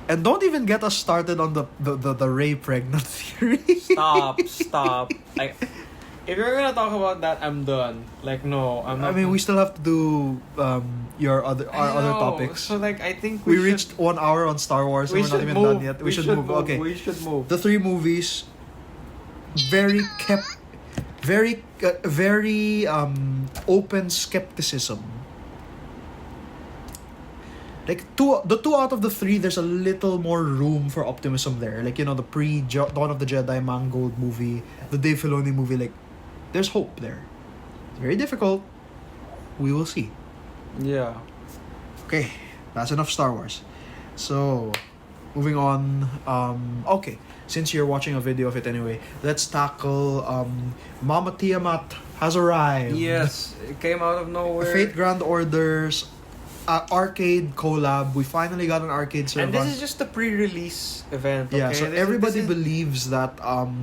Speaker 1: And don't even get us started on the Rey pregnant theory.
Speaker 2: Stop. If you're gonna talk about that, I'm done. No, I'm not.
Speaker 1: We still have to do our other topics.
Speaker 2: So I think
Speaker 1: we reached 1 hour on Star Wars and we're not even done yet. We should move. Okay.
Speaker 2: We should move.
Speaker 1: The 3 movies, very open skepticism. Like the two out of the three, there's a little more room for optimism there. Like, you know, the Dawn of the Jedi Mangold movie, the Dave Filoni movie, like, there's hope there. It's very difficult. We will see.
Speaker 2: Yeah.
Speaker 1: Okay, that's enough Star Wars. So, moving on. Okay, since you're watching a video of it anyway, let's tackle Mama Tiamat has arrived.
Speaker 2: Yes, it came out of nowhere.
Speaker 1: Fate Grand Orders arcade collab. We finally got an arcade server.
Speaker 2: And this is just a pre-release event. Okay?
Speaker 1: Yeah, so
Speaker 2: This
Speaker 1: everybody
Speaker 2: is-
Speaker 1: believes that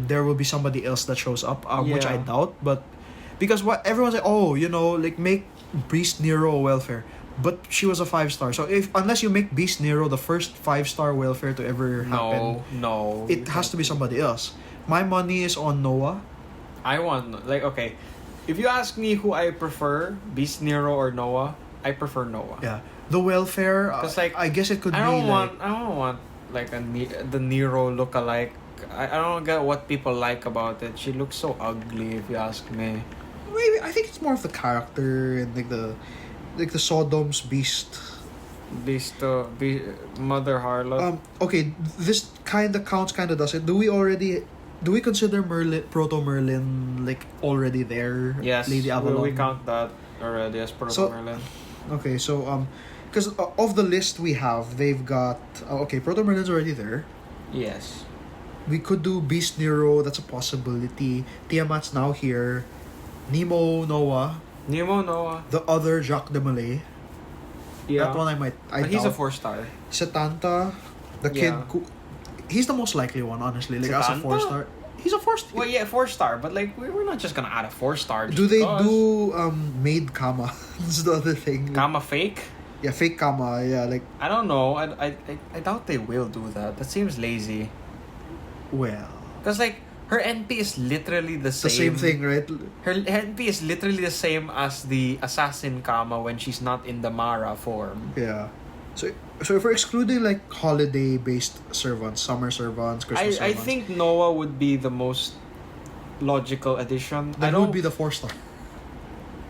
Speaker 1: there will be somebody else that shows up, which I
Speaker 2: Yeah.
Speaker 1: doubt. But because what everyone's like, oh, you know, like make Beast Nero a welfare, but she was a 5-star. So unless you make Beast Nero the first 5-star welfare to ever happen,
Speaker 2: No.
Speaker 1: it has to be somebody else. My money is on Noah.
Speaker 2: I want okay. If you ask me who I prefer, Beast Nero or Noah, I prefer Noah.
Speaker 1: Yeah, the welfare.
Speaker 2: 'Cause, like,
Speaker 1: I guess it could
Speaker 2: I
Speaker 1: be
Speaker 2: don't
Speaker 1: like.
Speaker 2: want like the Nero look-alike. I don't get what people like about it. She looks so ugly, if you ask me.
Speaker 1: Maybe I think it's more of the character and like the Sodom's beast.
Speaker 2: Mother Harlot.
Speaker 1: Okay, this kind of counts, kind of doesn't. Do we consider Proto Merlin like already there?
Speaker 2: Yes,
Speaker 1: Lady Avalon.
Speaker 2: we count that already as Proto
Speaker 1: So-
Speaker 2: Merlin.
Speaker 1: Okay, so because of the list we have, they've got okay, Proto Merlin's already there.
Speaker 2: Yes.
Speaker 1: We could do Beast Nero. That's a possibility. Tiamat's now here. Nemo, Noah,
Speaker 2: Noah.
Speaker 1: the other Jacques de Molay.
Speaker 2: Yeah.
Speaker 1: That one I
Speaker 2: But he's a
Speaker 1: doubt.
Speaker 2: 4-star.
Speaker 1: Setanta, the kid.
Speaker 2: Yeah.
Speaker 1: He's the most likely one, honestly. Like as a
Speaker 2: Setanta?
Speaker 1: 4-star. He's a 4-star.
Speaker 2: Well, yeah, 4-star, but like we're not just gonna add a 4-star.
Speaker 1: Do they
Speaker 2: because-
Speaker 1: do maid Kama? That's the other thing.
Speaker 2: Kama fake?
Speaker 1: Yeah, fake Kama. Yeah, like
Speaker 2: I don't know. I doubt they will do that. That seems lazy.
Speaker 1: well,
Speaker 2: Cause like her NP is literally the
Speaker 1: the
Speaker 2: same.
Speaker 1: same thing, right?
Speaker 2: Her NP is literally the same as the assassin Kama when she's not in the Mara form.
Speaker 1: Yeah. So if we're excluding like holiday-based servants, summer servants, Christmas
Speaker 2: I
Speaker 1: servants,
Speaker 2: think Noah would be the most logical addition.
Speaker 1: that would be the 4-star.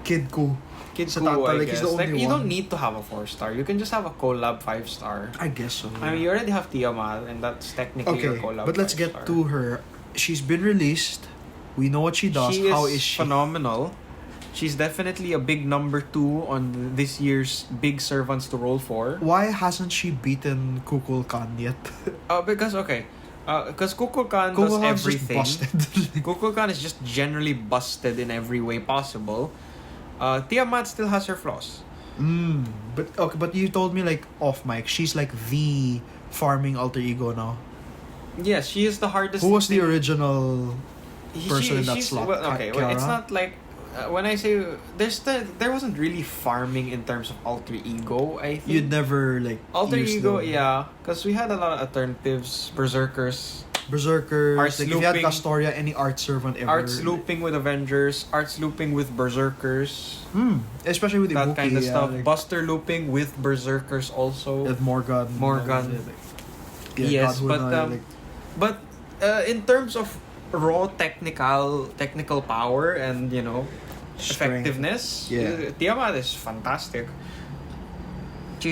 Speaker 1: Kid Ku.
Speaker 2: Kid
Speaker 1: Setanta,
Speaker 2: Ku, I
Speaker 1: like,
Speaker 2: guess.
Speaker 1: he's the
Speaker 2: Like,
Speaker 1: only
Speaker 2: you
Speaker 1: one.
Speaker 2: don't need to have a 4-star. You can just have a collab 5-star.
Speaker 1: I guess so.
Speaker 2: I mean, you already have Tiamat, and that's technically your
Speaker 1: okay,
Speaker 2: collab.
Speaker 1: but let's
Speaker 2: 5-star.
Speaker 1: get to her. She's been released. We know what she does.
Speaker 2: She
Speaker 1: How
Speaker 2: is
Speaker 1: is she?
Speaker 2: phenomenal. She's definitely a big number 2 on this year's big servants to roll for.
Speaker 1: Why hasn't she beaten Kukul Khan yet?
Speaker 2: Because Kukul Khan
Speaker 1: Kukul
Speaker 2: does
Speaker 1: Khan's
Speaker 2: everything.
Speaker 1: just busted.
Speaker 2: Kukul Khan is just generally busted in every way possible. Tiamat still has her flaws.
Speaker 1: But you told me like off mic, she's like the farming alter ego now.
Speaker 2: Yes, she is the hardest.
Speaker 1: Who was the
Speaker 2: thing-
Speaker 1: original person in that
Speaker 2: she's-
Speaker 1: slot?
Speaker 2: Well, okay, well, it's
Speaker 1: Kiara?
Speaker 2: not like when I say there wasn't really farming in terms of alter ego. I think
Speaker 1: You'd never like
Speaker 2: alter
Speaker 1: use
Speaker 2: ego,
Speaker 1: them.
Speaker 2: yeah, because we had a lot of alternatives, berserkers,
Speaker 1: Berserkers.
Speaker 2: Arts
Speaker 1: Like if you had
Speaker 2: looping.
Speaker 1: Castoria, any art servant ever.
Speaker 2: arts looping with Avengers, arts looping with berserkers,
Speaker 1: Especially with
Speaker 2: that
Speaker 1: Ibuki,
Speaker 2: kind of stuff.
Speaker 1: Like,
Speaker 2: Buster looping with berserkers also.
Speaker 1: with Morgan.
Speaker 2: Morgan.
Speaker 1: Yeah,
Speaker 2: Yes,
Speaker 1: God,
Speaker 2: but,
Speaker 1: who knows,
Speaker 2: But in terms of raw technical power and
Speaker 1: Strength.
Speaker 2: effectiveness,
Speaker 1: Yeah.
Speaker 2: Tiamat is fantastic. She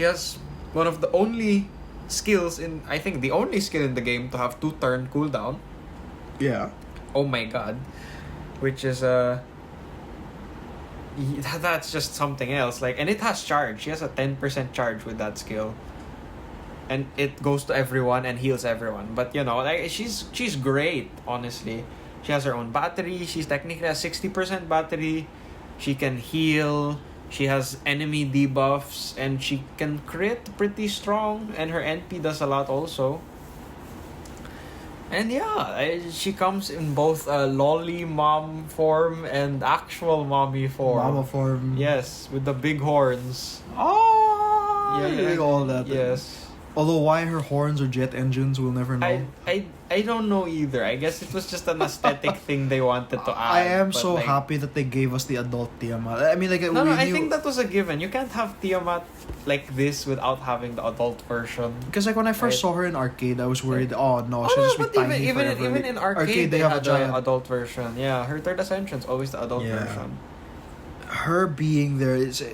Speaker 2: has one of the only skills I think the only skill in the game to have 2-turn cooldown.
Speaker 1: Yeah.
Speaker 2: Oh my god, which is that's just something else. Like, and it has charge. She has a 10% charge with that skill. And it goes to everyone and heals everyone. But like she's great, honestly. She has her own battery. She's technically a 60% battery. She can heal. She has enemy debuffs and she can crit pretty strong, and her NP does a lot also. And she comes in both lolly mom form and actual mommy form.
Speaker 1: Mama form.
Speaker 2: Yes, with the big horns.
Speaker 1: Oh, like all that.
Speaker 2: Yes.
Speaker 1: Although why her horns or jet engines, we'll never know.
Speaker 2: I don't know either. I guess it was just an aesthetic thing they wanted to add.
Speaker 1: I am
Speaker 2: but,
Speaker 1: so
Speaker 2: like,
Speaker 1: happy that they gave us the adult Tiamat. I mean, like
Speaker 2: No,
Speaker 1: we
Speaker 2: I
Speaker 1: knew,
Speaker 2: think that was a given. You can't have Tiamat like this without having the adult version.
Speaker 1: because like when I first
Speaker 2: Right.
Speaker 1: saw her in arcade, I was worried. Oh no,
Speaker 2: Oh
Speaker 1: she'll
Speaker 2: no,
Speaker 1: just be
Speaker 2: but
Speaker 1: tiny
Speaker 2: even
Speaker 1: forever.
Speaker 2: even
Speaker 1: Like,
Speaker 2: in arcade, they
Speaker 1: have a
Speaker 2: had
Speaker 1: giant.
Speaker 2: the adult version. Yeah, her third ascension's always the adult
Speaker 1: Yeah.
Speaker 2: version.
Speaker 1: her being there is.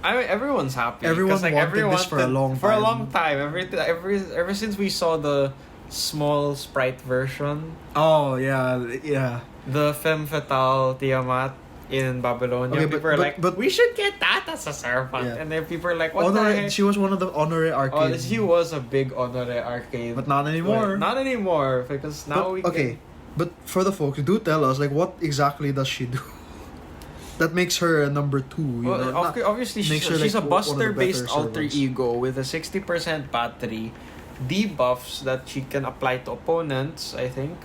Speaker 2: I mean, everyone's happy.
Speaker 1: Everyone
Speaker 2: 'Cause, like,
Speaker 1: wanted this for a long
Speaker 2: For a
Speaker 1: time.
Speaker 2: long time. Ever since we saw the small sprite version,
Speaker 1: Oh yeah.
Speaker 2: the femme fatale Tiamat in Babylonia,
Speaker 1: Okay,
Speaker 2: people are like,
Speaker 1: but
Speaker 2: we should get that as a servant.
Speaker 1: Yeah.
Speaker 2: And then people are like, what the heck?
Speaker 1: She was one of the Honore
Speaker 2: Oh,
Speaker 1: arcade.
Speaker 2: she was a big Honore arcade.
Speaker 1: But not anymore.
Speaker 2: Not anymore, because now we
Speaker 1: okay, but for the folks, do tell us, like, what exactly does she do? That makes her a number 2. You
Speaker 2: Well,
Speaker 1: know? Not-
Speaker 2: obviously,
Speaker 1: makes
Speaker 2: she's,
Speaker 1: her,
Speaker 2: she's a
Speaker 1: like, one of the
Speaker 2: buster-based
Speaker 1: better
Speaker 2: alter
Speaker 1: servants.
Speaker 2: ego with a 60% battery, debuffs that she can apply to opponents. I think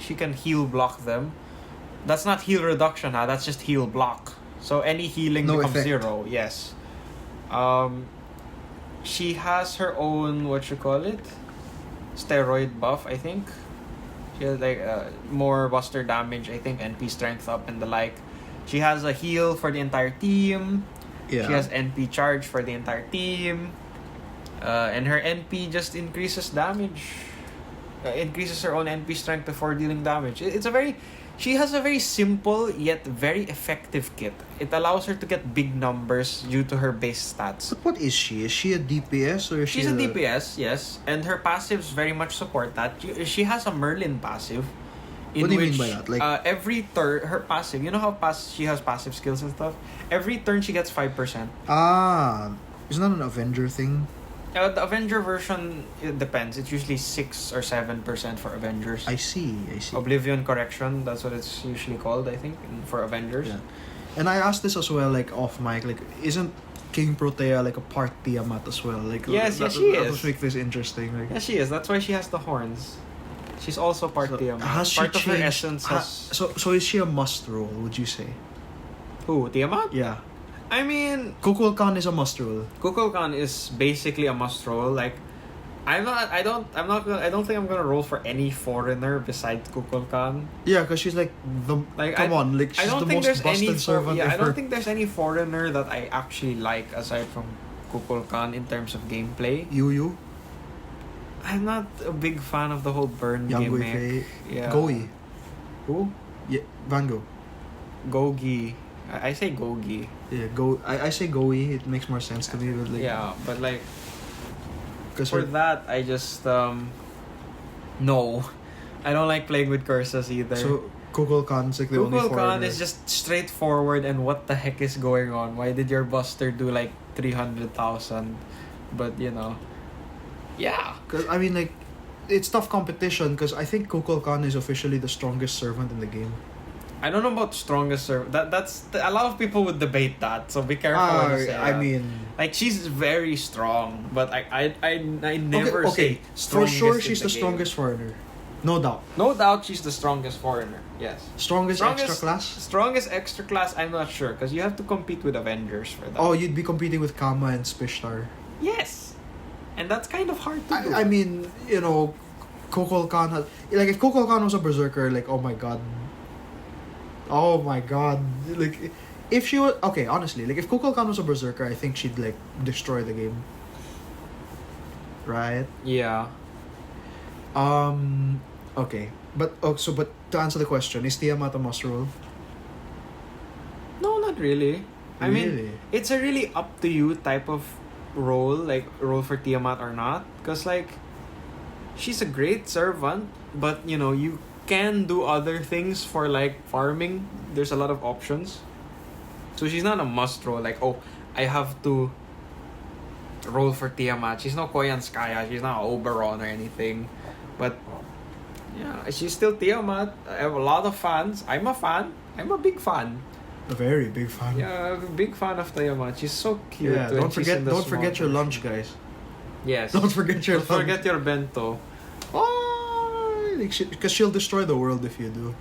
Speaker 2: she can heal block them. That's not heal reduction, that's just heal block. So any healing
Speaker 1: No
Speaker 2: becomes
Speaker 1: effect.
Speaker 2: 0. Yes. She has her own steroid buff. I think she has like more buster damage. I think NP strength up and the like. She has a heal for the entire team.
Speaker 1: Yeah.
Speaker 2: She has NP charge for the entire team. And her NP just increases damage. Increases her own NP strength before dealing damage. She has a very simple yet very effective kit. It allows her to get big numbers due to her base stats.
Speaker 1: But what is she? Is she a DPS or is
Speaker 2: She's
Speaker 1: she
Speaker 2: a DPS, yes. And her passives very much support that. She has a Merlin passive.
Speaker 1: What do you mean by that? Like,
Speaker 2: every turn, her passive, you know how she has passive skills and stuff? Every turn she gets 5%.
Speaker 1: Isn't that an Avenger thing?
Speaker 2: The Avenger version, it depends. It's usually 6 or 7% for Avengers.
Speaker 1: I see.
Speaker 2: Oblivion Correction, that's what it's usually called, I think, for Avengers.
Speaker 1: Yeah. And I asked this as well, like, off mic, like, isn't King Protea like a part Tiamat as well? Like,
Speaker 2: Yes,
Speaker 1: that,
Speaker 2: she
Speaker 1: that
Speaker 2: is.
Speaker 1: would make this interesting. Like,
Speaker 2: Yeah, she is. That's why she has the horns. She's also part Tiamat.
Speaker 1: Has she
Speaker 2: Part of her
Speaker 1: changed?
Speaker 2: essence has...
Speaker 1: So is she a must roll? Would you say?
Speaker 2: Who? Tiamat?
Speaker 1: Yeah.
Speaker 2: I mean,
Speaker 1: Kukulkan is a must roll.
Speaker 2: Kukulkan is basically a must roll. Like, I don't think I'm gonna roll for any foreigner besides Kukulkan.
Speaker 1: Yeah, because she's like the.
Speaker 2: Like,
Speaker 1: Come on, like she's
Speaker 2: I don't
Speaker 1: the
Speaker 2: think
Speaker 1: most
Speaker 2: there's
Speaker 1: busted
Speaker 2: any
Speaker 1: servant
Speaker 2: I
Speaker 1: ever.
Speaker 2: don't think there's any foreigner that I actually like aside from Kukulkan in terms of gameplay.
Speaker 1: Yu.
Speaker 2: I'm not a big fan of the whole burn
Speaker 1: Yang
Speaker 2: gimmick.
Speaker 1: Guifei.
Speaker 2: Yeah.
Speaker 1: Goi.
Speaker 2: Who?
Speaker 1: Yeah, Van Gogh.
Speaker 2: Gogi. I say Gogi.
Speaker 1: Yeah, Go. I say Goi. It makes more sense to me. But like,
Speaker 2: Yeah, but like
Speaker 1: because
Speaker 2: for that I just no. I don't like playing with curses either.
Speaker 1: so Kukulkan's like the only
Speaker 2: Kukulkan
Speaker 1: foreigner.
Speaker 2: is just straightforward and what the heck is going on? Why did your buster do like 300,000? But yeah.
Speaker 1: Because I mean, like, it's tough competition. Because I think Kukulkan is officially the strongest servant in the game.
Speaker 2: I don't know about strongest servant. That's a lot of people would debate that. So be careful. When you say
Speaker 1: I
Speaker 2: that.
Speaker 1: mean,
Speaker 2: like she's very strong, but I never
Speaker 1: okay.
Speaker 2: say
Speaker 1: For
Speaker 2: strongest
Speaker 1: sure,
Speaker 2: in
Speaker 1: she's the
Speaker 2: game.
Speaker 1: strongest foreigner. No doubt.
Speaker 2: No doubt, she's the strongest foreigner. Yes.
Speaker 1: Strongest extra class.
Speaker 2: Strongest extra class. I'm not sure because you have to compete with Avengers for that.
Speaker 1: Oh, you'd be competing with Kama and Spishtar.
Speaker 2: Yes, and that's kind of hard to do.
Speaker 1: I mean, Kukulkan has, like, if Kukulkan was a berserker, like, oh my god, like, if she was okay, honestly, like, if Kukulkan was a berserker, I think she'd like destroy the game. Right?
Speaker 2: Yeah.
Speaker 1: Okay, but to answer the question, is Tiamat a must roll?
Speaker 2: No, not really. I mean,
Speaker 1: Really?
Speaker 2: it's a really up to you type of role, like roll for Tiamat or not. Because, like, she's a great servant, but, you can do other things for, like, farming. There's a lot of options. So she's not a must roll, like, oh, I have to roll for Tiamat. She's not Koyanskaya, she's not Oberon or anything. But, yeah, she's still Tiamat. I have a lot of fans. I'm a fan. I'm a big fan.
Speaker 1: A very big fan.
Speaker 2: Yeah, I'm a big fan of Tiamat. She's so cute.
Speaker 1: Yeah,
Speaker 2: when
Speaker 1: don't
Speaker 2: she's
Speaker 1: forget
Speaker 2: in the
Speaker 1: don't
Speaker 2: small
Speaker 1: forget your
Speaker 2: version.
Speaker 1: lunch, guys.
Speaker 2: Yes.
Speaker 1: Don't forget your
Speaker 2: Don't
Speaker 1: lunch.
Speaker 2: forget your bento.
Speaker 1: Oh, because she'll destroy the world if you do.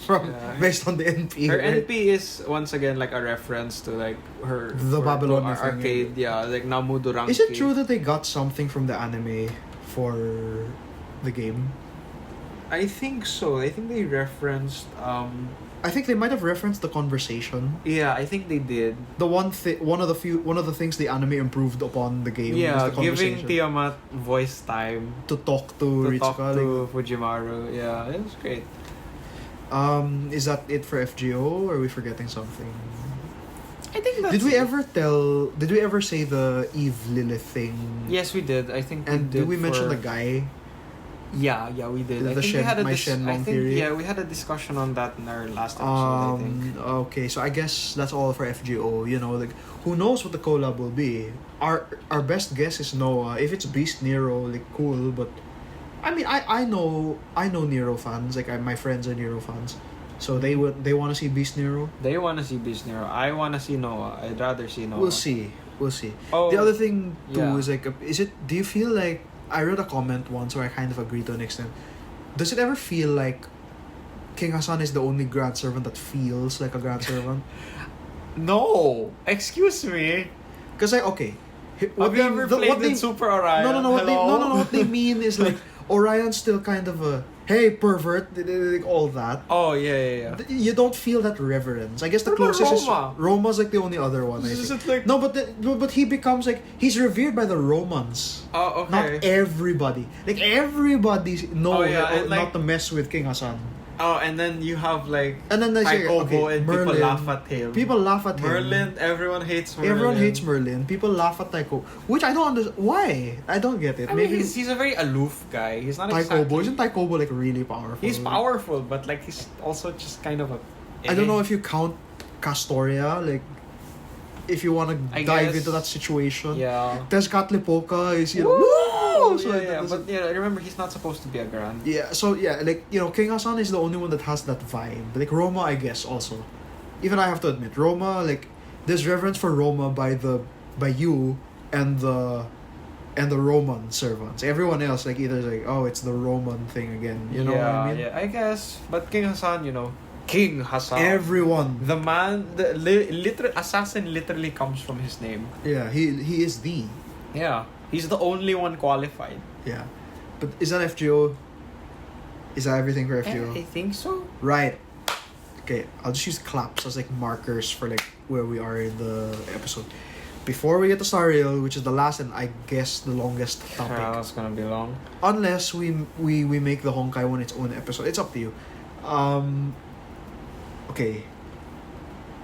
Speaker 2: Yeah.
Speaker 1: Based on the NP.
Speaker 2: Her
Speaker 1: right?
Speaker 2: NP is once again like a reference to like her
Speaker 1: The Babylonian
Speaker 2: to
Speaker 1: thing,
Speaker 2: arcade. Yeah, like Namu Duranki.
Speaker 1: Is it true that they got something from the anime for the game?
Speaker 2: I think so. I think they referenced.
Speaker 1: I think they might have referenced the conversation.
Speaker 2: Yeah, I think they did.
Speaker 1: The one of the things the anime improved upon the game
Speaker 2: Yeah,
Speaker 1: was the
Speaker 2: giving
Speaker 1: conversation.
Speaker 2: Tiamat voice time
Speaker 1: To talk to
Speaker 2: to
Speaker 1: Ritsuka.
Speaker 2: talk
Speaker 1: like,
Speaker 2: to Fujimaru. Yeah, it was great.
Speaker 1: is that it for FGO or are we forgetting something?
Speaker 2: I think that's
Speaker 1: Did we
Speaker 2: it.
Speaker 1: Did we ever say the Eve Lilith thing?
Speaker 2: Yes, we did. I think
Speaker 1: And
Speaker 2: we did.
Speaker 1: did we mention
Speaker 2: for...
Speaker 1: the guy?
Speaker 2: Yeah, we did.
Speaker 1: The
Speaker 2: I think we
Speaker 1: Shen-
Speaker 2: had a
Speaker 1: my Shenlong theory?
Speaker 2: Yeah, we had a discussion on that in our last episode, I think.
Speaker 1: Okay, so I guess that's all for FGO. You know, like who knows what the collab will be? Our best guess is Noah. If it's Beast Nero, like cool, but I mean, I know Nero fans. Like my friends are Nero fans, so they want to see Beast Nero.
Speaker 2: They want to see Beast Nero. I want to see Noah. I'd rather see Noah.
Speaker 1: We'll see.
Speaker 2: Oh,
Speaker 1: The other thing too
Speaker 2: yeah.
Speaker 1: is like, do you feel like I read a comment once where I kind of agree to an extent. Does it ever feel like King Hassan is the only Grand Servant that feels like a Grand Servant?
Speaker 2: No! Excuse me!
Speaker 1: Because like, okay,
Speaker 2: Have you ever played with Super Orion?
Speaker 1: No, what
Speaker 2: Hello?
Speaker 1: what they mean is like Orion's still kind of a hey pervert, like all that.
Speaker 2: Oh, yeah.
Speaker 1: You don't feel that reverence. I guess the
Speaker 2: What about
Speaker 1: closest
Speaker 2: Roma?
Speaker 1: is Roma's like the only other one. I
Speaker 2: Is
Speaker 1: think.
Speaker 2: it like...
Speaker 1: No, but he becomes like he's revered by the Romans.
Speaker 2: Oh, okay.
Speaker 1: Not everybody. Like everybody know
Speaker 2: and, like-
Speaker 1: not to mess with King Hassan.
Speaker 2: Oh, and then you have like
Speaker 1: And then they say,
Speaker 2: Taikobo
Speaker 1: okay,
Speaker 2: and
Speaker 1: Merlin.
Speaker 2: people laugh at him.
Speaker 1: People laugh at him.
Speaker 2: Merlin, everyone hates Merlin.
Speaker 1: Everyone hates Merlin. People laugh at Taiko, which I don't understand. Why? I don't get it.
Speaker 2: I mean, he's a very aloof guy. He's not
Speaker 1: Taikobo
Speaker 2: exactly...
Speaker 1: isn't Taikobo like really powerful?
Speaker 2: He's powerful, but like he's also just kind of a...
Speaker 1: I don't know if you count Castoria, like if you want
Speaker 2: I
Speaker 1: to dive
Speaker 2: guess-
Speaker 1: into that situation.
Speaker 2: Yeah.
Speaker 1: Tezcatlipoca is
Speaker 2: Woo!
Speaker 1: woo! So
Speaker 2: yeah,
Speaker 1: that doesn't-
Speaker 2: but remember he's not supposed to be a grand.
Speaker 1: Yeah, so yeah, like King Hassan is the only one that has that vibe. Like Roma, I guess also. Even I have to admit, Roma, like there's reverence for Roma by you and the Roman servants. Everyone else like either like, oh, it's the Roman thing again. You know what I mean?
Speaker 2: Yeah, I guess. But King Hassan, King Hassan.
Speaker 1: Everyone.
Speaker 2: The man, literal assassin literally comes from his name.
Speaker 1: Yeah, he is the.
Speaker 2: Yeah. He's the only one qualified.
Speaker 1: Yeah. But is that FGO? Is that everything for FGO?
Speaker 2: I think so.
Speaker 1: Right. Okay, I'll just use claps as like markers for like where we are in the episode. Before we get to Star Rail, which is the last and I guess the longest topic.
Speaker 2: That's gonna be long.
Speaker 1: Unless we make the Honkai one its own episode. It's up to you. Okay.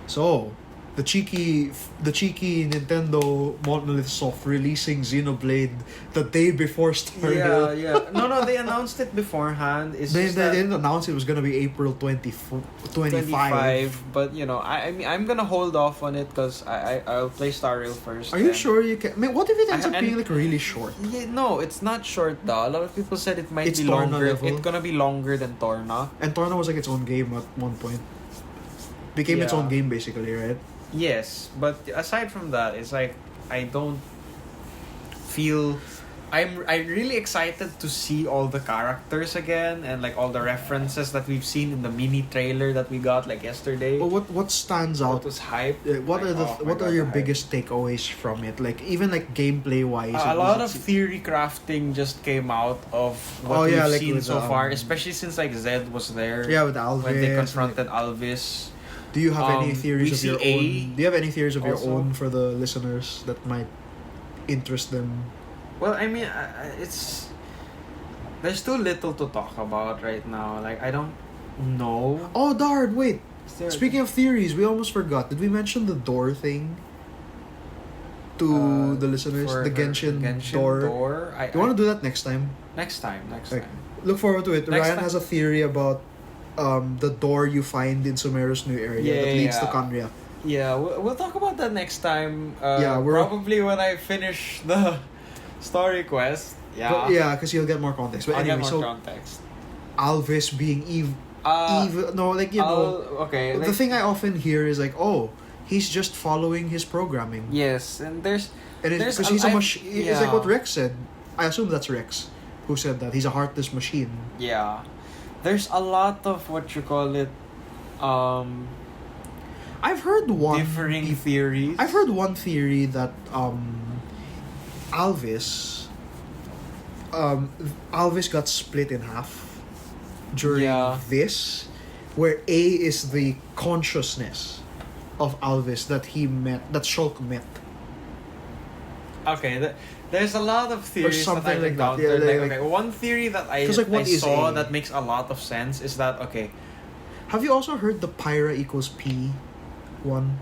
Speaker 1: So, the cheeky Nintendo Monolith Soft releasing Xenoblade the day before Star Rail.
Speaker 2: Yeah. No, they announced it beforehand. It's
Speaker 1: They
Speaker 2: just that
Speaker 1: didn't announce it was gonna be April 25.
Speaker 2: 25. But I mean, I'm gonna hold off on it because I'll play Star Rail first.
Speaker 1: Are you
Speaker 2: then-
Speaker 1: sure you can? I mean, what if it ends up
Speaker 2: and-
Speaker 1: being like really short?
Speaker 2: Yeah, no, it's not short though. A lot of people said it might
Speaker 1: It's
Speaker 2: be
Speaker 1: Torna
Speaker 2: longer.
Speaker 1: level.
Speaker 2: It's gonna be longer than Torna.
Speaker 1: And Torna was like its own game at one point. Became its
Speaker 2: Yeah.
Speaker 1: own game basically, right?
Speaker 2: Yes, but aside from that, it's like I don't feel. I'm really excited to see all the characters again and like all the references that we've seen in the mini trailer that we got like yesterday.
Speaker 1: But what stands
Speaker 2: That
Speaker 1: out?
Speaker 2: was hype.
Speaker 1: What
Speaker 2: Like,
Speaker 1: are
Speaker 2: oh my
Speaker 1: what
Speaker 2: God,
Speaker 1: are your
Speaker 2: the hype.
Speaker 1: biggest takeaways from it? Like even like gameplay wise.
Speaker 2: A lot of theory crafting just came out of what we've
Speaker 1: like
Speaker 2: seen
Speaker 1: with,
Speaker 2: so far, especially since like Zed was there.
Speaker 1: yeah, with Alvis.
Speaker 2: When they
Speaker 1: like,
Speaker 2: confronted Alvis.
Speaker 1: do you have any theories
Speaker 2: we
Speaker 1: of your
Speaker 2: see A
Speaker 1: own? Do you have any theories of your
Speaker 2: also.
Speaker 1: own for the listeners that might interest them?
Speaker 2: Well, I mean, there's too little to talk about right now. Like, I don't know.
Speaker 1: Oh, darn! Wait.
Speaker 2: Is there-
Speaker 1: Speaking of theories, we almost forgot. Did we mention the door thing to the listeners?
Speaker 2: for
Speaker 1: The
Speaker 2: her-
Speaker 1: Genshin,
Speaker 2: Genshin
Speaker 1: door.
Speaker 2: door.
Speaker 1: You want to do that next time?
Speaker 2: Next time.
Speaker 1: Like, Look forward to it.
Speaker 2: Next
Speaker 1: Ryan
Speaker 2: time.
Speaker 1: has a theory about the door you find in Sumeru's new area that leads to Kanria.
Speaker 2: Yeah, we'll talk about that next time.
Speaker 1: Yeah, we're-
Speaker 2: probably when I finish the story quest. Yeah.
Speaker 1: But yeah, because you'll get more context. But
Speaker 2: I'll
Speaker 1: anyway,
Speaker 2: get more
Speaker 1: so
Speaker 2: context.
Speaker 1: Alvis being Eve, no, like
Speaker 2: Okay.
Speaker 1: the thing I often hear is like, oh, he's just following his programming,
Speaker 2: Yes, and there's
Speaker 1: and it's
Speaker 2: there's
Speaker 1: because
Speaker 2: a-
Speaker 1: he's a
Speaker 2: I've-
Speaker 1: machine. It's
Speaker 2: yeah.
Speaker 1: like what Rex said. I assume that's Rex who said that he's a heartless machine.
Speaker 2: Yeah. There's a lot of what you call it
Speaker 1: I've heard one
Speaker 2: differing theories.
Speaker 1: I've heard one theory that Alvis got split in half during
Speaker 2: Yeah.
Speaker 1: this, where A is the consciousness of Alvis that Shulk met.
Speaker 2: Okay, there's a lot of theories that
Speaker 1: something
Speaker 2: I've
Speaker 1: like that.
Speaker 2: encountered.
Speaker 1: Yeah,
Speaker 2: Like,
Speaker 1: like-
Speaker 2: okay, one theory that I
Speaker 1: 'Cause, like, what is
Speaker 2: saw
Speaker 1: A?
Speaker 2: that makes a lot of sense is that okay,
Speaker 1: Have you also heard the Pyra equals P one?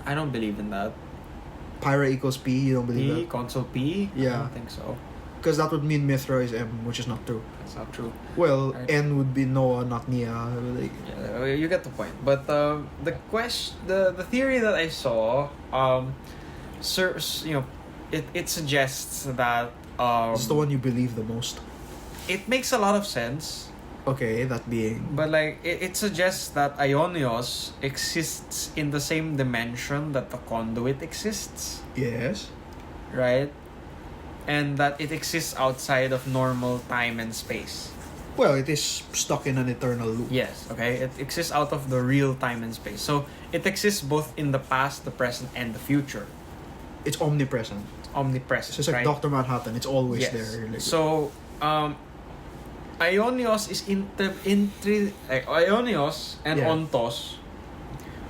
Speaker 2: I don't believe in that.
Speaker 1: Pyra equals P, you don't believe
Speaker 2: P,
Speaker 1: that?
Speaker 2: console P? I
Speaker 1: Yeah.
Speaker 2: don't think so.
Speaker 1: Because that would mean Mithra is M, which is not true.
Speaker 2: That's not true.
Speaker 1: Well,
Speaker 2: Right.
Speaker 1: N would be Noah, not Nia. Like,
Speaker 2: Yeah, you get the point. But the theory that I saw, it suggests that
Speaker 1: it's the one you believe the most.
Speaker 2: it makes a lot of sense.
Speaker 1: Okay, that being...
Speaker 2: But like it suggests that Ionios exists in the same dimension that the conduit exists,
Speaker 1: Yes.
Speaker 2: right? And that it exists outside of normal time and space.
Speaker 1: Well, it is stuck in an eternal loop.
Speaker 2: Yes, okay? It exists out of the real time and space. So it exists both in the past, the present, and the future.
Speaker 1: It's omnipresent.
Speaker 2: It's omnipresent,
Speaker 1: It's just like
Speaker 2: right?
Speaker 1: Dr. Manhattan. It's always
Speaker 2: Yes.
Speaker 1: there. Like,
Speaker 2: So, Ionios is Ionios and
Speaker 1: Yeah.
Speaker 2: Ontos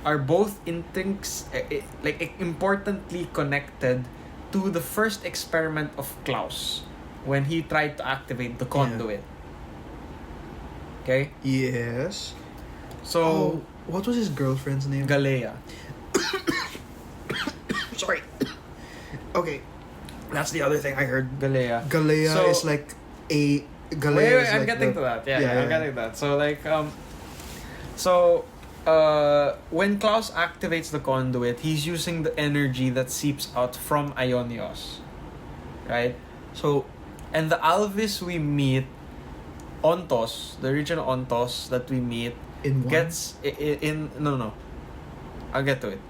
Speaker 2: are both importantly connected to the first experiment of Klaus when he tried to activate the conduit. Okay?
Speaker 1: yes.
Speaker 2: So,
Speaker 1: Oh, what was his girlfriend's name?
Speaker 2: Galea.
Speaker 1: Sorry. Okay. That's the other thing I heard.
Speaker 2: Galea.
Speaker 1: Galea
Speaker 2: So-
Speaker 1: is like a... Galea
Speaker 2: Wait,
Speaker 1: is
Speaker 2: I'm
Speaker 1: like
Speaker 2: getting
Speaker 1: the-
Speaker 2: to that. Yeah,
Speaker 1: Yeah,
Speaker 2: I'm
Speaker 1: yeah.
Speaker 2: getting to that. So when Klaus activates the conduit, he's using the energy that seeps out from Ionios, right?
Speaker 1: So,
Speaker 2: And the Alvis we meet, Ontos, the original Ontos that we meet,
Speaker 1: in one...
Speaker 2: gets no. I'll get to it.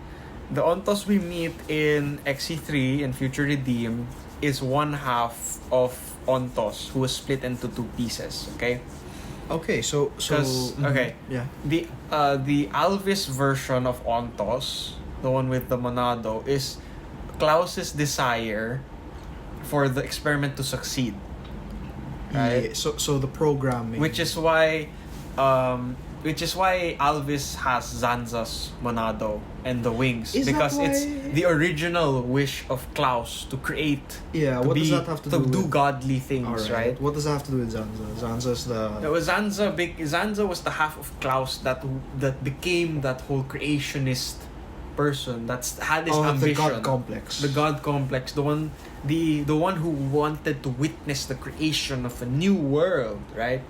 Speaker 2: The Ontos we meet in XE3 and Future Redeem is one half of Ontos who was split into two pieces. Okay.
Speaker 1: Okay, so...
Speaker 2: 'Cause- okay.
Speaker 1: Yeah.
Speaker 2: The Alvis version of Ontos, the one with the Monado, is Klaus's desire for the experiment to succeed. Right?
Speaker 1: Yeah, so the programming...
Speaker 2: Which is why Alvis has Zanza's Monado and the wings.
Speaker 1: Is that
Speaker 2: because it's
Speaker 1: why-
Speaker 2: the original wish of Klaus to create,
Speaker 1: Yeah,
Speaker 2: to
Speaker 1: what does
Speaker 2: be,
Speaker 1: that have to
Speaker 2: to
Speaker 1: do
Speaker 2: do
Speaker 1: with...
Speaker 2: godly things,
Speaker 1: Alright.
Speaker 2: right?
Speaker 1: What does that have to do with Zanza? Zanza's the...
Speaker 2: That was Zanza was the half of Klaus that became that whole creationist person that's had this
Speaker 1: the
Speaker 2: ambition.
Speaker 1: God complex.
Speaker 2: The God complex, the one who wanted to witness the creation of a new world, right?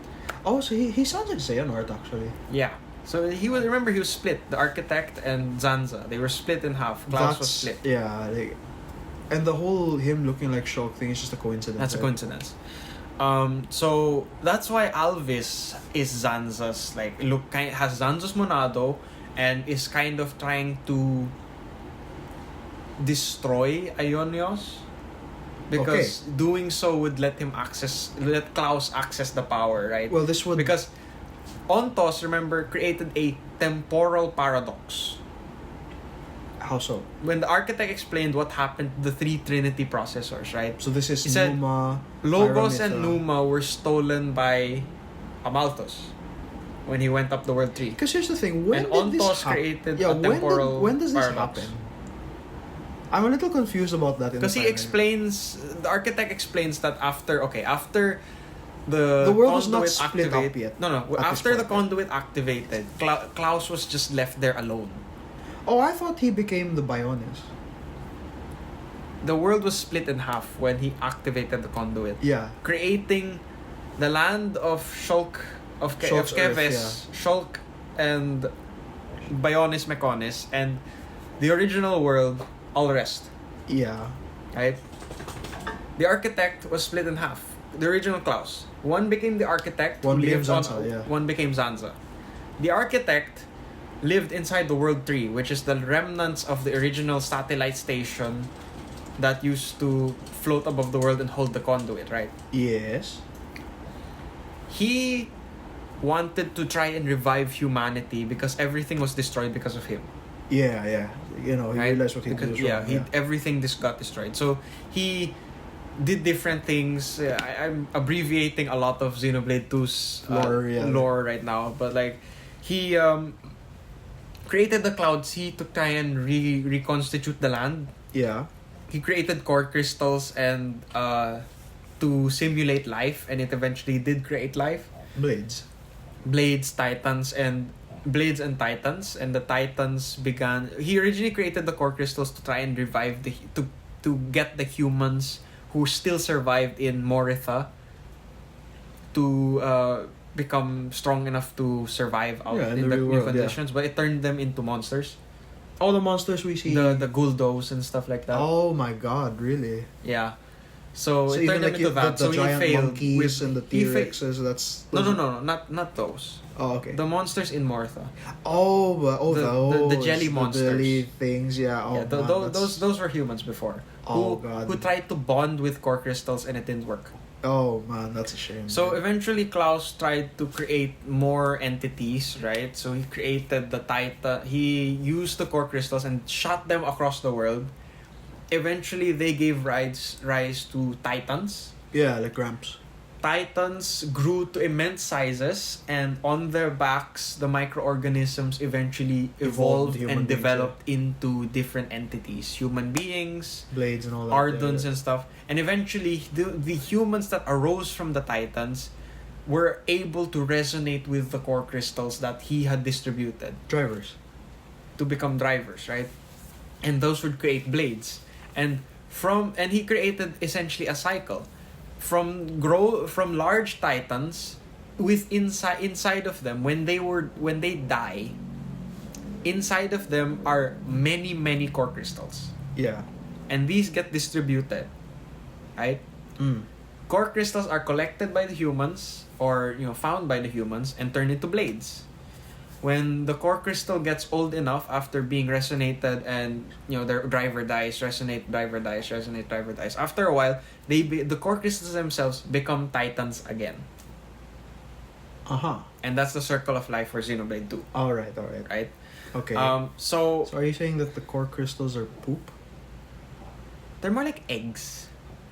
Speaker 1: Oh, so he sounds like Xehanort, actually.
Speaker 2: Yeah. So he was split. The architect and Zanza, they were split in half. Klaus was split.
Speaker 1: Yeah, like... And the whole him looking like Shulk thing is just a coincidence.
Speaker 2: That's a
Speaker 1: right?
Speaker 2: coincidence. So that's why Alvis is Zanza's has Zanza's Monado and is kind of trying to destroy Ionios because doing so would let Klaus access the power, right?
Speaker 1: Well, this would...
Speaker 2: Because Ontos, remember, created a temporal paradox.
Speaker 1: How so?
Speaker 2: When the architect explained what happened to the three Trinity processors, right?
Speaker 1: So this is
Speaker 2: He said,
Speaker 1: Numa...
Speaker 2: Logos and
Speaker 1: Paramithra.
Speaker 2: Numa were stolen by Amalthus when he went up the world tree.
Speaker 1: Because here's the thing, when
Speaker 2: And
Speaker 1: did this
Speaker 2: Ontos
Speaker 1: happen?
Speaker 2: created
Speaker 1: Yeah,
Speaker 2: a temporal
Speaker 1: when does this
Speaker 2: paradox.
Speaker 1: happen? I'm a little confused about that.
Speaker 2: Because he explains, the architect explains that after the
Speaker 1: world was not
Speaker 2: conduit
Speaker 1: split up yet
Speaker 2: No,
Speaker 1: at this
Speaker 2: after the
Speaker 1: point.
Speaker 2: conduit activated, Klaus was just left there alone.
Speaker 1: Oh, I thought he became the Bionis.
Speaker 2: The world was split in half when he activated the conduit,
Speaker 1: Yeah.
Speaker 2: creating the land of Shulk, of
Speaker 1: Shulk's Earth,
Speaker 2: Keves, Shulk, and Bionis Mechonis, and the original world, all the rest.
Speaker 1: Yeah.
Speaker 2: Right? The architect was split in half. The original Klaus. One became the architect.
Speaker 1: One
Speaker 2: who
Speaker 1: became
Speaker 2: lived on-
Speaker 1: Zanza, yeah.
Speaker 2: One became Zanza. The architect lived inside the World Tree, which is the remnants of the original satellite station that used to float above the world and hold the conduit, right?
Speaker 1: Yes.
Speaker 2: He wanted to try and revive humanity because everything was destroyed because of him.
Speaker 1: Yeah, yeah. You know, he
Speaker 2: Right?
Speaker 1: realized what he
Speaker 2: Because,
Speaker 1: did was wrong.
Speaker 2: everything got destroyed. So he did different things. I'm abbreviating a lot of Xenoblade 2's lore right now, but like he created the Cloud Sea to try and reconstitute the land.
Speaker 1: Yeah.
Speaker 2: He created core crystals and to simulate life, and it eventually did create life.
Speaker 1: Blades.
Speaker 2: Blades, titans, and Blades and Titans, and the Titans began. He originally created the core crystals to try and revive to get the humans who still survived in Moritha to become strong enough to survive out in the new
Speaker 1: world,
Speaker 2: conditions, but it turned them into monsters.
Speaker 1: All the monsters we see.
Speaker 2: The Guldos and stuff like that.
Speaker 1: Oh my god, really?
Speaker 2: Yeah. So it
Speaker 1: even
Speaker 2: turned them
Speaker 1: like
Speaker 2: into that.
Speaker 1: the
Speaker 2: So he
Speaker 1: giant
Speaker 2: failed
Speaker 1: monkeys
Speaker 2: with
Speaker 1: and the T-Rexes. That's
Speaker 2: no, not those.
Speaker 1: Oh, okay.
Speaker 2: The monsters in Moritha.
Speaker 1: The
Speaker 2: jelly monsters.
Speaker 1: The jelly things, yeah. Oh,
Speaker 2: Yeah,
Speaker 1: man,
Speaker 2: those were humans before.
Speaker 1: Oh, God.
Speaker 2: Who tried to bond with core crystals and it didn't work.
Speaker 1: Oh man, that's a shame.
Speaker 2: So eventually Klaus tried to create more entities, right? So he created the Titan. He used the core crystals and shot them across the world. Eventually they gave rise to Titans.
Speaker 1: Yeah, like Gramps.
Speaker 2: Titans grew to immense sizes, and on their backs, the microorganisms eventually evolved and developed into different entities. Human beings,
Speaker 1: Blades and all that.
Speaker 2: Ardons and stuff. And eventually, the humans that arose from the Titans were able to resonate with the core crystals that he had distributed.
Speaker 1: Drivers.
Speaker 2: To become drivers, right? And those would create blades. And he created essentially a cycle. From large Titans, inside of them, when they die, inside of them are many core crystals.
Speaker 1: Yeah.
Speaker 2: And these get distributed, right? Core crystals are collected by the humans, or found by the humans, and turned into blades. When the core crystal gets old enough after being resonated and their driver dies, resonate, driver dies, resonate, driver dies. After a while, the core crystals themselves become Titans again. And that's the circle of life for Xenoblade 2.
Speaker 1: Alright.
Speaker 2: Right?
Speaker 1: Okay.
Speaker 2: So
Speaker 1: are you saying that the core crystals are poop?
Speaker 2: They're more like eggs.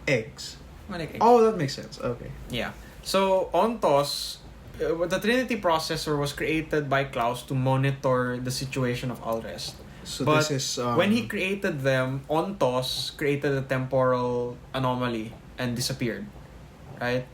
Speaker 1: Eggs.
Speaker 2: More like eggs.
Speaker 1: Oh, that makes sense. Okay.
Speaker 2: Yeah. So Ontos, the Trinity processor was created by Klaus to monitor the situation of Alrest.
Speaker 1: So
Speaker 2: but
Speaker 1: this is
Speaker 2: when he created them, Ontos created a temporal anomaly and disappeared. Right?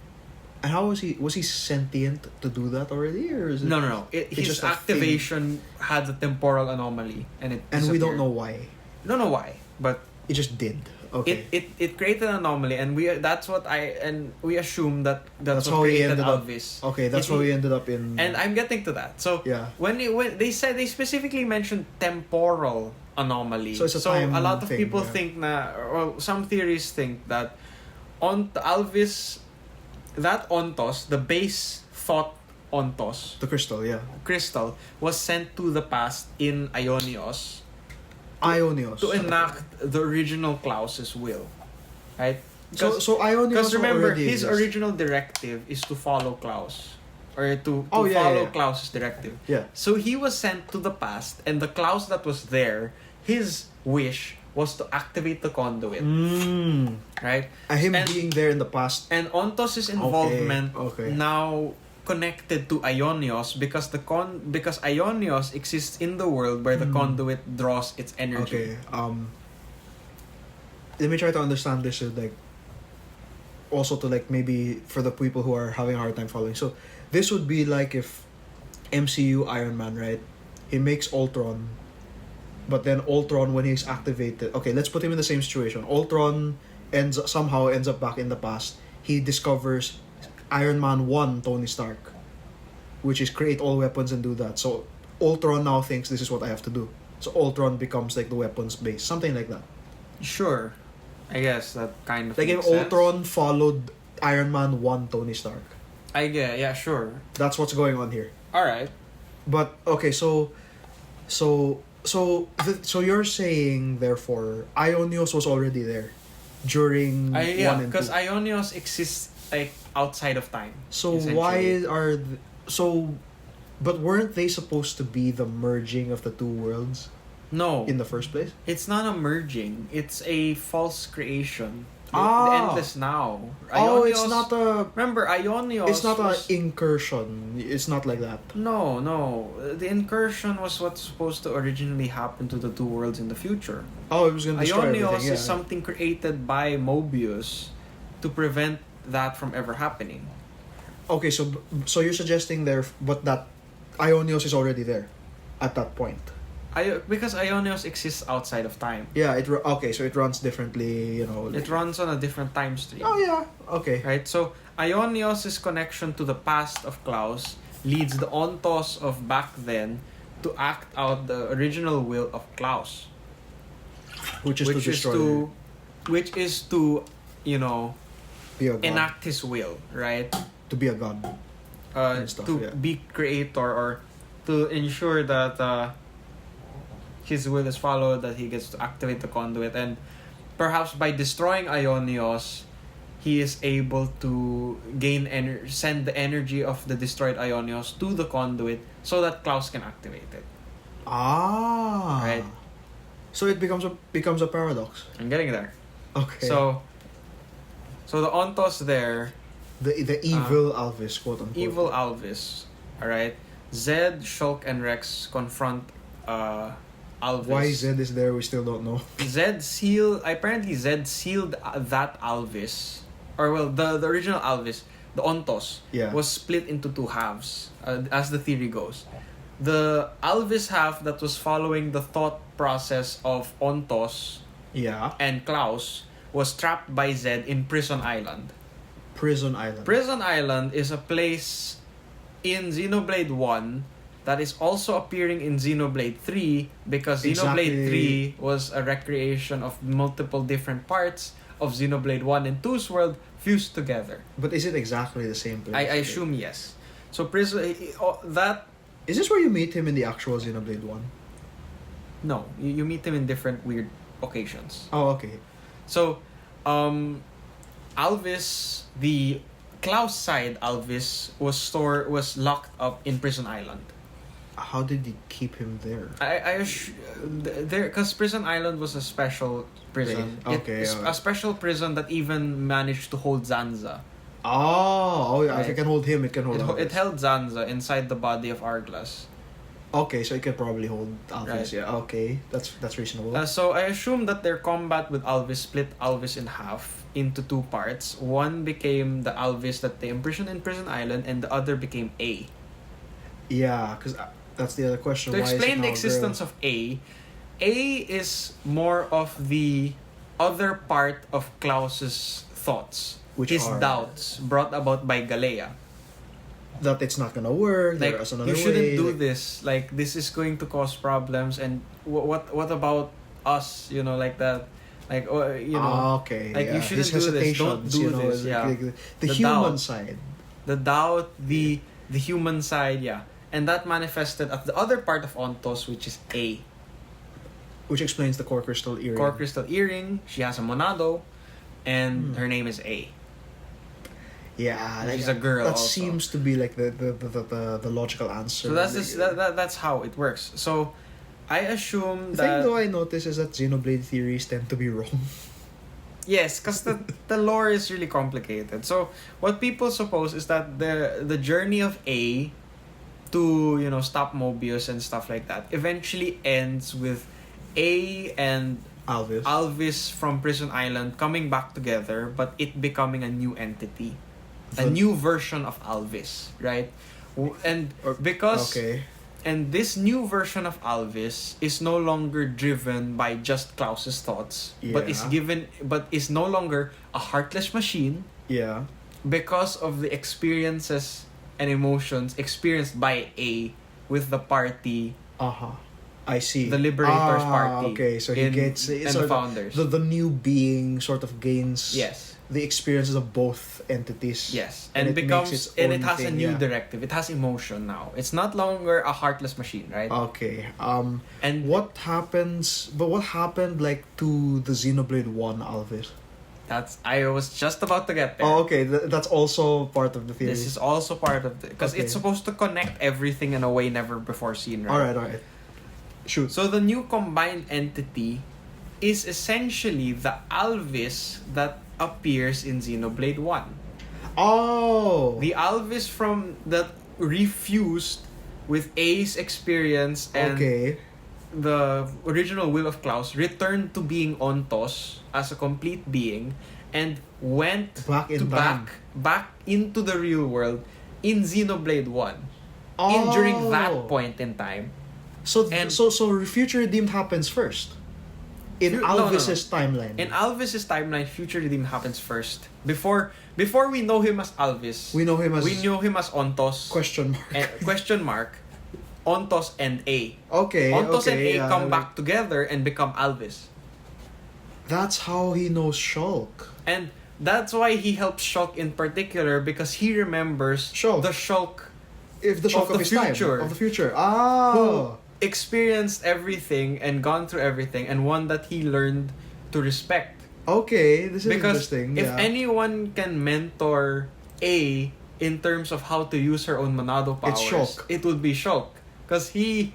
Speaker 1: And how was he? Was he sentient to do that already, or is it?
Speaker 2: No. His
Speaker 1: just a
Speaker 2: activation had a temporal anomaly, and it disappeared.
Speaker 1: we don't know why.
Speaker 2: Don't know why, but
Speaker 1: it just did. Okay.
Speaker 2: It created an anomaly, and we assume that's
Speaker 1: how
Speaker 2: what
Speaker 1: he
Speaker 2: created
Speaker 1: ended up.
Speaker 2: Alvis.
Speaker 1: Okay, that's how we ended up in.
Speaker 2: And I'm getting to that. So
Speaker 1: yeah.
Speaker 2: When they specifically mentioned temporal anomaly.
Speaker 1: So it's a time
Speaker 2: a lot of
Speaker 1: thing,
Speaker 2: people
Speaker 1: yeah.
Speaker 2: think some theories think that on Alvis, that Ontos, the base thought Ontos,
Speaker 1: The crystal,
Speaker 2: crystal, was sent to the past in Ionios.
Speaker 1: Ionios.
Speaker 2: To enact the original Klaus's will. Right?
Speaker 1: So Ionios.
Speaker 2: Because remember,
Speaker 1: already
Speaker 2: his
Speaker 1: exists.
Speaker 2: original directive is to follow Klaus. Or to
Speaker 1: Oh, yeah,
Speaker 2: follow
Speaker 1: yeah.
Speaker 2: Klaus's directive.
Speaker 1: Yeah.
Speaker 2: So he was sent to the past, and the Klaus that was there, his wish was to activate the conduit. Right?
Speaker 1: Him being there in the past.
Speaker 2: And Ontos' involvement
Speaker 1: Okay.
Speaker 2: now connected to Ionios because because Ionios exists in the world where the conduit draws its energy.
Speaker 1: Okay. Let me try to understand this. Also to maybe for the people who are having a hard time following. So this would be like if MCU Iron Man, right? He makes Ultron, but then Ultron, when he's activated, okay, let's put him in the same situation. Ultron somehow ends up back in the past. He discovers Iron Man 1 Tony Stark, which is create all weapons and do that. So Ultron now thinks this is what I have to do. So Ultron becomes the weapons base, something like that.
Speaker 2: Sure. I guess that kind of
Speaker 1: Like if
Speaker 2: makes sense.
Speaker 1: Ultron followed Iron Man 1 Tony Stark.
Speaker 2: I get, yeah, sure.
Speaker 1: That's what's going on here.
Speaker 2: Alright.
Speaker 1: But okay, so you're saying therefore Ionios was already there during 1 and 2.
Speaker 2: Because Ionios exists outside of time.
Speaker 1: So why are but weren't they supposed to be the merging of the two worlds
Speaker 2: No.
Speaker 1: in the first place?
Speaker 2: It's not a merging. It's a false creation. The
Speaker 1: Ah.
Speaker 2: Endless Now.
Speaker 1: It's not a.
Speaker 2: Remember, Ionios.
Speaker 1: It's not
Speaker 2: was,
Speaker 1: an incursion. It's not like that.
Speaker 2: No. The incursion was what's supposed to originally happen to the two worlds in the future.
Speaker 1: Oh, it was gonna destroy
Speaker 2: Ionios
Speaker 1: everything.
Speaker 2: is something created by Mobius to prevent that from ever happening.
Speaker 1: Okay, so you're suggesting there, but that Ionios is already there at that point.
Speaker 2: Because Ionios exists outside of time.
Speaker 1: Yeah, okay, so it runs differently,
Speaker 2: It runs on a different time stream.
Speaker 1: Oh yeah, okay.
Speaker 2: Right? So Ionios' connection to the past of Klaus leads the Ontos of back then to act out the original will of Klaus.
Speaker 1: Which is to destroy.
Speaker 2: Which is to,
Speaker 1: Be a god.
Speaker 2: enact his will, right?
Speaker 1: To be a god. And stuff,
Speaker 2: to
Speaker 1: yeah.
Speaker 2: be creator, or to ensure that his will is followed, that he gets to activate the conduit, and perhaps by destroying Ionios, he is able to send the energy of the destroyed Ionios to the conduit so that Klaus can activate it.
Speaker 1: Ah.
Speaker 2: Right.
Speaker 1: So it becomes a paradox.
Speaker 2: I'm getting there.
Speaker 1: Okay.
Speaker 2: So the Ontos there,
Speaker 1: the evil Alvis, quote unquote.
Speaker 2: evil Alvis, alright? Zed, Shulk, and Rex confront Alvis.
Speaker 1: Why Zed is there, we still don't know.
Speaker 2: Apparently Zed sealed that Alvis, or well, the original Alvis, the Ontos,
Speaker 1: Yeah.
Speaker 2: was split into two halves, as the theory goes. The Alvis half that was following the thought process of Ontos
Speaker 1: Yeah.
Speaker 2: and Klaus was trapped by Zed in Prison Island.
Speaker 1: Prison Island.
Speaker 2: Prison Island is a place in Xenoblade 1 that is also appearing in Xenoblade 3 because
Speaker 1: Exactly.
Speaker 2: Xenoblade 3 was a recreation of multiple different parts of Xenoblade 1 and 2's world fused together.
Speaker 1: But is it exactly the same place?
Speaker 2: I assume yes. So prison that
Speaker 1: Is this where you meet him in the actual Xenoblade 1?
Speaker 2: no, you meet him in different weird occasions.
Speaker 1: Oh, okay.
Speaker 2: So Alvis, the Klaus side Alvis was locked up in Prison Island.
Speaker 1: How did he keep him there?
Speaker 2: Because Prison Island was a special prison.
Speaker 1: Okay,
Speaker 2: It's
Speaker 1: okay.
Speaker 2: a special prison that even managed to hold Zanza.
Speaker 1: Oh, yeah. If
Speaker 2: Right.
Speaker 1: it can hold him, it can hold Alvis.
Speaker 2: It held Zanza inside the body of Arglas.
Speaker 1: Okay, so it can probably hold Alvis.
Speaker 2: Right.
Speaker 1: Yeah, okay. That's reasonable.
Speaker 2: So I assume that their combat with Alvis split Alvis in half into two parts. One became the Alvis that they imprisoned in Prison Island, and the other became A.
Speaker 1: Yeah, because that's the other question.
Speaker 2: To
Speaker 1: Why is it
Speaker 2: explain the
Speaker 1: now a
Speaker 2: existence
Speaker 1: girl?
Speaker 2: of A is more of the other part of Klaus's thoughts.
Speaker 1: Which
Speaker 2: his
Speaker 1: are?
Speaker 2: doubts brought about by Galea.
Speaker 1: That it's not gonna work.
Speaker 2: Like,
Speaker 1: There is another
Speaker 2: you shouldn't
Speaker 1: way.
Speaker 2: do
Speaker 1: like-
Speaker 2: this. Like, this is going to cause problems. And what about us? Like that. Like,
Speaker 1: okay.
Speaker 2: like, you
Speaker 1: yeah.
Speaker 2: shouldn't
Speaker 1: His
Speaker 2: do this. Don't
Speaker 1: hesitations,
Speaker 2: do this,
Speaker 1: like,
Speaker 2: yeah.
Speaker 1: like the
Speaker 2: The
Speaker 1: human
Speaker 2: doubt.
Speaker 1: side.
Speaker 2: the doubt, the human side, yeah. And that manifested at the other part of Ontos, which is A.
Speaker 1: Which explains the core crystal earring.
Speaker 2: Core crystal earring. She has a monado, and her name is A.
Speaker 1: Yeah,
Speaker 2: She's a girl
Speaker 1: That
Speaker 2: also.
Speaker 1: seems to be like the logical answer.
Speaker 2: So that's how it works. So I assume
Speaker 1: The thing
Speaker 2: that
Speaker 1: though I notice is that Xenoblade theories tend to be wrong.
Speaker 2: yes, because the lore is really complicated. So what people suppose is that the journey of A to stop Mobius and stuff like that eventually ends with A and
Speaker 1: Alvis.
Speaker 2: Alvis from Prison Island coming back together, but it becoming a new entity, a
Speaker 1: The-
Speaker 2: new version of Alvis, right? And because
Speaker 1: Okay.
Speaker 2: and this new version of Alvis is no longer driven by just Klaus's thoughts, but is no longer a heartless machine
Speaker 1: Yeah.
Speaker 2: because of the experiences and emotions experienced by A with the party,
Speaker 1: I see.
Speaker 2: the Liberators Party.
Speaker 1: Okay, so he gets
Speaker 2: and
Speaker 1: it's
Speaker 2: the
Speaker 1: sort of
Speaker 2: founders.
Speaker 1: the new being sort of gains
Speaker 2: Yes.
Speaker 1: the experiences of both entities.
Speaker 2: Yes,
Speaker 1: And
Speaker 2: and
Speaker 1: it
Speaker 2: becomes
Speaker 1: makes its
Speaker 2: and
Speaker 1: own
Speaker 2: it has a
Speaker 1: thing,
Speaker 2: new
Speaker 1: yeah.
Speaker 2: directive. It has emotion now. It's not longer a heartless machine, right?
Speaker 1: Okay.
Speaker 2: And
Speaker 1: what happens? But what happened like to the Xenoblade 1 Alvis?
Speaker 2: I was just about to get there.
Speaker 1: Oh, okay. That's also part of the theory.
Speaker 2: This is also part of the because
Speaker 1: Okay.
Speaker 2: it's supposed to connect everything in a way never before seen, right?
Speaker 1: all right. Shoot.
Speaker 2: So the new combined entity is essentially the Alvis that appears in Xenoblade 1.
Speaker 1: Oh.
Speaker 2: The Alvis from that refused with A's experience and
Speaker 1: Okay.
Speaker 2: the original will of Klaus returned to being Ontos as a complete being and went
Speaker 1: Back in
Speaker 2: to
Speaker 1: time.
Speaker 2: back into the real world in Xenoblade 1. during that point in time.
Speaker 1: So
Speaker 2: And-
Speaker 1: so Future Redeemed happens first. In Alvis's timeline.
Speaker 2: In Alvis's timeline, Future Redeemed happens first. Before we know him as Alvis,
Speaker 1: we know him as
Speaker 2: we knew him as Ontos.
Speaker 1: question mark.
Speaker 2: Question mark. Ontos and A.
Speaker 1: Okay.
Speaker 2: Ontos and
Speaker 1: okay,
Speaker 2: A come back together and become Alvis.
Speaker 1: That's how he knows Shulk.
Speaker 2: And that's why he helps Shulk in particular, because he remembers
Speaker 1: Shulk.
Speaker 2: the Shulk
Speaker 1: If the Shulk
Speaker 2: Of
Speaker 1: of,
Speaker 2: the
Speaker 1: his
Speaker 2: future.
Speaker 1: time. Of the future.
Speaker 2: who experienced everything and gone through everything, and one that he learned to respect.
Speaker 1: Okay, this is
Speaker 2: Because
Speaker 1: interesting.
Speaker 2: if
Speaker 1: yeah.
Speaker 2: anyone can mentor A in terms of how to use her own Monado powers,
Speaker 1: It's Shulk.
Speaker 2: it would be Shulk. Because he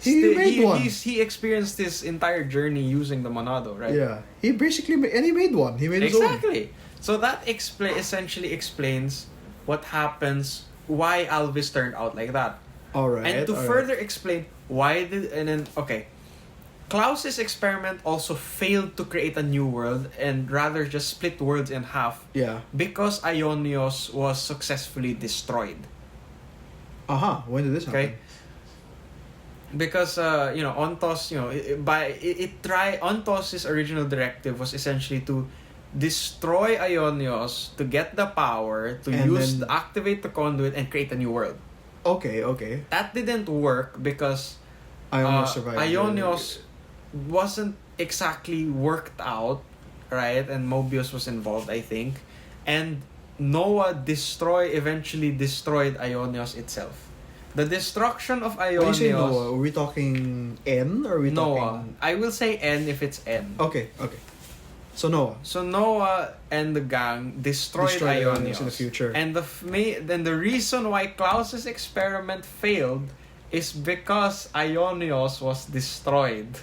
Speaker 1: made one.
Speaker 2: he experienced his entire journey using the Monado, right?
Speaker 1: Yeah. He basically he made one. He made his own.
Speaker 2: Exactly. So that essentially explains what happens, why Alvis turned out like that.
Speaker 1: Alright.
Speaker 2: And to further explain Klaus's experiment also failed to create a new world and rather just split worlds in half
Speaker 1: Yeah.
Speaker 2: because Ionios was successfully destroyed.
Speaker 1: When did this happen?
Speaker 2: Okay? Because Ontos, Ontos's original directive was essentially to destroy Ionios to get the power to
Speaker 1: And
Speaker 2: activate the conduit and create a new world.
Speaker 1: Okay.
Speaker 2: That didn't work because
Speaker 1: Ionios survived.
Speaker 2: Ionios wasn't exactly worked out, right? And Mobius was involved, I think. And Noah eventually destroyed Ionios itself. The destruction of Ionios...
Speaker 1: When you say Noah, are we talking N or are we
Speaker 2: Noah.
Speaker 1: talking...
Speaker 2: I will say N if it's N.
Speaker 1: Okay. So Noah.
Speaker 2: So Noah and the gang destroyed Ionios
Speaker 1: in the future.
Speaker 2: And the reason why Klaus's experiment failed is because Ionios was destroyed.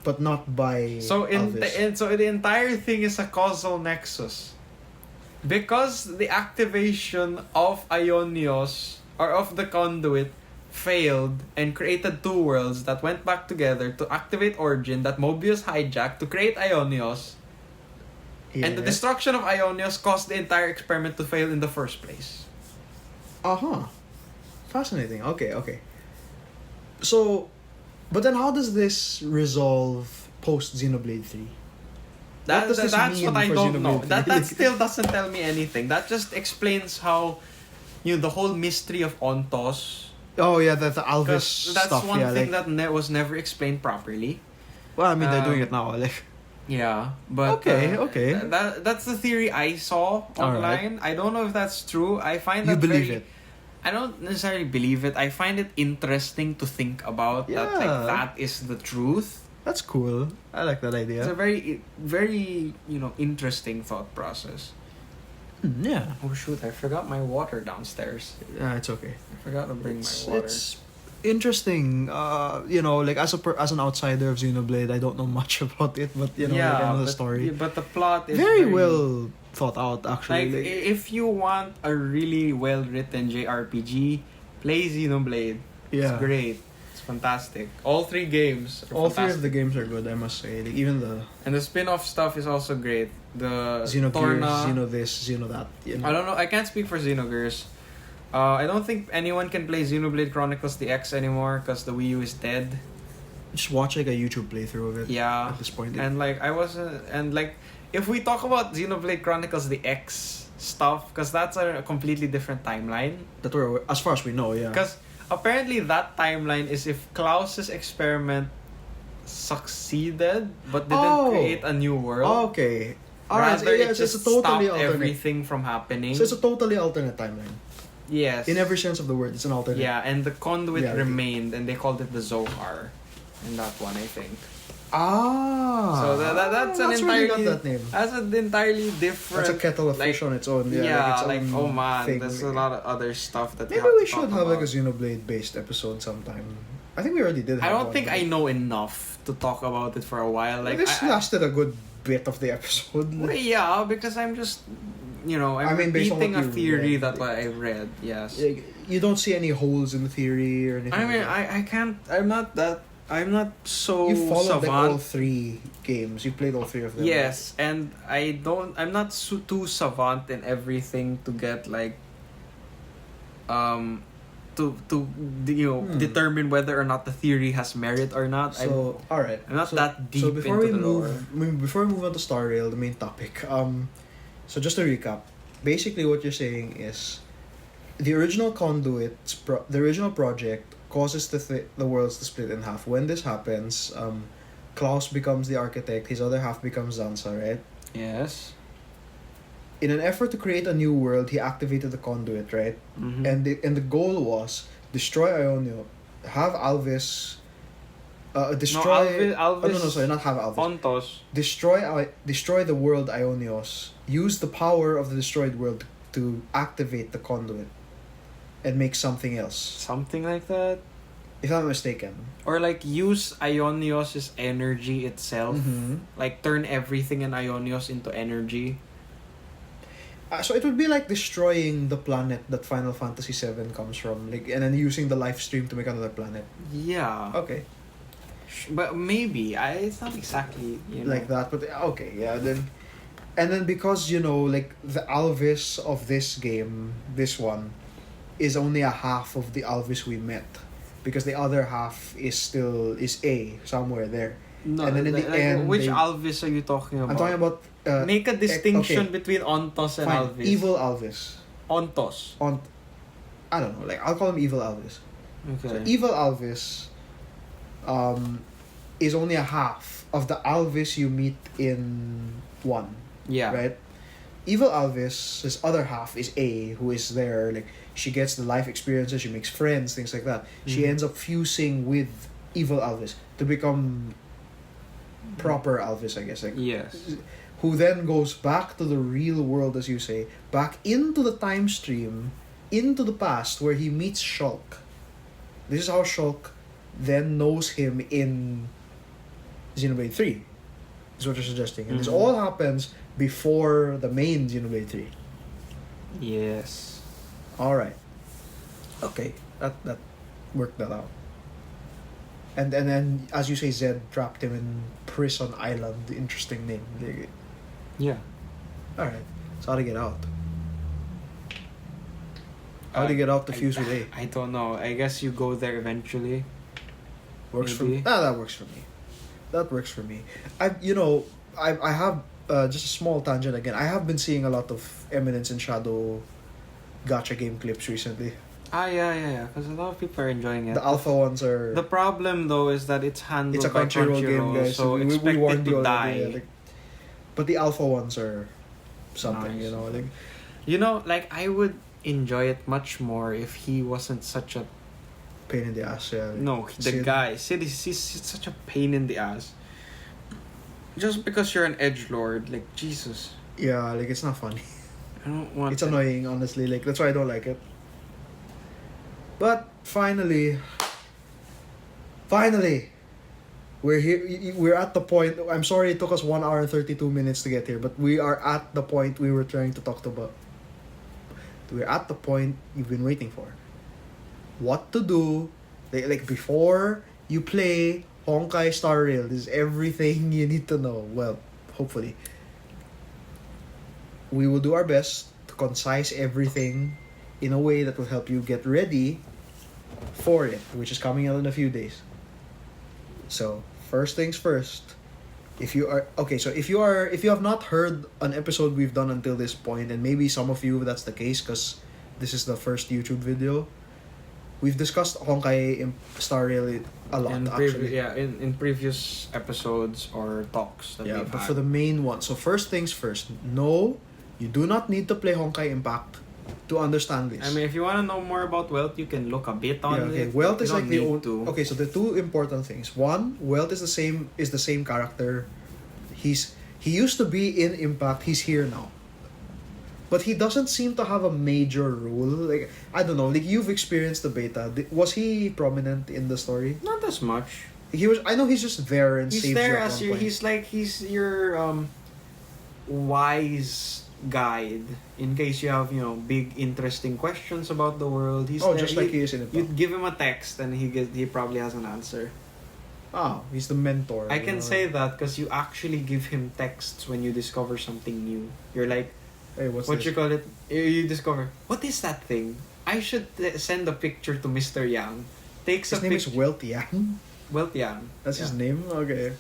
Speaker 1: But not by
Speaker 2: So
Speaker 1: Alvis.
Speaker 2: so the entire thing is a causal nexus. Because the activation of Ionios or of the conduit failed and created two worlds that went back together to activate Origin that Mobius hijacked to create Ionios. And the
Speaker 1: Yes.
Speaker 2: destruction of Ionios caused the entire experiment to fail in the first place.
Speaker 1: Fascinating. Okay. So, but then how does this resolve post Xenoblade 3? What does this
Speaker 2: That's
Speaker 1: mean
Speaker 2: what I
Speaker 1: for
Speaker 2: don't know.
Speaker 1: Xenoblade 3?
Speaker 2: That still doesn't tell me anything. That just explains how, the whole mystery of Ontos.
Speaker 1: Oh yeah, the Alvis
Speaker 2: Because that's
Speaker 1: stuff.
Speaker 2: one
Speaker 1: yeah,
Speaker 2: thing
Speaker 1: like,
Speaker 2: that was never explained properly.
Speaker 1: well, I mean, they're doing
Speaker 2: um,
Speaker 1: it now. Like,
Speaker 2: Yeah, but
Speaker 1: Okay.
Speaker 2: That's the theory I saw online. I don't know if that's true. I find
Speaker 1: you
Speaker 2: that
Speaker 1: believe it.
Speaker 2: I don't necessarily believe it. I find it interesting to think about that. Like
Speaker 1: Yeah.
Speaker 2: that is the truth.
Speaker 1: That's cool. I like that idea.
Speaker 2: It's a very, very interesting thought process.
Speaker 1: Yeah.
Speaker 2: Oh shoot! I forgot my water downstairs.
Speaker 1: It's okay.
Speaker 2: I forgot to bring my water.
Speaker 1: It's interesting. Like as an outsider of Xenoblade, I don't know much about it, but like, I know the story.
Speaker 2: But the plot is
Speaker 1: Very well thought out, actually.
Speaker 2: Like, if you want a really well written JRPG, play Xenoblade.
Speaker 1: Yeah.
Speaker 2: It's great. It's fantastic. All three games are
Speaker 1: All three
Speaker 2: fantastic.
Speaker 1: of the games are good, I must say. Like, even the
Speaker 2: And the spin-off stuff is also great. The
Speaker 1: Xenogears,
Speaker 2: Torna.
Speaker 1: Xeno this, Xeno that.
Speaker 2: I don't know. I can't speak for Xenogears. I don't think anyone can play Xenoblade Chronicles DX anymore because the Wii U is dead.
Speaker 1: Just watch like a YouTube playthrough of it.
Speaker 2: Yeah.
Speaker 1: At this point.
Speaker 2: And like if we talk about Xenoblade Chronicles DX stuff, because that's a completely different timeline.
Speaker 1: That were, as far as we know, yeah.
Speaker 2: Because apparently that timeline is if Klaus's experiment succeeded but didn't create a new world.
Speaker 1: Okay. Alright,
Speaker 2: Rather,
Speaker 1: yeah,
Speaker 2: it just
Speaker 1: it's a totally
Speaker 2: stopped
Speaker 1: alternate.
Speaker 2: everything from happening.
Speaker 1: So it's a totally alternate timeline.
Speaker 2: Yes.
Speaker 1: In every sense of the word, it's an alternate.
Speaker 2: Yeah, and the conduit
Speaker 1: reality.
Speaker 2: remained, and they called it the Zohar in that one, I think.
Speaker 1: So
Speaker 2: that's an
Speaker 1: really
Speaker 2: entirely
Speaker 1: not that name.
Speaker 2: That's an entirely different.
Speaker 1: That's a kettle of fish on its own. Yeah,
Speaker 2: like
Speaker 1: its
Speaker 2: oh
Speaker 1: own
Speaker 2: man,
Speaker 1: thing.
Speaker 2: there's a lot of other stuff that.
Speaker 1: Maybe we should have like a Xenoblade based episode sometime. I think we already did.
Speaker 2: I
Speaker 1: have
Speaker 2: don't
Speaker 1: one.
Speaker 2: think I know enough to talk about it for a while. Like
Speaker 1: this lasted a good bit of the episode.
Speaker 2: Well, yeah, because I'm just, I'm
Speaker 1: based on
Speaker 2: repeating
Speaker 1: what
Speaker 2: a
Speaker 1: you
Speaker 2: theory
Speaker 1: read,
Speaker 2: that I read. Yes.
Speaker 1: You don't see any holes in the theory or anything.
Speaker 2: I mean,
Speaker 1: like that.
Speaker 2: I can't. I'm not so
Speaker 1: You followed like
Speaker 2: savant.
Speaker 1: all three games. You played all three of them.
Speaker 2: Yes, and I'm not too savant in everything to get like determine whether or not the theory has merit or not.
Speaker 1: So, all right.
Speaker 2: I'm not that deep
Speaker 1: so before
Speaker 2: into
Speaker 1: we
Speaker 2: the lore.
Speaker 1: before we move on to Star Rail, the main topic. So just to recap, basically what you're saying is, the original the original project causes the worlds to split in half. When this happens, Klaus becomes the architect. His other half becomes Zanza, right?
Speaker 2: Yes.
Speaker 1: In an effort to create a new world, he activated the conduit, right?
Speaker 2: Mm-hmm.
Speaker 1: And the goal was destroy Ionio, have Alvis, destroy.
Speaker 2: Alvis.
Speaker 1: No, sorry, not have Alvis.
Speaker 2: Ontos.
Speaker 1: Destroy the world Ionios. Use the power of the destroyed world to activate the conduit, and make something else.
Speaker 2: Something like that.
Speaker 1: If I'm not mistaken.
Speaker 2: Or like use Ionios' energy itself.
Speaker 1: Mm-hmm.
Speaker 2: Like turn everything in Ionios into energy.
Speaker 1: So it would be like destroying the planet that Final Fantasy VII comes from, like, and then using the life stream to make another planet.
Speaker 2: Yeah.
Speaker 1: Okay.
Speaker 2: But maybe it's not exactly
Speaker 1: Like that, but okay, yeah. Then because like the Alvis of this game, this one, is only a half of the Alvis we met, because the other half is A somewhere there.
Speaker 2: No,
Speaker 1: and then in the end,
Speaker 2: which Alvis are you talking about?
Speaker 1: I'm talking about.
Speaker 2: Make a distinction
Speaker 1: okay.
Speaker 2: between Ontos and
Speaker 1: Fine.
Speaker 2: Alvis.
Speaker 1: Evil Alvis.
Speaker 2: Ontos.
Speaker 1: I don't know. Like, I'll call him Evil Alvis.
Speaker 2: Okay.
Speaker 1: So Evil Alvis, is only a half of the Alvis you meet in 1.
Speaker 2: Yeah.
Speaker 1: Right. Evil Alvis, his other half is A, who is there. Like, she gets the life experiences, she makes friends, things like that. She ends up fusing with Evil Alvis to become proper Alvis, I guess. Like,
Speaker 2: yes.
Speaker 1: Who then goes back to the real world, as you say, back into the time stream, into the past, where he meets Shulk. This is how Shulk then knows him in Xenoblade 3, is what you're suggesting. And this all happens before the main Xenoblade 3.
Speaker 2: Yes.
Speaker 1: Alright. Okay, that worked that out. And then, as you say, Zed trapped him in Prison Island. Interesting name.
Speaker 2: Yeah.
Speaker 1: Alright. So how to get out? How do you get out to fuse with A?
Speaker 2: I don't know. I guess you go there eventually.
Speaker 1: Works for
Speaker 2: Maybe.
Speaker 1: me. That works for me. That works for me. I have just a small tangent again. I have been seeing a lot of Eminence and Shadow gacha game clips recently.
Speaker 2: Yeah. Because a lot of people are enjoying it.
Speaker 1: The alpha ones are.
Speaker 2: The problem though is that it's handled
Speaker 1: It's a
Speaker 2: by
Speaker 1: Crunchyroll game, guys.
Speaker 2: so
Speaker 1: we
Speaker 2: expect
Speaker 1: warned
Speaker 2: it
Speaker 1: you
Speaker 2: to
Speaker 1: already.
Speaker 2: die.
Speaker 1: Yeah, but the alpha ones are something,
Speaker 2: Like, I would enjoy it much more if he wasn't such a
Speaker 1: pain in the ass. Yeah.
Speaker 2: No, the
Speaker 1: Sid.
Speaker 2: guy. Sid is he's such a pain in the ass. Just because you're an edgelord, like, Jesus.
Speaker 1: Yeah, like, it's not funny.
Speaker 2: I don't want
Speaker 1: It's annoying, honestly. Like, that's why I don't like it. But finally, we're here. We're at the point. I'm sorry it took us 1 hour and 32 minutes to get here, but we are at the point we were trying to talk about. We're at the point you've been waiting for. What to do, like before you play Honkai Star Rail. This is everything you need to know. Well, hopefully. We will do our best to concise everything in a way that will help you get ready for it, which is coming out in a few days. So, first things first. If you have not heard an episode we've done until this point, and maybe some of you that's the case because this is the first YouTube video, we've discussed Honkai Star Rail a lot, actually.
Speaker 2: In previous episodes or talks that we've
Speaker 1: but
Speaker 2: had.
Speaker 1: for the main one. So first things first. No, you do not need to play Honkai Impact to understand this.
Speaker 2: I mean, if you want to know more about Wealth, you can look a bit on it.
Speaker 1: Wealth
Speaker 2: You
Speaker 1: is
Speaker 2: don't
Speaker 1: like the
Speaker 2: need
Speaker 1: only.
Speaker 2: to.
Speaker 1: Okay, so the two important things. One, Wealth is the same character. He used to be in Impact. He's here now. But he doesn't seem to have a major role. Like, I don't know. Like, you've experienced the beta. Was he prominent in the story?
Speaker 2: Not as much.
Speaker 1: He was. I know he's just there and
Speaker 2: He's
Speaker 1: saves
Speaker 2: there
Speaker 1: you at
Speaker 2: as
Speaker 1: one point.
Speaker 2: he's your wise guide in case you have big interesting questions about the world. He's there.
Speaker 1: Just like he is in Impact.
Speaker 2: You'd give him a text and he probably has an answer.
Speaker 1: He's the mentor.
Speaker 2: I can say that because you actually give him texts when you discover something new. You're like,
Speaker 1: Hey, what's
Speaker 2: what
Speaker 1: this?
Speaker 2: you call it? You discover, what is that thing? I should send a picture to Mr. Yang.
Speaker 1: His name is Wilt Yang.
Speaker 2: Wilt Yang.
Speaker 1: That's his name? Okay.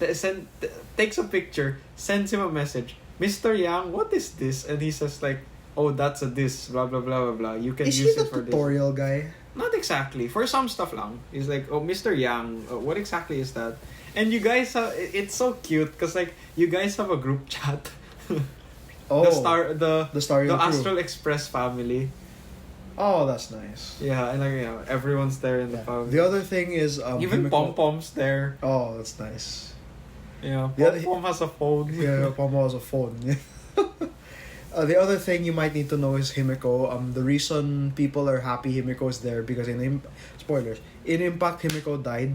Speaker 2: Takes a picture, sends him a message. Mr. Yang, what is this? And he says like, oh, that's a this, blah blah blah blah blah. You can
Speaker 1: is
Speaker 2: use
Speaker 1: he
Speaker 2: it for
Speaker 1: the
Speaker 2: this.
Speaker 1: tutorial guy?
Speaker 2: Not exactly. For some stuff lang. He's like, oh, Mr. Yang, what exactly is that? And you guys have, it's so cute because like you guys have a group chat.
Speaker 1: Oh,
Speaker 2: the
Speaker 1: Starry
Speaker 2: Astral Express family.
Speaker 1: Oh, that's nice.
Speaker 2: Yeah, and like everyone's there in the family.
Speaker 1: The other thing is
Speaker 2: even
Speaker 1: Himiko...
Speaker 2: Pom Pom's there.
Speaker 1: Oh, that's nice.
Speaker 2: Yeah,
Speaker 1: Yeah,
Speaker 2: Pom Pom has a phone.
Speaker 1: Yeah, Pom Pom has a phone. The other thing you might need to know is Himiko. The reason people are happy Himiko is there because spoilers, in Impact Himiko died.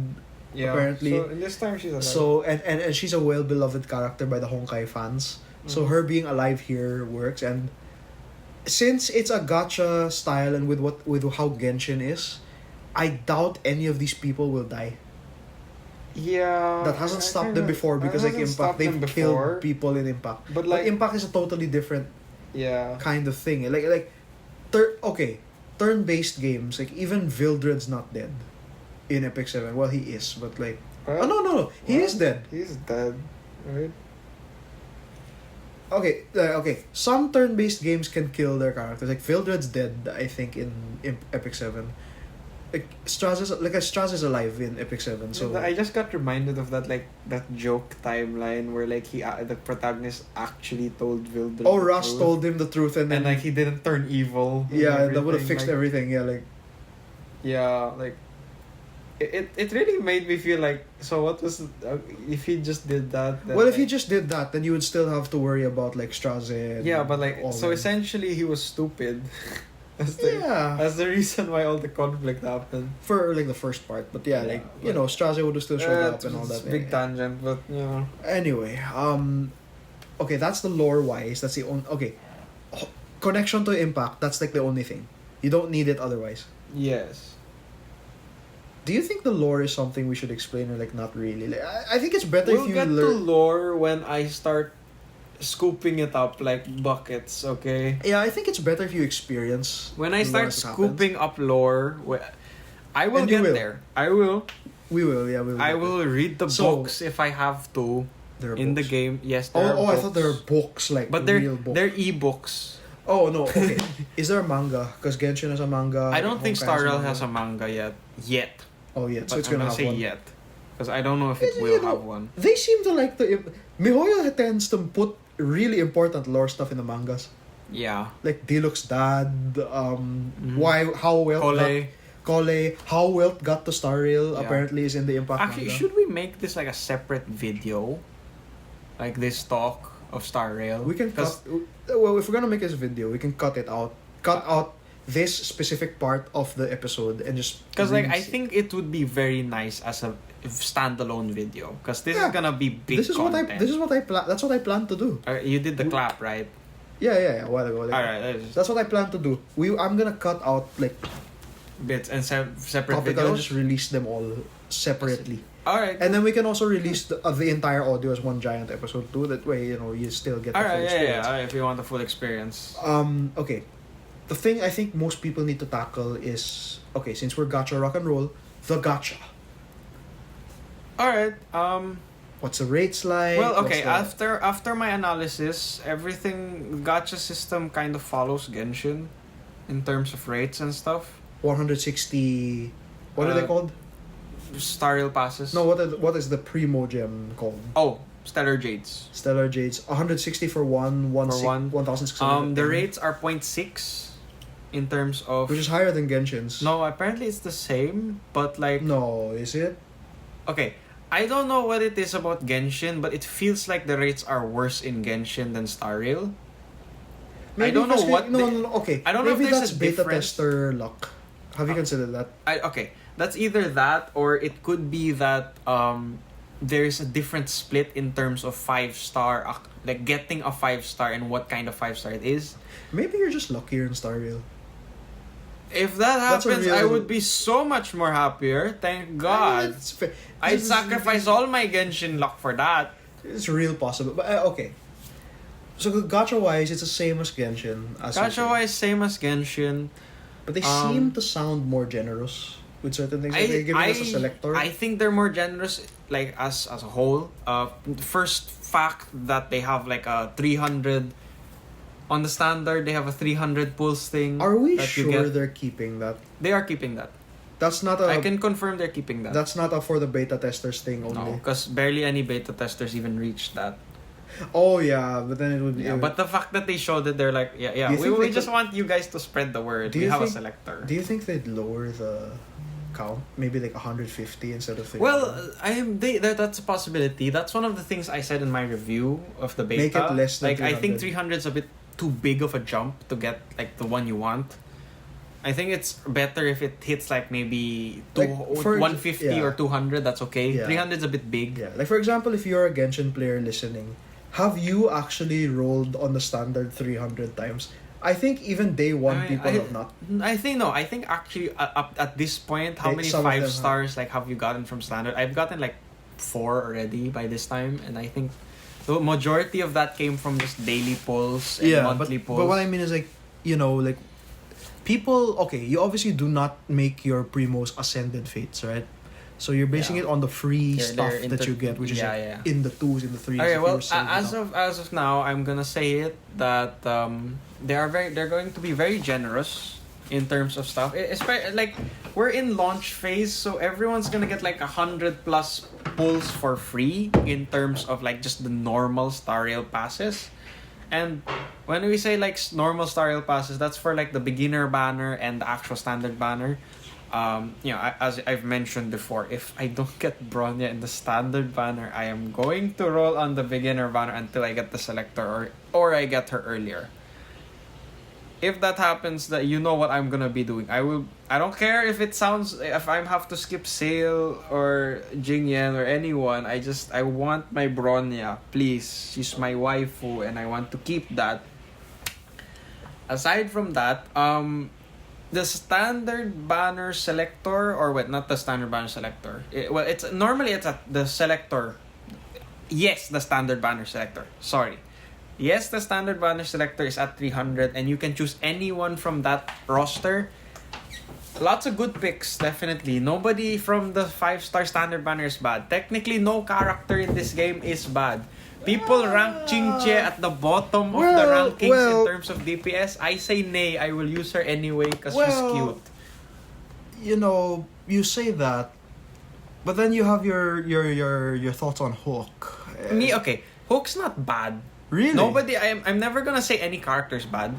Speaker 2: Yeah,
Speaker 1: apparently.
Speaker 2: So this time she's alive.
Speaker 1: So and she's a well beloved character by the Honkai fans. So her being alive here works, and since it's a gacha style and with how Genshin is, I doubt any of these people will die.
Speaker 2: Yeah,
Speaker 1: that hasn't stopped them before because like Impact they've killed people in Impact. But like Impact is a totally different kind of thing. Like turn-based games, like even Vildred's not dead in Epic 7. Well, he is, but like no, he is dead.
Speaker 2: He's dead, right?
Speaker 1: Okay. Some turn-based games can kill their characters. Like Vildred's dead, I think, in Epic 7. Like Straz is alive in Epic 7. So
Speaker 2: I just got reminded of that joke timeline where like the protagonist actually told Vildred.
Speaker 1: Oh, Russ told him the truth and
Speaker 2: like he didn't turn evil.
Speaker 1: Yeah, that would have fixed everything. Yeah, like.
Speaker 2: Yeah, like. It really made me feel like, so what was if he just did that?
Speaker 1: Well, if he just did that, then you would still have to worry about like Straze.
Speaker 2: Yeah, but like so essentially he was stupid. That's the reason why all the conflict happened
Speaker 1: for like the first part. But Straze would have still showed up and all that.
Speaker 2: Big tangent, but
Speaker 1: Anyway, okay, that's the lore wise. That's the only connection to Impact. That's like the only thing. You don't need it otherwise.
Speaker 2: Yes.
Speaker 1: Do you think the lore is something we should explain or like not really? Like, I think it's better if you
Speaker 2: learn. We'll get to lore when I start scooping it up like buckets, okay?
Speaker 1: Yeah, I think it's better if you experience.
Speaker 2: When I start scooping up lore, I will get there. I will.
Speaker 1: We will, yeah.
Speaker 2: I will read the books if I have to. In the game, yes. There are
Speaker 1: books. I thought there are books like
Speaker 2: but
Speaker 1: real books.
Speaker 2: They're e-books.
Speaker 1: Oh no, okay. Is there a manga? Because Genshin has a manga.
Speaker 2: I don't think Star Rail has a manga yet.
Speaker 1: Oh, yeah. So
Speaker 2: but
Speaker 1: it's gonna have one.
Speaker 2: Yet. Because I don't know if it will have one.
Speaker 1: They seem to like to... MiHoYo tends to put really important lore stuff in the mangas.
Speaker 2: Yeah.
Speaker 1: Like Diluc's dad, how Wilt how Wilt got to Star Rail apparently is in the Impact
Speaker 2: Actually,
Speaker 1: manga.
Speaker 2: should we make this like a separate video? Like this talk of Star Rail?
Speaker 1: We can cut... Well, if we're gonna make this video, we can cut it out. Cut out this specific part of the episode and just
Speaker 2: because like I think it would be very nice as a standalone video because this is gonna be big content.
Speaker 1: That's what I plan to do.
Speaker 2: You did the clap, right?
Speaker 1: Yeah, a while ago.
Speaker 2: Alright,
Speaker 1: that's what I plan to do. I'm gonna cut out like
Speaker 2: bits and separate
Speaker 1: videos and
Speaker 2: videos.
Speaker 1: just release them all separately.
Speaker 2: Alright.
Speaker 1: And then we can also release the entire audio as one giant episode too. That way, you still get the full experience.
Speaker 2: Yeah. If you want the full experience.
Speaker 1: Okay. The thing I think most people need to tackle is since we're Gacha Rock and Roll, the gacha.
Speaker 2: Alright.
Speaker 1: What's the rates like?
Speaker 2: Well, okay. After my analysis, everything gacha system kind of follows Genshin, in terms of rates and stuff.
Speaker 1: 160. What are they called?
Speaker 2: Star Rail passes.
Speaker 1: No, what is the Primo Gem called?
Speaker 2: Oh, Stellar Jades.
Speaker 1: 160 for 1,600.
Speaker 2: The rates are 0.6 in terms of...
Speaker 1: Which is higher than Genshin's.
Speaker 2: No, apparently it's the same, but like...
Speaker 1: No, is it?
Speaker 2: Okay, I don't know what it is about Genshin, but it feels like the rates are worse in Genshin than Star Rail.
Speaker 1: Maybe
Speaker 2: I don't know what...
Speaker 1: No, okay.
Speaker 2: I don't know
Speaker 1: maybe
Speaker 2: if there's
Speaker 1: that's
Speaker 2: a
Speaker 1: beta
Speaker 2: difference.
Speaker 1: tester luck. Have you considered that?
Speaker 2: Okay, that's either that or it could be that there's a different split in terms of 5-star, like getting a 5-star and what kind of 5-star it is.
Speaker 1: Maybe you're just luckier in Star Rail.
Speaker 2: If that happens, I would be so much more happier. Thank God. I'd sacrifice all my Genshin luck for that.
Speaker 1: It's real possible. But okay. So gacha-wise, it's the same as Genshin.
Speaker 2: Gacha-wise, same as Genshin.
Speaker 1: But they seem to sound more generous with certain things. Like they're giving us a selector.
Speaker 2: I think they're more generous, like as a whole. The first fact that they have like a 300 on the standard. They have a 300 pulse thing.
Speaker 1: Are we sure they're keeping that?
Speaker 2: They are keeping that.
Speaker 1: That's not a.
Speaker 2: I can confirm they're keeping that.
Speaker 1: That's not a for the beta testers thing only.
Speaker 2: No, because barely any beta testers even reached that.
Speaker 1: Oh yeah, but then it would be.
Speaker 2: Yeah, but the fact that they showed it, they're like, yeah. We just want you guys to spread the word. We have a selector.
Speaker 1: Do you think they'd lower the count? Maybe like 150 instead of 300?
Speaker 2: Well, that's a possibility. That's one of the things I said in my review of the beta.
Speaker 1: Make it less than
Speaker 2: like
Speaker 1: 300.
Speaker 2: I think 300 is a bit too big of a jump to get like the one you want. I think it's better if it hits like maybe 150 or 200. That's okay.
Speaker 1: Yeah.
Speaker 2: 300 is a bit big.
Speaker 1: Yeah, like for example, if you're a Genshin player listening, have you actually rolled on the standard 300 times? I think even day one people have not.
Speaker 2: I think no. I think actually up at this point, how many 5 stars like have you gotten from standard? I've gotten like 4 already by this time, and I think the majority of that came from just daily pulls and monthly pulls.
Speaker 1: But what I mean is like, like people. Okay, you obviously do not make your primos ascended fates, right? So you're basing it on the free stuff that you get, which is in the 2s, in the 3s.
Speaker 2: Okay, well, as of now, I'm gonna say it that they're going to be very generous in terms of stuff. Especially like we're in launch phase, so everyone's gonna get like 100 plus pulls for free in terms of like just the normal Star Rail passes. And when we say like normal Star Rail passes, that's for like the beginner banner and the actual standard banner. As I've mentioned before, if I don't get Bronya in the standard banner, I am going to roll on the beginner banner until I get the selector or I get her earlier. If that happens, that you know what I'm gonna be doing. I don't care if I have to skip Sale or Jingyan or anyone. I want my Bronya, please. She's my waifu and I want to keep that. Aside from that, the standard banner selector, not the standard banner selector. It's the selector. Yes, the standard banner selector. Sorry. Yes, the standard banner selector is at 300 and you can choose anyone from that roster. Lots of good picks, definitely. Nobody from the 5-star standard banner is bad. Technically, no character in this game is bad. People rank Chingche at the bottom of the rankings in terms of DPS. I say nay. I will use her anyway because she's cute.
Speaker 1: You say that, but then you have your thoughts on Hook.
Speaker 2: Okay. Hook's not bad.
Speaker 1: Really?
Speaker 2: I'm never gonna say any character's bad.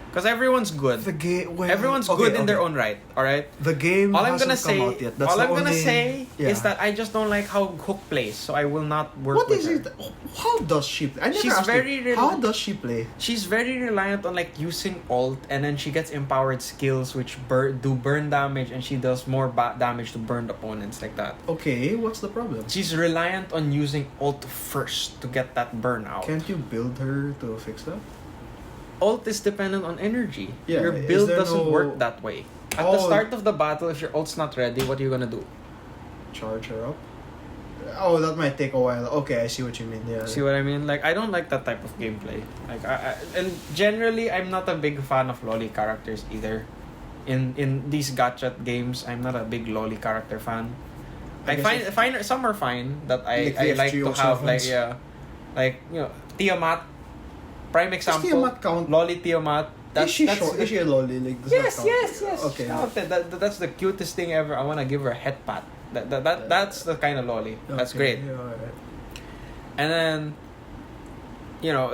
Speaker 2: Because everyone's good. Everyone's good in their own right. Alright?
Speaker 1: The game hasn't come out yet.
Speaker 2: All I'm gonna say is that I just don't like how Hook plays, so I will not work with her.
Speaker 1: How does she play? How does she play?
Speaker 2: She's very reliant on like using ult, and then she gets empowered skills which do burn damage, and she does more damage to burned opponents like that.
Speaker 1: Okay, what's the problem?
Speaker 2: She's reliant on using ult first to get that burn out.
Speaker 1: Can't you build her to fix that?
Speaker 2: Ult is dependent on energy.
Speaker 1: Yeah,
Speaker 2: your build doesn't work that way. At the start of the battle, if your ult's not ready, what are you gonna do?
Speaker 1: Charge her up? Oh, that might take a while. Okay, I see what you mean. Yeah.
Speaker 2: See what I mean? Like, I don't like that type of gameplay. Like, and generally, I'm not a big fan of loli characters either. In these gacha games, I'm not a big loli character fan. I find some are fine that I like to have Tiamat. Prime example.
Speaker 1: Does Tiamat count?
Speaker 2: Loli Tiamat.
Speaker 1: Is she a loli? Like,
Speaker 2: yes.
Speaker 1: Okay.
Speaker 2: That's the cutest thing ever. I want to give her a head pat. That's the kind of loli. Okay. That's great.
Speaker 1: Yeah, alright.
Speaker 2: And then,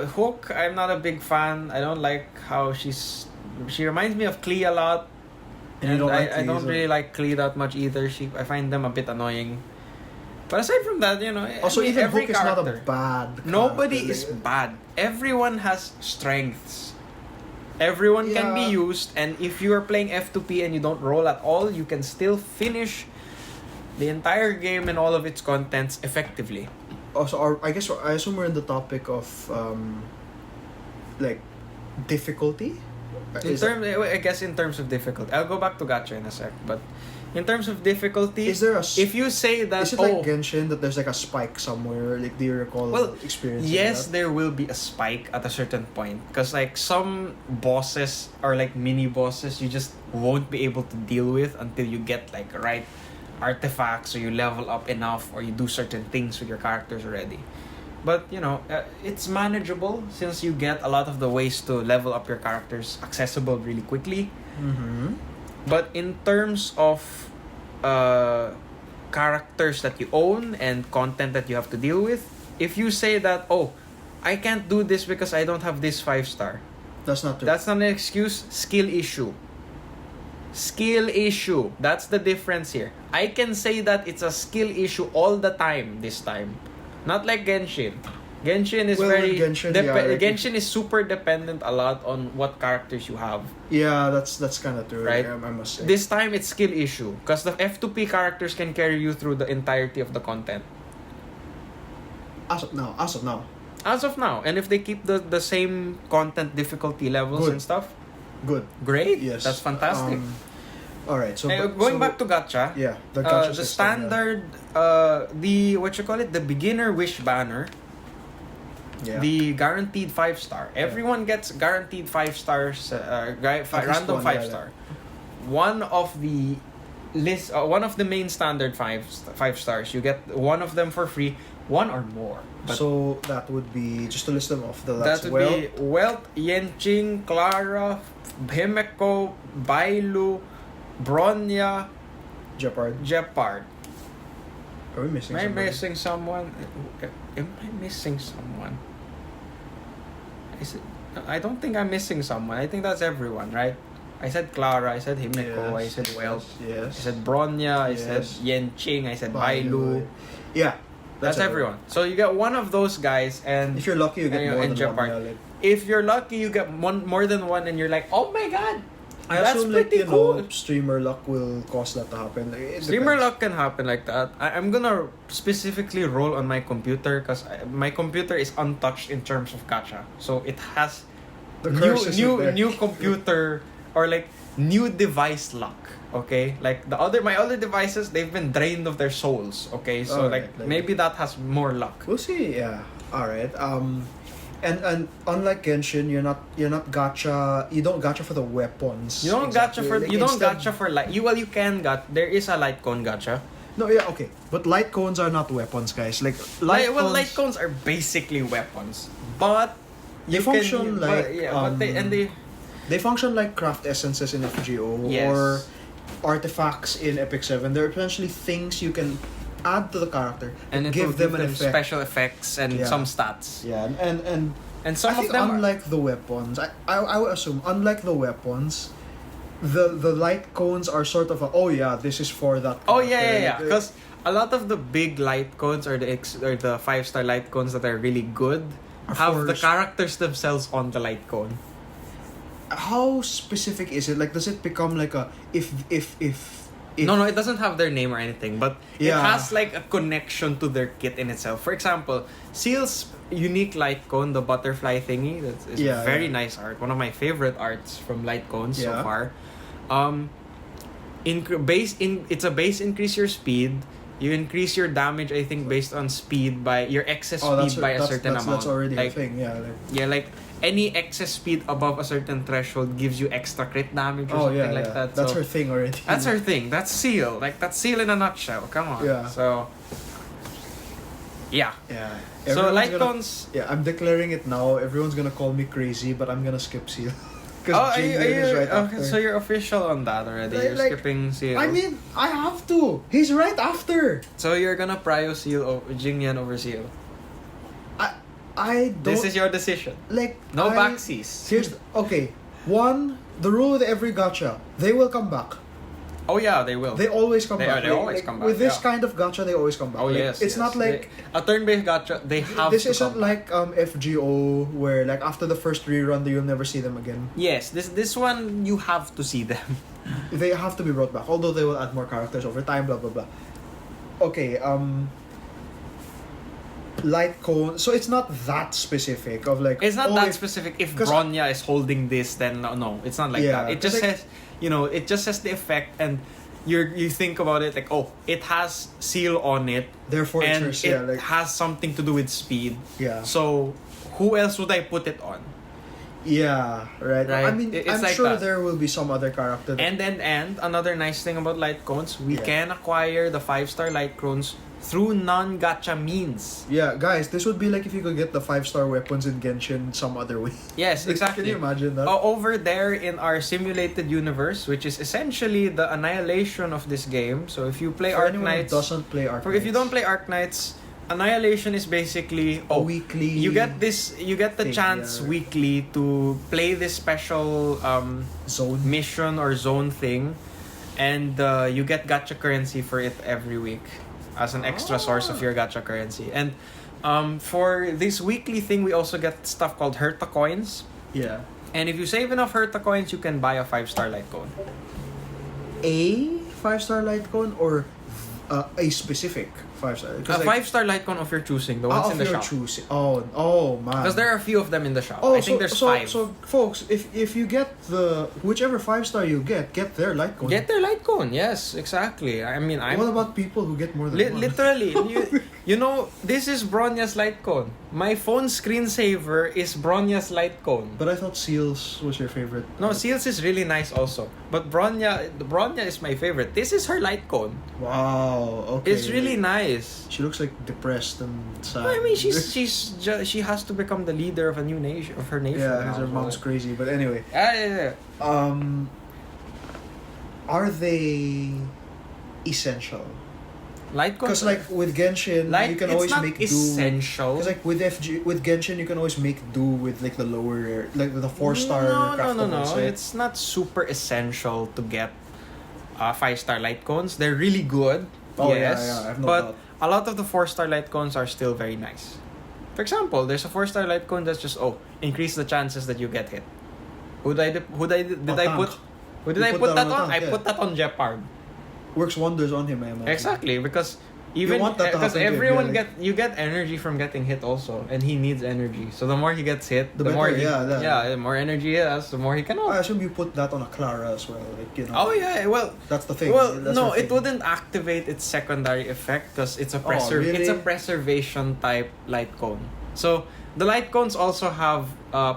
Speaker 2: Hook, I'm not a big fan. I don't like how she reminds me of Klee a lot. And I don't really like Klee that much either. I find them a bit annoying. But aside from that,
Speaker 1: also even
Speaker 2: every
Speaker 1: Hook
Speaker 2: character,
Speaker 1: is not a bad character.
Speaker 2: Nobody is bad. Everyone has strengths. Everyone can be used, and if you are playing F2P and you don't roll at all, you can still finish the entire game and all of its contents effectively.
Speaker 1: Also, I assume we're in the topic of like difficulty.
Speaker 2: I guess in terms of difficulty, I'll go back to gacha in a sec. But in terms of difficulty,
Speaker 1: is there
Speaker 2: if you say that,
Speaker 1: is it like Genshin that there's like a spike somewhere? Like, do you recall experiencing
Speaker 2: yes,
Speaker 1: that?
Speaker 2: there will be a spike at a certain point because like some bosses or like mini bosses you just won't be able to deal with until you get like right artifacts or you level up enough or you do certain things with your characters already. But it's manageable since you get a lot of the ways to level up your characters accessible really quickly.
Speaker 1: Mm-hmm.
Speaker 2: But in terms of characters that you own and content that you have to deal with, if you say that, I can't do this because I don't have this 5-star,
Speaker 1: that's not true.
Speaker 2: that's not an excuse. Skill issue. That's the difference here. I can say that it's a skill issue all the time this time. Not like Genshin. Genshin is Genshin is super dependent a lot on what characters you have.
Speaker 1: Yeah, that's kind of true.
Speaker 2: Right?
Speaker 1: I must say.
Speaker 2: This time it's skill issue because the F2P characters can carry you through the entirety of the content.
Speaker 1: As of now. And if they keep the same content difficulty levels and stuff, good.
Speaker 2: Great.
Speaker 1: Yes.
Speaker 2: That's fantastic.
Speaker 1: All right. So
Speaker 2: going back to gacha.
Speaker 1: Yeah, the gacha
Speaker 2: the
Speaker 1: system,
Speaker 2: standard the beginner wish banner.
Speaker 1: Yeah.
Speaker 2: The guaranteed 5-star. Everyone gets guaranteed 5 stars. Random 5-star. One of the main standard 5 stars. You get one of them for free. One or more. But
Speaker 1: so that would be, just to list them off.
Speaker 2: That would be Welt, Yenching, Clara, Himeko, Bailu, Bronya, Jeopard.
Speaker 1: Are we missing?
Speaker 2: Am I missing someone? I don't think I'm missing someone. I think that's everyone, right? I said Clara, I said Himeko, I said Welt, I said Bronya, I said Yenching, I said Bailu.
Speaker 1: Yeah.
Speaker 2: That's everyone. So you get one of those guys, and
Speaker 1: if you're lucky, you get more than one.
Speaker 2: If you're lucky, you get more than one, and you're like, oh my god,
Speaker 1: I assume pretty cool. Streamer luck will cause that to happen.
Speaker 2: Streamer luck can happen like that. I'm gonna specifically roll on my computer because my computer is untouched in terms of gacha, so it has new computer or like new device luck. Okay, like my other devices, they've been drained of their souls. Okay, so maybe that has more luck.
Speaker 1: We'll see. Yeah. All right. And unlike Genshin, you're not gacha. You don't gacha for the weapons.
Speaker 2: You don't gacha for light. You can gacha. There is a light cone gacha.
Speaker 1: No, yeah, okay, but light cones are not weapons, guys. Like light
Speaker 2: cones are basically weapons, but
Speaker 1: they function they function like craft essences in FGO or artifacts in Epic 7. They're essentially things you can add to the character
Speaker 2: and
Speaker 1: give them an effect.
Speaker 2: Special effects and some stats.
Speaker 1: Yeah, and some
Speaker 2: of them
Speaker 1: unlike the weapons, I would assume unlike the weapons, the light cones are sort of this is for that character.
Speaker 2: Oh yeah. Because a lot of the big light cones or the 5-star light cones that are really good have the characters themselves on the light cone.
Speaker 1: How specific is it? Like, does it become like a if
Speaker 2: No, it doesn't have their name or anything, but it has like a connection to their kit in itself. For example, Seal's unique light cone, the butterfly thingy, that's very nice art. One of my favorite arts from light cones so far. It's a base increase your speed. You increase your damage, I think, based on speed by your excess speed by a certain amount.
Speaker 1: That's already a thing,
Speaker 2: like any excess speed above a certain threshold gives you extra crit damage or something like that.
Speaker 1: That's her thing already.
Speaker 2: That's her thing. That's Seal. Like, that's Seal in a nutshell. Come on.
Speaker 1: Yeah.
Speaker 2: So, yeah.
Speaker 1: Yeah.
Speaker 2: So, light cones...
Speaker 1: Yeah, I'm declaring it now. Everyone's gonna call me crazy, but I'm gonna skip Seal.
Speaker 2: Are you okay, so you're official on that already? You're skipping Seal.
Speaker 1: I mean, I have to. He's right after.
Speaker 2: So you're gonna prio Seal over Jingyan over Seal?
Speaker 1: I don't...
Speaker 2: This is your decision.
Speaker 1: Like,
Speaker 2: no backsies.
Speaker 1: Here's... Okay. One, the rule with every gacha. They will come back.
Speaker 2: Oh yeah, they will.
Speaker 1: They always come back.
Speaker 2: They always come back.
Speaker 1: With this kind of gacha, they always come back.
Speaker 2: Oh yes.
Speaker 1: It's not like...
Speaker 2: a turn-based gacha, they have
Speaker 1: This isn't like FGO, where like after the first rerun, you'll never see them again.
Speaker 2: Yes, this one, you have to see them.
Speaker 1: They have to be brought back. Although they will add more characters over time, blah, blah, blah. Okay, light cone. So it's not that specific of like.
Speaker 2: It's not
Speaker 1: oh,
Speaker 2: that specific. If
Speaker 1: 'cause-
Speaker 2: Bronya is holding this, then no, it's not like
Speaker 1: Yeah,
Speaker 2: that. It just
Speaker 1: 'cause like-
Speaker 2: says, it just says the effect, and you think about it like, oh, it has seal on it,
Speaker 1: Therefore,
Speaker 2: and
Speaker 1: it's
Speaker 2: it has something to do with speed.
Speaker 1: yeah.
Speaker 2: So, who else would I put it on?
Speaker 1: Yeah, right.
Speaker 2: Right.
Speaker 1: I mean,
Speaker 2: It's
Speaker 1: I'm
Speaker 2: like
Speaker 1: sure
Speaker 2: that.
Speaker 1: there will be some other character.
Speaker 2: And another nice thing about light cones, we
Speaker 1: Yeah.
Speaker 2: can acquire the 5-star light cones through non-gacha means.
Speaker 1: Yeah, guys, this would be like if you could get the 5-star weapons in Genshin some other way.
Speaker 2: Yes, exactly.
Speaker 1: Can you imagine that?
Speaker 2: Over there in our simulated universe, which is essentially the annihilation of this game. So if you play
Speaker 1: For
Speaker 2: Arc
Speaker 1: anyone who
Speaker 2: Knights,
Speaker 1: doesn't play Arc
Speaker 2: if you
Speaker 1: Knights,
Speaker 2: don't play Arc Knights, annihilation is basically
Speaker 1: a weekly.
Speaker 2: you get the
Speaker 1: thing,
Speaker 2: chance
Speaker 1: yeah.
Speaker 2: weekly to play this special
Speaker 1: zone.
Speaker 2: mission or zone thing, and you get gacha currency for it every week as an extra source of your gacha currency. And for this weekly thing, we also get stuff called Herta coins.
Speaker 1: Yeah.
Speaker 2: And if you save enough Herta coins, you can buy a 5-star light cone.
Speaker 1: A 5-star light cone or a specific 5-star?
Speaker 2: A 5-star light cone of your choosing, the ones in the shop.
Speaker 1: Choosing. Oh man.
Speaker 2: Because there are a few of them in the shop.
Speaker 1: Oh,
Speaker 2: I think there's 5.
Speaker 1: So, folks, if you get the whichever 5-star you get their light cone.
Speaker 2: Get their light cone, yes, exactly. I mean,
Speaker 1: What about people who get more than one?
Speaker 2: literally, this is Bronya's light cone. My phone screensaver is Bronya's light cone.
Speaker 1: But I thought Seals was your favorite.
Speaker 2: No, Seals is really nice also. But Bronya is my favorite. This is her light cone.
Speaker 1: Wow. Okay.
Speaker 2: It's really nice.
Speaker 1: She looks like depressed and sad.
Speaker 2: I mean, she has to become the leader of a new nation, of her nation.
Speaker 1: Yeah,
Speaker 2: now,
Speaker 1: because her
Speaker 2: so-
Speaker 1: mom's crazy. But anyway,
Speaker 2: Yeah.
Speaker 1: are they essential?
Speaker 2: Light cone.
Speaker 1: Because like with Genshin, you can always make do.
Speaker 2: essential.
Speaker 1: Because like with Genshin, you can always make do with like the lower, like the 4-star.
Speaker 2: No.
Speaker 1: craftables, right?
Speaker 2: It's not super essential to get 5-star light cones. They're really good.
Speaker 1: Oh,
Speaker 2: yes,
Speaker 1: yeah, I have no
Speaker 2: but
Speaker 1: doubt.
Speaker 2: a lot of the 4-star light cones are still very nice. For example, there's a 4-star light cone that's just increase the chances that you get hit. Who did I put that on? I put that on Jeopard.
Speaker 1: Works wonders on him, I imagine.
Speaker 2: Exactly, because even
Speaker 1: want that to
Speaker 2: because
Speaker 1: happen to him,
Speaker 2: everyone
Speaker 1: yeah,
Speaker 2: you get energy from getting hit also, and he needs energy. So the more he gets hit, the
Speaker 1: better,
Speaker 2: more
Speaker 1: yeah,
Speaker 2: the more energy he has, the more he can.
Speaker 1: I assume you put that on a Clara as well, like
Speaker 2: Oh yeah, well,
Speaker 1: that's the thing.
Speaker 2: well,
Speaker 1: That's
Speaker 2: no,
Speaker 1: her
Speaker 2: it
Speaker 1: thing.
Speaker 2: wouldn't activate its secondary effect because it's a
Speaker 1: really?
Speaker 2: it's a preservation type light cone. So the light cones also have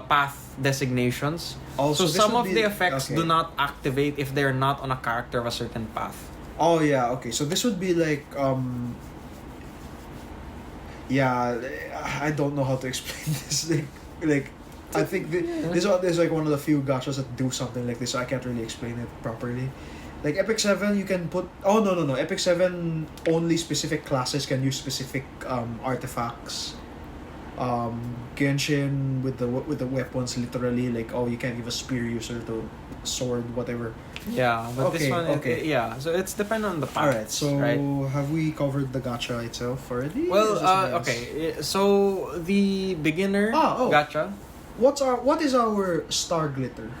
Speaker 2: path designations.
Speaker 1: Also,
Speaker 2: So
Speaker 1: this
Speaker 2: some
Speaker 1: would
Speaker 2: of
Speaker 1: be-
Speaker 2: the effects
Speaker 1: okay.
Speaker 2: do not activate if they're not on a character of a certain path.
Speaker 1: Oh yeah, okay. So this would be like yeah, I don't know how to explain this. Like I think this is like one of the few gachas that do something like this. So I can't really explain it properly. Like Epic 7, you can put. Oh no! Epic 7 only specific classes can use specific artifacts. Genshin with the weapons, literally like you can't give a spear user to sword whatever.
Speaker 2: Yeah, but this
Speaker 1: Okay,
Speaker 2: one,
Speaker 1: okay.
Speaker 2: yeah. So it's dependent on the path.
Speaker 1: Alright, so
Speaker 2: right?
Speaker 1: have we covered the gacha itself already?
Speaker 2: Well,
Speaker 1: Or is this next?
Speaker 2: okay. So the beginner
Speaker 1: Oh.
Speaker 2: gacha.
Speaker 1: What is our star glitter?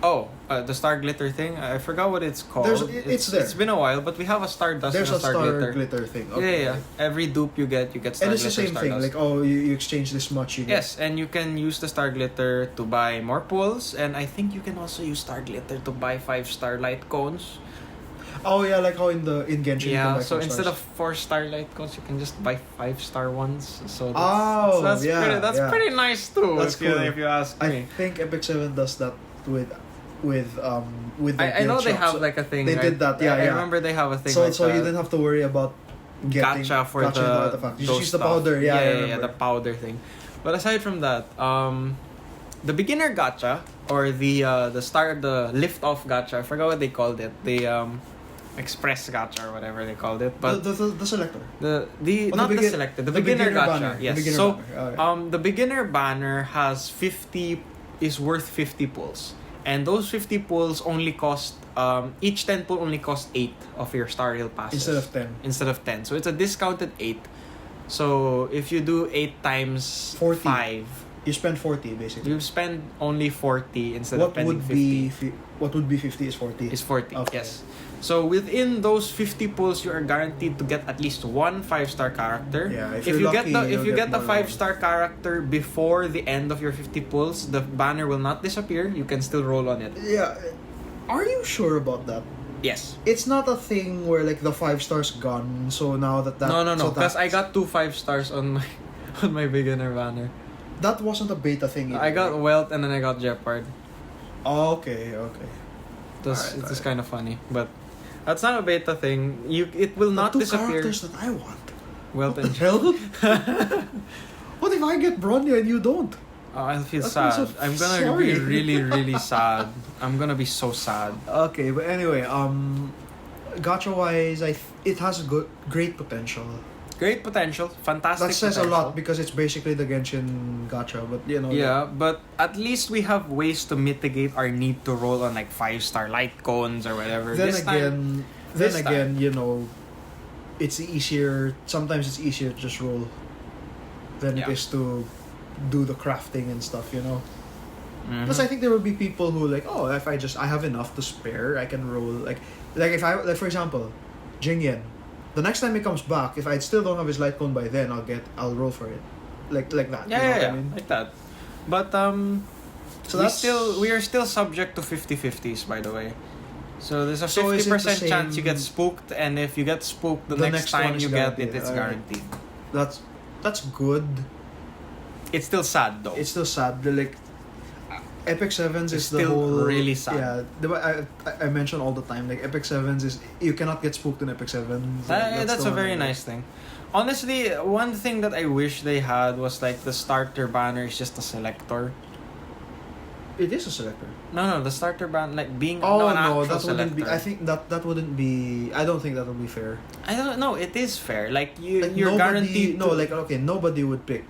Speaker 2: Oh, the star glitter thing. I forgot what it's called.
Speaker 1: It's there.
Speaker 2: It's been a while, but we have a star dust
Speaker 1: There's
Speaker 2: and
Speaker 1: a star
Speaker 2: glitter.
Speaker 1: glitter thing.
Speaker 2: Yeah,
Speaker 1: Okay.
Speaker 2: yeah. Every dupe you get star
Speaker 1: And it's
Speaker 2: glitter.
Speaker 1: the same
Speaker 2: star
Speaker 1: thing.
Speaker 2: dust.
Speaker 1: Like you exchange this much. You get.
Speaker 2: Yes, and you can use the star glitter to buy more pulls, and I think you can also use star glitter to buy 5-star light cones.
Speaker 1: Oh yeah, like how in Genshin. you can
Speaker 2: Yeah,
Speaker 1: buy
Speaker 2: so
Speaker 1: 4
Speaker 2: instead
Speaker 1: stars.
Speaker 2: of 4-star light cones, you can just buy 5-star ones. So
Speaker 1: Oh,
Speaker 2: that's
Speaker 1: yeah,
Speaker 2: that's
Speaker 1: yeah.
Speaker 2: pretty nice too.
Speaker 1: That's
Speaker 2: if you,
Speaker 1: cool.
Speaker 2: if you ask
Speaker 1: I
Speaker 2: me.
Speaker 1: think Epic 7 does that with their
Speaker 2: I know
Speaker 1: guild
Speaker 2: they
Speaker 1: shop.
Speaker 2: have
Speaker 1: So
Speaker 2: like a thing.
Speaker 1: they
Speaker 2: right?
Speaker 1: did that, yeah,
Speaker 2: I
Speaker 1: yeah.
Speaker 2: remember they have a thing.
Speaker 1: so
Speaker 2: like
Speaker 1: so
Speaker 2: that.
Speaker 1: you didn't have to worry about getting
Speaker 2: Gacha for
Speaker 1: gacha
Speaker 2: the
Speaker 1: artifact. You
Speaker 2: those
Speaker 1: just use the
Speaker 2: stuff.
Speaker 1: powder. Yeah, I
Speaker 2: yeah,
Speaker 1: remember.
Speaker 2: the powder thing. But aside from that, the beginner gacha or the lift off gacha, I forgot what they called it. The express gacha or whatever they called it. But
Speaker 1: the selector.
Speaker 2: the
Speaker 1: Oh,
Speaker 2: not
Speaker 1: the
Speaker 2: the selected, the beginner gacha.
Speaker 1: banner.
Speaker 2: Yes.
Speaker 1: The beginner
Speaker 2: So
Speaker 1: banner.
Speaker 2: the beginner banner has 50 is worth 50 pulls. And those 50 pulls only cost each 10 pull only cost 8 of your Star Rail passes.
Speaker 1: Instead of 10.
Speaker 2: So it's a discounted 8. So if you do 8 times
Speaker 1: 40.
Speaker 2: 5,
Speaker 1: You spend 40 basically.
Speaker 2: You spend only 40 instead of
Speaker 1: What
Speaker 2: spending
Speaker 1: would
Speaker 2: 50.
Speaker 1: be what would be 50 is 40.
Speaker 2: Is 40,
Speaker 1: Okay.
Speaker 2: yes. So within those 50 pulls, you are guaranteed to get at least one 5-star character.
Speaker 1: Yeah, if
Speaker 2: if
Speaker 1: you're
Speaker 2: you
Speaker 1: lucky,
Speaker 2: get the
Speaker 1: you'll get
Speaker 2: the
Speaker 1: more
Speaker 2: 5-star character before the end of your 50 pulls, the banner will not disappear. You can still roll on it.
Speaker 1: Yeah. Are you sure about that?
Speaker 2: Yes.
Speaker 1: It's not a thing where like the 5 stars gone. So now that
Speaker 2: No.
Speaker 1: so
Speaker 2: Because I
Speaker 1: that-
Speaker 2: got 2 5-stars on my on my beginner banner.
Speaker 1: that wasn't a beta thing. Either.
Speaker 2: I got Wealth and then I got Jeopard.
Speaker 1: Oh, okay.
Speaker 2: It was kind of funny, but that's not a beta thing. It will not
Speaker 1: the two
Speaker 2: disappear.
Speaker 1: characters that I want.
Speaker 2: Wealth
Speaker 1: What
Speaker 2: and
Speaker 1: the hell? What if I get Bronya and you don't?
Speaker 2: Oh, I'll feel
Speaker 1: That
Speaker 2: sad.
Speaker 1: feels so
Speaker 2: I'm gonna
Speaker 1: sorry.
Speaker 2: be really, really sad. I'm gonna be so sad.
Speaker 1: Okay, but anyway, gacha wise, it has great potential.
Speaker 2: Great potential, fantastic.
Speaker 1: That says
Speaker 2: potential.
Speaker 1: a lot because it's basically the Genshin gacha, but you know.
Speaker 2: Yeah, but at least we have ways to mitigate our need to roll on like 5-star light cones or whatever.
Speaker 1: Then
Speaker 2: This
Speaker 1: again,
Speaker 2: time-
Speaker 1: you know, it's easier. Sometimes it's easier to just roll than it
Speaker 2: Yeah.
Speaker 1: is to do the crafting and stuff. You know.
Speaker 2: Mhm.
Speaker 1: Because I think there will be people who like, oh, if I have enough to spare, I can roll like if I for example, Jingyan. The next time he comes back, if I still don't have his light cone by then, I'll roll for it, like that.
Speaker 2: Yeah,
Speaker 1: you know what
Speaker 2: yeah,
Speaker 1: I mean?
Speaker 2: like that. But
Speaker 1: So that's
Speaker 2: we are still subject to 50-50s, by the way. So there's a
Speaker 1: So is it the
Speaker 2: 50% chance you
Speaker 1: same-
Speaker 2: get spooked, and if you get spooked, the next
Speaker 1: one
Speaker 2: time
Speaker 1: is
Speaker 2: you get
Speaker 1: guaranteed.
Speaker 2: it, it's
Speaker 1: Alright.
Speaker 2: guaranteed.
Speaker 1: That's good.
Speaker 2: It's still sad though.
Speaker 1: It's still sad. Like Epic Sevens
Speaker 2: It's
Speaker 1: is the
Speaker 2: still
Speaker 1: whole
Speaker 2: really sad.
Speaker 1: Yeah, I mention all the time like Epic Sevens is you cannot get spooked in Epic Sevens.
Speaker 2: That's
Speaker 1: the
Speaker 2: a
Speaker 1: one
Speaker 2: very
Speaker 1: I like.
Speaker 2: nice thing. Honestly, one thing that I wish they had was like the starter banner is just a selector.
Speaker 1: It is a selector.
Speaker 2: No, the starter banner like being
Speaker 1: Oh
Speaker 2: an
Speaker 1: no,
Speaker 2: actual
Speaker 1: that wouldn't be.
Speaker 2: selector.
Speaker 1: I think that wouldn't be. I don't think that would be fair.
Speaker 2: I don't know. It is fair. Like
Speaker 1: Like
Speaker 2: you're guaranteed.
Speaker 1: No,
Speaker 2: to-
Speaker 1: like okay, nobody would pick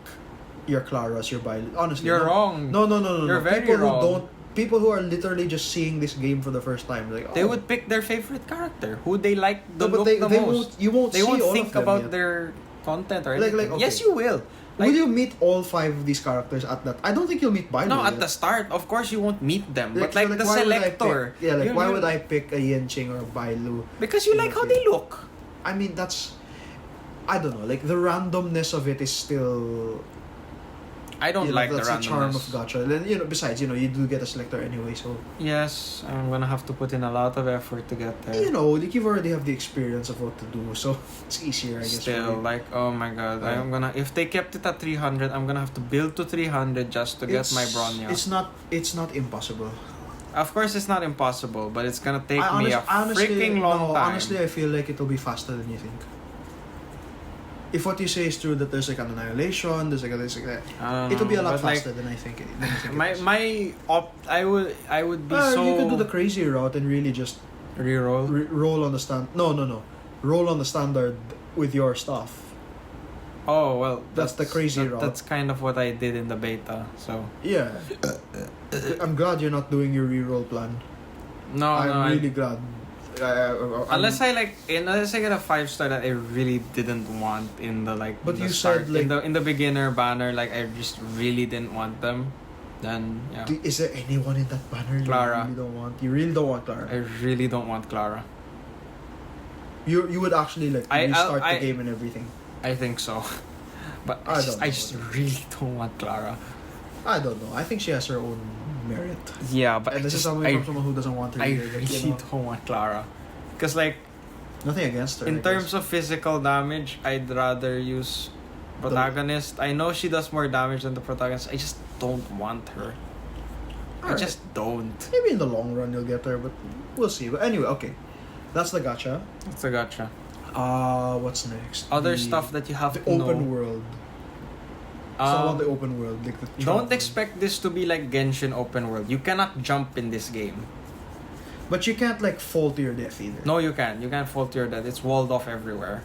Speaker 1: your Claras, your Bile. Honestly,
Speaker 2: you're
Speaker 1: no.
Speaker 2: wrong.
Speaker 1: No.
Speaker 2: You're very
Speaker 1: people
Speaker 2: wrong.
Speaker 1: who don't. People who are literally just seeing this game for the first time, like
Speaker 2: They
Speaker 1: oh.
Speaker 2: would pick their favorite character, who they like the
Speaker 1: No, but
Speaker 2: look
Speaker 1: they
Speaker 2: the most.
Speaker 1: won't. You won't.
Speaker 2: They
Speaker 1: see
Speaker 2: won't
Speaker 1: all
Speaker 2: think
Speaker 1: of them
Speaker 2: about
Speaker 1: yet.
Speaker 2: their content or
Speaker 1: Like,
Speaker 2: anything.
Speaker 1: okay.
Speaker 2: Yes, you will.
Speaker 1: Will you meet all 5 of these characters at that? I don't think you'll meet Bile.
Speaker 2: No, at
Speaker 1: yet.
Speaker 2: the start, of course, you won't meet them. But
Speaker 1: so,
Speaker 2: like the
Speaker 1: why would I
Speaker 2: selector,
Speaker 1: pick- yeah, like why
Speaker 2: you-
Speaker 1: would I pick a Yenching or a Bailu?
Speaker 2: Because you like how they look.
Speaker 1: I mean, that's. I don't know. Like the randomness of it is still.
Speaker 2: I don't
Speaker 1: you know,
Speaker 2: like the
Speaker 1: that's the charm of
Speaker 2: randomness.
Speaker 1: gacha. Then besides, you do get a selector anyway, so
Speaker 2: Yes, I'm gonna have to put in a lot of effort to get there.
Speaker 1: like you already have the experience of what to do, so it's easier, I guess.
Speaker 2: Still,
Speaker 1: for you.
Speaker 2: like, oh my god,
Speaker 1: Yeah.
Speaker 2: I'm gonna. If they kept it at 300, I'm gonna have to build to 300 just to get my Bronya.
Speaker 1: It's not impossible.
Speaker 2: Of course, it's not impossible, but it's gonna take me a
Speaker 1: honestly,
Speaker 2: freaking long time.
Speaker 1: Honestly, I feel like it'll be faster than you think. If what you say is true, that there's like an annihilation, there's like that, it'll be a lot
Speaker 2: but, like,
Speaker 1: faster than I think.
Speaker 2: I would be so
Speaker 1: You could do the crazy route and really just
Speaker 2: reroll.
Speaker 1: roll on the stand. No. Roll on the standard with your stuff.
Speaker 2: Oh well,
Speaker 1: That's the crazy route.
Speaker 2: That's kind of what I did in the beta. So
Speaker 1: Yeah. I'm glad you're not doing your reroll plan. I'm really glad.
Speaker 2: Unless I get a 5-star that I really didn't want in the like.
Speaker 1: But
Speaker 2: the
Speaker 1: you
Speaker 2: start,
Speaker 1: said, like-
Speaker 2: in the beginner banner, like I just really didn't want them. Then yeah,
Speaker 1: Is there anyone in that banner
Speaker 2: Clara.
Speaker 1: you really don't want? You really don't want Clara.
Speaker 2: I really don't want Clara.
Speaker 1: You would actually like restart
Speaker 2: I-
Speaker 1: the game and everything.
Speaker 2: I think so, but
Speaker 1: I
Speaker 2: I
Speaker 1: don't
Speaker 2: just
Speaker 1: know.
Speaker 2: really don't want Clara.
Speaker 1: I don't know. I think she has her own merit.
Speaker 2: Yeah, but
Speaker 1: And this is
Speaker 2: I
Speaker 1: coming from someone who doesn't want her.
Speaker 2: I
Speaker 1: either, but,
Speaker 2: really don't want Clara, because like
Speaker 1: nothing against her.
Speaker 2: in
Speaker 1: I
Speaker 2: terms
Speaker 1: guess.
Speaker 2: of physical damage, I'd rather use protagonist. I know she does more damage than the protagonist. I just don't want her. I
Speaker 1: Alright.
Speaker 2: just don't.
Speaker 1: Maybe in the long run you'll get her, but we'll see. But anyway, okay. That's the gacha.
Speaker 2: It's a gotcha.
Speaker 1: What's next?
Speaker 2: Other
Speaker 1: The-
Speaker 2: stuff that you have
Speaker 1: The
Speaker 2: to
Speaker 1: open
Speaker 2: know.
Speaker 1: world. So about the open world, like the
Speaker 2: Don't
Speaker 1: travel.
Speaker 2: expect this to be like Genshin open world. You cannot jump in this game.
Speaker 1: But you can't like fall to your death either.
Speaker 2: No, you can't. You can't fall to your death. It's walled off everywhere.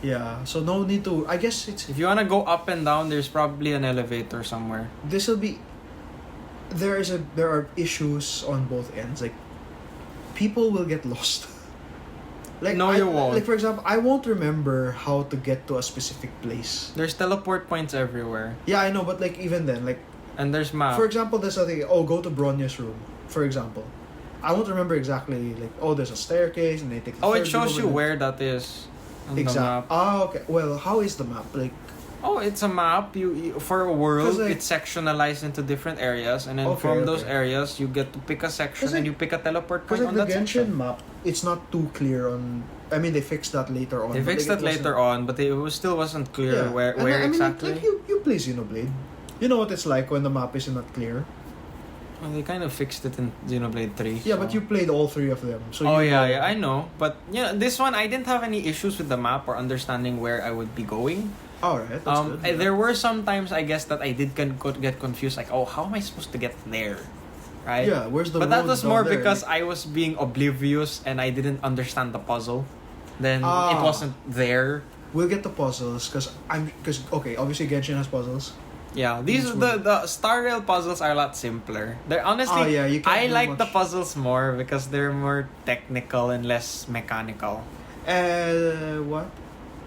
Speaker 1: Yeah. So no need to. I guess it's.
Speaker 2: If you wanna go up and down, there's probably an elevator somewhere.
Speaker 1: This will be. There are issues on both ends. Like, people will get lost. Like
Speaker 2: No, you won't.
Speaker 1: Like for example, I won't remember how to get to a specific place.
Speaker 2: There's teleport points everywhere.
Speaker 1: Yeah, I know, but like even then, like
Speaker 2: And there's map.
Speaker 1: For example, there's a thing. Oh, go to Bronya's room. For example, I won't remember exactly. Like, oh, there's a staircase, and they take.
Speaker 2: It shows you where that is. On the map.
Speaker 1: Ah, okay. Well, how is the map? Like.
Speaker 2: Oh, it's a map. You for a world,
Speaker 1: like,
Speaker 2: it's sectionalized into different areas, and then from those areas, you get to pick a section, and you pick a teleport point on that
Speaker 1: Genshin
Speaker 2: section.
Speaker 1: map, it's not too clear on. I mean, they fixed that later on.
Speaker 2: They fixed that later on, but it still wasn't clear where exactly.
Speaker 1: Like you play Xenoblade. You know what it's like when the map is not clear.
Speaker 2: Well, they kind of fixed it in Xenoblade 3.
Speaker 1: Yeah,
Speaker 2: so.
Speaker 1: But you played all three of them. So
Speaker 2: I know. But this one, I didn't have any issues with the map or understanding where I would be going.
Speaker 1: Alright, that's good.
Speaker 2: There were some times, I guess, that I did get confused. Like, oh, how am I supposed to get there? Right?
Speaker 1: Yeah, where's the road?
Speaker 2: But that was more
Speaker 1: there?
Speaker 2: because I was being oblivious and I didn't understand the puzzle. Then it wasn't there.
Speaker 1: We'll get the puzzles because obviously Genshin has puzzles.
Speaker 2: Yeah, the Star Rail puzzles are a lot simpler. They're honestly, I like the puzzles more because they're more technical and less mechanical.
Speaker 1: What?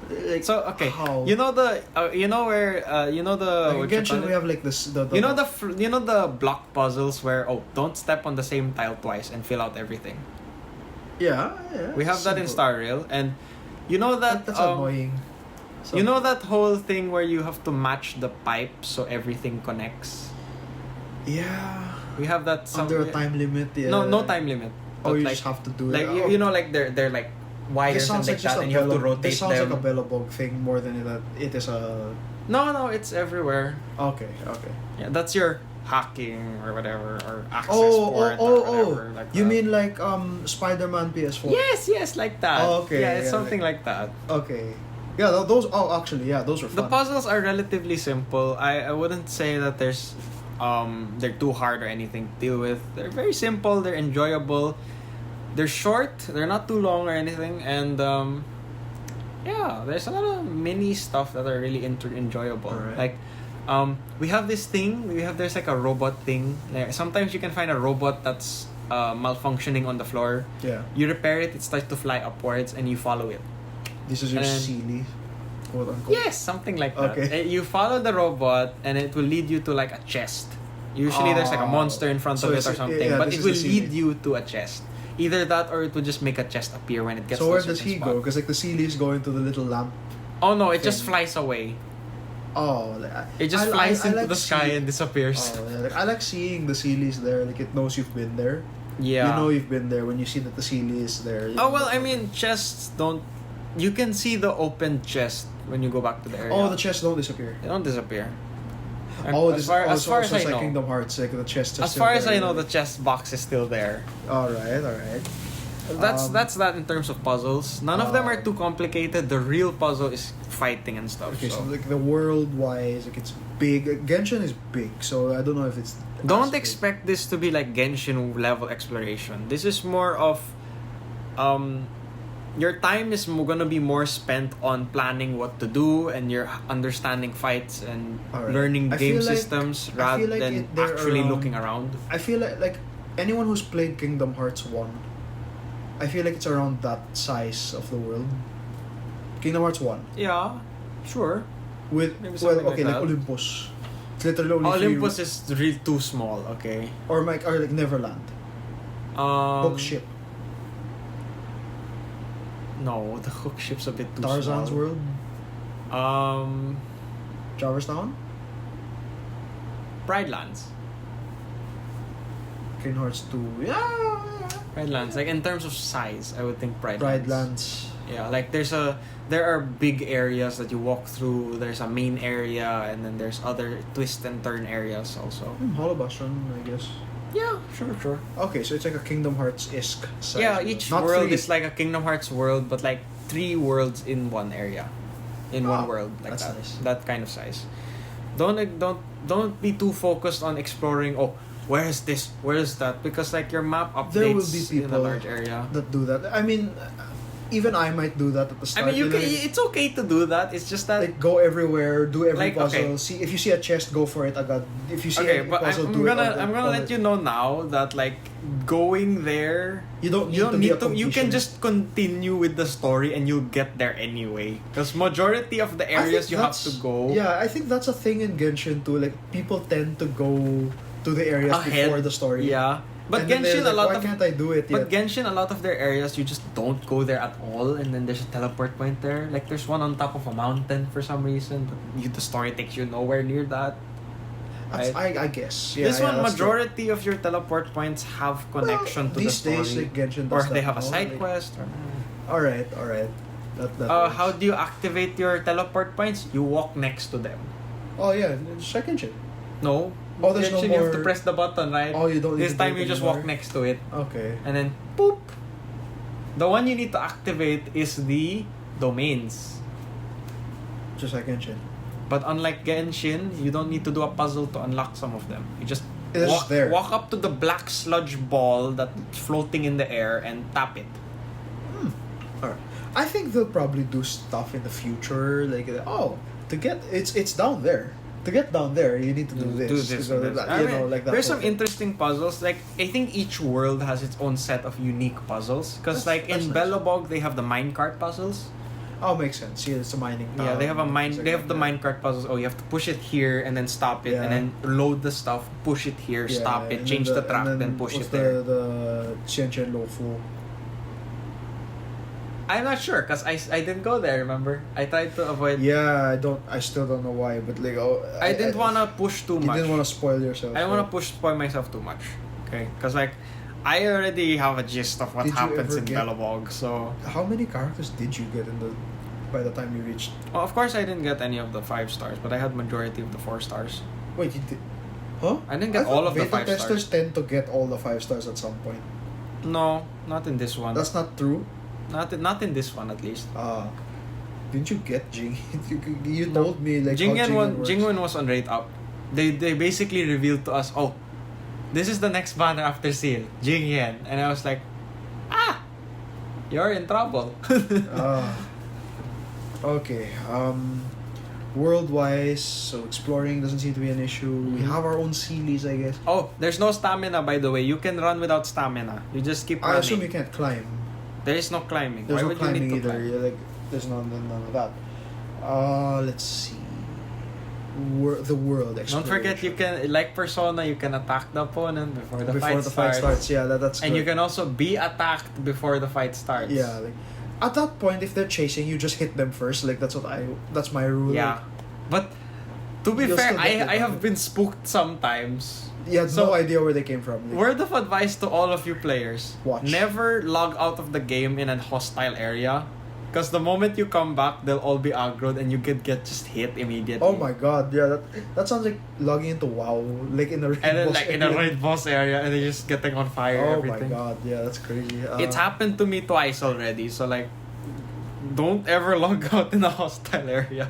Speaker 1: Like,
Speaker 2: so okay,
Speaker 1: how?
Speaker 2: you know the
Speaker 1: like Genshin we have like this the
Speaker 2: the block puzzles where don't step on the same tile twice and fill out everything.
Speaker 1: Yeah.
Speaker 2: We have that in Star Rail, and you know that
Speaker 1: that's annoying.
Speaker 2: You know that whole thing where you have to match the pipe so everything connects.
Speaker 1: Yeah.
Speaker 2: We have that
Speaker 1: under a time limit. Yeah.
Speaker 2: No time limit.
Speaker 1: You just have to do it.
Speaker 2: Like you know, like they're like wires and like that, and you have to rotate them.
Speaker 1: This sounds like a Bellabog thing more than that. It is a.
Speaker 2: No, it's everywhere.
Speaker 1: Okay.
Speaker 2: Yeah, that's your hacking or whatever or access port or whatever. Like
Speaker 1: you mean like Spider-Man PS4?
Speaker 2: Yes, like that.
Speaker 1: Oh, okay.
Speaker 2: Yeah, it's something like that.
Speaker 1: Okay. Yeah, those. Oh, actually, yeah, those are fun.
Speaker 2: The puzzles are relatively simple. I wouldn't say that they're too hard or anything to deal with. They're very simple. They're enjoyable. They're short. They're not too long or anything. And there's a lot of mini stuff that are really enjoyable.
Speaker 1: Right.
Speaker 2: Like, we have this thing. There's like a robot thing. Like, sometimes you can find a robot that's malfunctioning on the floor.
Speaker 1: Yeah.
Speaker 2: You repair it. It starts to fly upwards, and you follow it.
Speaker 1: This is your Sealy, quote unquote.
Speaker 2: Yes, something like that.
Speaker 1: Okay.
Speaker 2: You follow the robot, and it will lead you to like a chest. Usually, there's like a monster in front of it or something, but it will lead you to a chest. Either that, or it will just make a chest appear when it gets.
Speaker 1: So
Speaker 2: to a
Speaker 1: where
Speaker 2: certain
Speaker 1: does he
Speaker 2: spot.
Speaker 1: go? Because like the Sealy is going to the little lamp.
Speaker 2: Oh no! It just flies away.
Speaker 1: Oh,
Speaker 2: it just flies into the sky and disappears.
Speaker 1: Oh, yeah. Like, I like seeing the Sealies there. Like it knows you've been there.
Speaker 2: Yeah.
Speaker 1: You know you've been there when you see that the Sealy is there.
Speaker 2: Oh well, I mean, chests don't. You can see the open chest when you go back to the area.
Speaker 1: Oh, the chests don't disappear.
Speaker 2: They don't disappear.
Speaker 1: As far as I
Speaker 2: like
Speaker 1: know, Kingdom Hearts, like the chest.
Speaker 2: As far as I know, the chest box is still there.
Speaker 1: All right.
Speaker 2: That's that in terms of puzzles. None of them are too complicated. The real puzzle is fighting and stuff.
Speaker 1: Okay, so like the world-wise, like it's big. Genshin is big, so I don't know if it's.
Speaker 2: Don't expect this to be like Genshin level exploration. This is more of, your time is gonna be more spent on planning what to do and you're understanding fights and learning game systems rather than actually looking around.
Speaker 1: I feel like anyone who's played Kingdom Hearts 1, I feel like it's around that size of the world. Kingdom Hearts 1.
Speaker 2: Yeah, sure.
Speaker 1: Like Olympus. It's literally only
Speaker 2: Olympus is really too small, okay.
Speaker 1: Or like Neverland. Hook ship.
Speaker 2: No, the hook ship's a bit too small.
Speaker 1: Tarzan's World. Traverse Town.
Speaker 2: Pride Lands.
Speaker 1: Kingdom Hearts 2. Yeah.
Speaker 2: Pride Lands, like in terms of size, I would think Pride
Speaker 1: Lands.
Speaker 2: Yeah, like there are big areas that you walk through. There's a main area, and then there's other twist and turn areas also.
Speaker 1: Hollow Bastion, I guess.
Speaker 2: Yeah, sure.
Speaker 1: Okay, so it's like a Kingdom Hearts-esque size.
Speaker 2: Yeah, each world is like a Kingdom Hearts world, but like 3 worlds in one area, in one world, like
Speaker 1: that's
Speaker 2: that.
Speaker 1: Nice.
Speaker 2: That kind of size. Don't be too focused on exploring. Oh, where is this? Where is that? Because like your map updates
Speaker 1: there will be people
Speaker 2: in a large area
Speaker 1: that do that. I mean, even I might do that at the
Speaker 2: I
Speaker 1: start.
Speaker 2: mean, you can,
Speaker 1: know,
Speaker 2: it's okay to do that. It's just that
Speaker 1: like go everywhere, do every
Speaker 2: Like,
Speaker 1: puzzle.
Speaker 2: okay.
Speaker 1: See if you see a chest, go for it agad. If you see
Speaker 2: okay,
Speaker 1: a
Speaker 2: but
Speaker 1: puzzle,
Speaker 2: I'm
Speaker 1: do
Speaker 2: gonna
Speaker 1: it.
Speaker 2: I'm gonna let you know now that like going there
Speaker 1: You don't need
Speaker 2: you don't
Speaker 1: to be
Speaker 2: need
Speaker 1: a
Speaker 2: to you can
Speaker 1: completionist.
Speaker 2: just continue with the story and you'll get there anyway because majority of the
Speaker 1: I think
Speaker 2: areas you have
Speaker 1: that's-
Speaker 2: to go
Speaker 1: Yeah, I think that's a thing in Genshin too. Like people tend to go to the areas
Speaker 2: ahead
Speaker 1: before the story.
Speaker 2: yeah but
Speaker 1: And then they're
Speaker 2: Genshin a
Speaker 1: like,
Speaker 2: lot
Speaker 1: why
Speaker 2: of
Speaker 1: can't I do it
Speaker 2: but
Speaker 1: yet?
Speaker 2: Genshin a lot of their areas you just don't go there at all and then there's a teleport point there like there's one on top of a mountain for some reason but the story takes you nowhere near that.
Speaker 1: I guess. Yeah,
Speaker 2: This one,
Speaker 1: that's true.
Speaker 2: majority of your teleport points have connection to the
Speaker 1: these
Speaker 2: story.
Speaker 1: days, like Genshin
Speaker 2: Or
Speaker 1: does
Speaker 2: they
Speaker 1: that
Speaker 2: have a
Speaker 1: now,
Speaker 2: side
Speaker 1: like-
Speaker 2: quest.
Speaker 1: All right. That works.
Speaker 2: How do you activate your teleport points? You walk next to them.
Speaker 1: Oh yeah, check Genshin.
Speaker 2: No.
Speaker 1: Oh, there's no
Speaker 2: Genshin, you have to
Speaker 1: more-
Speaker 2: press the button, right?
Speaker 1: Oh, you don't. Need
Speaker 2: This
Speaker 1: to do
Speaker 2: time
Speaker 1: it
Speaker 2: you just
Speaker 1: anymore?
Speaker 2: walk next to it.
Speaker 1: Okay.
Speaker 2: And then, boop! The one you need to activate is the domains.
Speaker 1: Just like Genshin.
Speaker 2: But unlike Genshin, you don't need to do a puzzle to unlock some of them. You just
Speaker 1: It's
Speaker 2: walk,
Speaker 1: there.
Speaker 2: walk up to the black sludge ball that's floating in the air and tap it.
Speaker 1: Alright. I think they'll probably do stuff in the future, like to get it's down there. To get down there, you need to do this.
Speaker 2: Do this,
Speaker 1: So
Speaker 2: and this.
Speaker 1: that-
Speaker 2: I
Speaker 1: you
Speaker 2: mean,
Speaker 1: know, like that.
Speaker 2: there's
Speaker 1: whole
Speaker 2: some
Speaker 1: thing.
Speaker 2: interesting puzzles. Like I think each world has its own set of unique puzzles. Because
Speaker 1: That's
Speaker 2: in
Speaker 1: nice.
Speaker 2: Belobog they have the minecart puzzles.
Speaker 1: Oh, makes sense. Yeah, it's a mining.
Speaker 2: Yeah,
Speaker 1: town,
Speaker 2: they have a mine.
Speaker 1: things
Speaker 2: They
Speaker 1: like
Speaker 2: have the
Speaker 1: that.
Speaker 2: minecart puzzles. Oh, you have to push it here and then stop it,
Speaker 1: Yeah.
Speaker 2: and then load the stuff. Push it here,
Speaker 1: Yeah,
Speaker 2: stop it,
Speaker 1: and
Speaker 2: change
Speaker 1: then
Speaker 2: the track,
Speaker 1: and
Speaker 2: then push
Speaker 1: what's
Speaker 2: it there.
Speaker 1: The Xianqian Lofu.
Speaker 2: I'm not sure because I didn't go there. Remember, I tried to avoid.
Speaker 1: Yeah, I still don't know why, but like
Speaker 2: I didn't wanna push too
Speaker 1: You
Speaker 2: much.
Speaker 1: didn't want to spoil yourself.
Speaker 2: I don't wanna spoil myself too much. Okay, because like I already have a gist of what
Speaker 1: Did you
Speaker 2: happens
Speaker 1: ever
Speaker 2: in
Speaker 1: get-
Speaker 2: Belobog. So,
Speaker 1: How many characters did you get by the time you reached?
Speaker 2: well, of course I didn't get any of the 5 stars, but I had majority of the 4 stars.
Speaker 1: Wait, you did? Huh?
Speaker 2: I didn't get
Speaker 1: thought
Speaker 2: all of the
Speaker 1: beta
Speaker 2: 5
Speaker 1: testers
Speaker 2: stars.
Speaker 1: tend to get all the 5 stars at some point.
Speaker 2: No, not in this one.
Speaker 1: That's not true.
Speaker 2: Not in this one at least.
Speaker 1: Didn't you get Jing? You
Speaker 2: No.
Speaker 1: told me like how
Speaker 2: Jingyan
Speaker 1: works.
Speaker 2: Jingwen was on rate up. They basically revealed to us, oh, this is the next banner after seal, Jingyan, and I was like, you're in trouble.
Speaker 1: Okay. World-wise, so exploring doesn't seem to be an issue. We
Speaker 2: Mhm.
Speaker 1: have our own Sealies, I guess.
Speaker 2: Oh, there's no stamina by the way. You can run without stamina. You just keep running.
Speaker 1: I assume you can't climb.
Speaker 2: There is no climbing.
Speaker 1: There's
Speaker 2: Why
Speaker 1: no
Speaker 2: would you
Speaker 1: climbing
Speaker 2: need to
Speaker 1: either.
Speaker 2: climb?
Speaker 1: You're like, there's none of that. Let's see. The world exploration.
Speaker 2: Don't forget you can, like Persona, you can attack the opponent before the fight
Speaker 1: fight starts. Yeah, that's
Speaker 2: and
Speaker 1: good.
Speaker 2: you can also be attacked before the fight starts.
Speaker 1: Yeah, like at that point, if they're chasing you, just hit them first. Like that's my rule.
Speaker 2: Yeah. But to be
Speaker 1: You'll
Speaker 2: fair,
Speaker 1: still get
Speaker 2: I
Speaker 1: it.
Speaker 2: have been spooked sometimes.
Speaker 1: You had
Speaker 2: So-
Speaker 1: no idea where they came from. Like,
Speaker 2: Word of advice to all of you players.
Speaker 1: Watch.
Speaker 2: Never log out of the game in a hostile area. Because the moment you come back, they'll all be aggroed and you could get just hit immediately.
Speaker 1: Oh my god, yeah, that sounds like logging into WoW, like in a raid
Speaker 2: And then
Speaker 1: boss
Speaker 2: like in a
Speaker 1: area.
Speaker 2: raid boss area and they're just getting on fire
Speaker 1: Oh
Speaker 2: everything.
Speaker 1: my god, yeah, that's crazy.
Speaker 2: It's happened to me twice already, so like don't ever log out in a hostile area.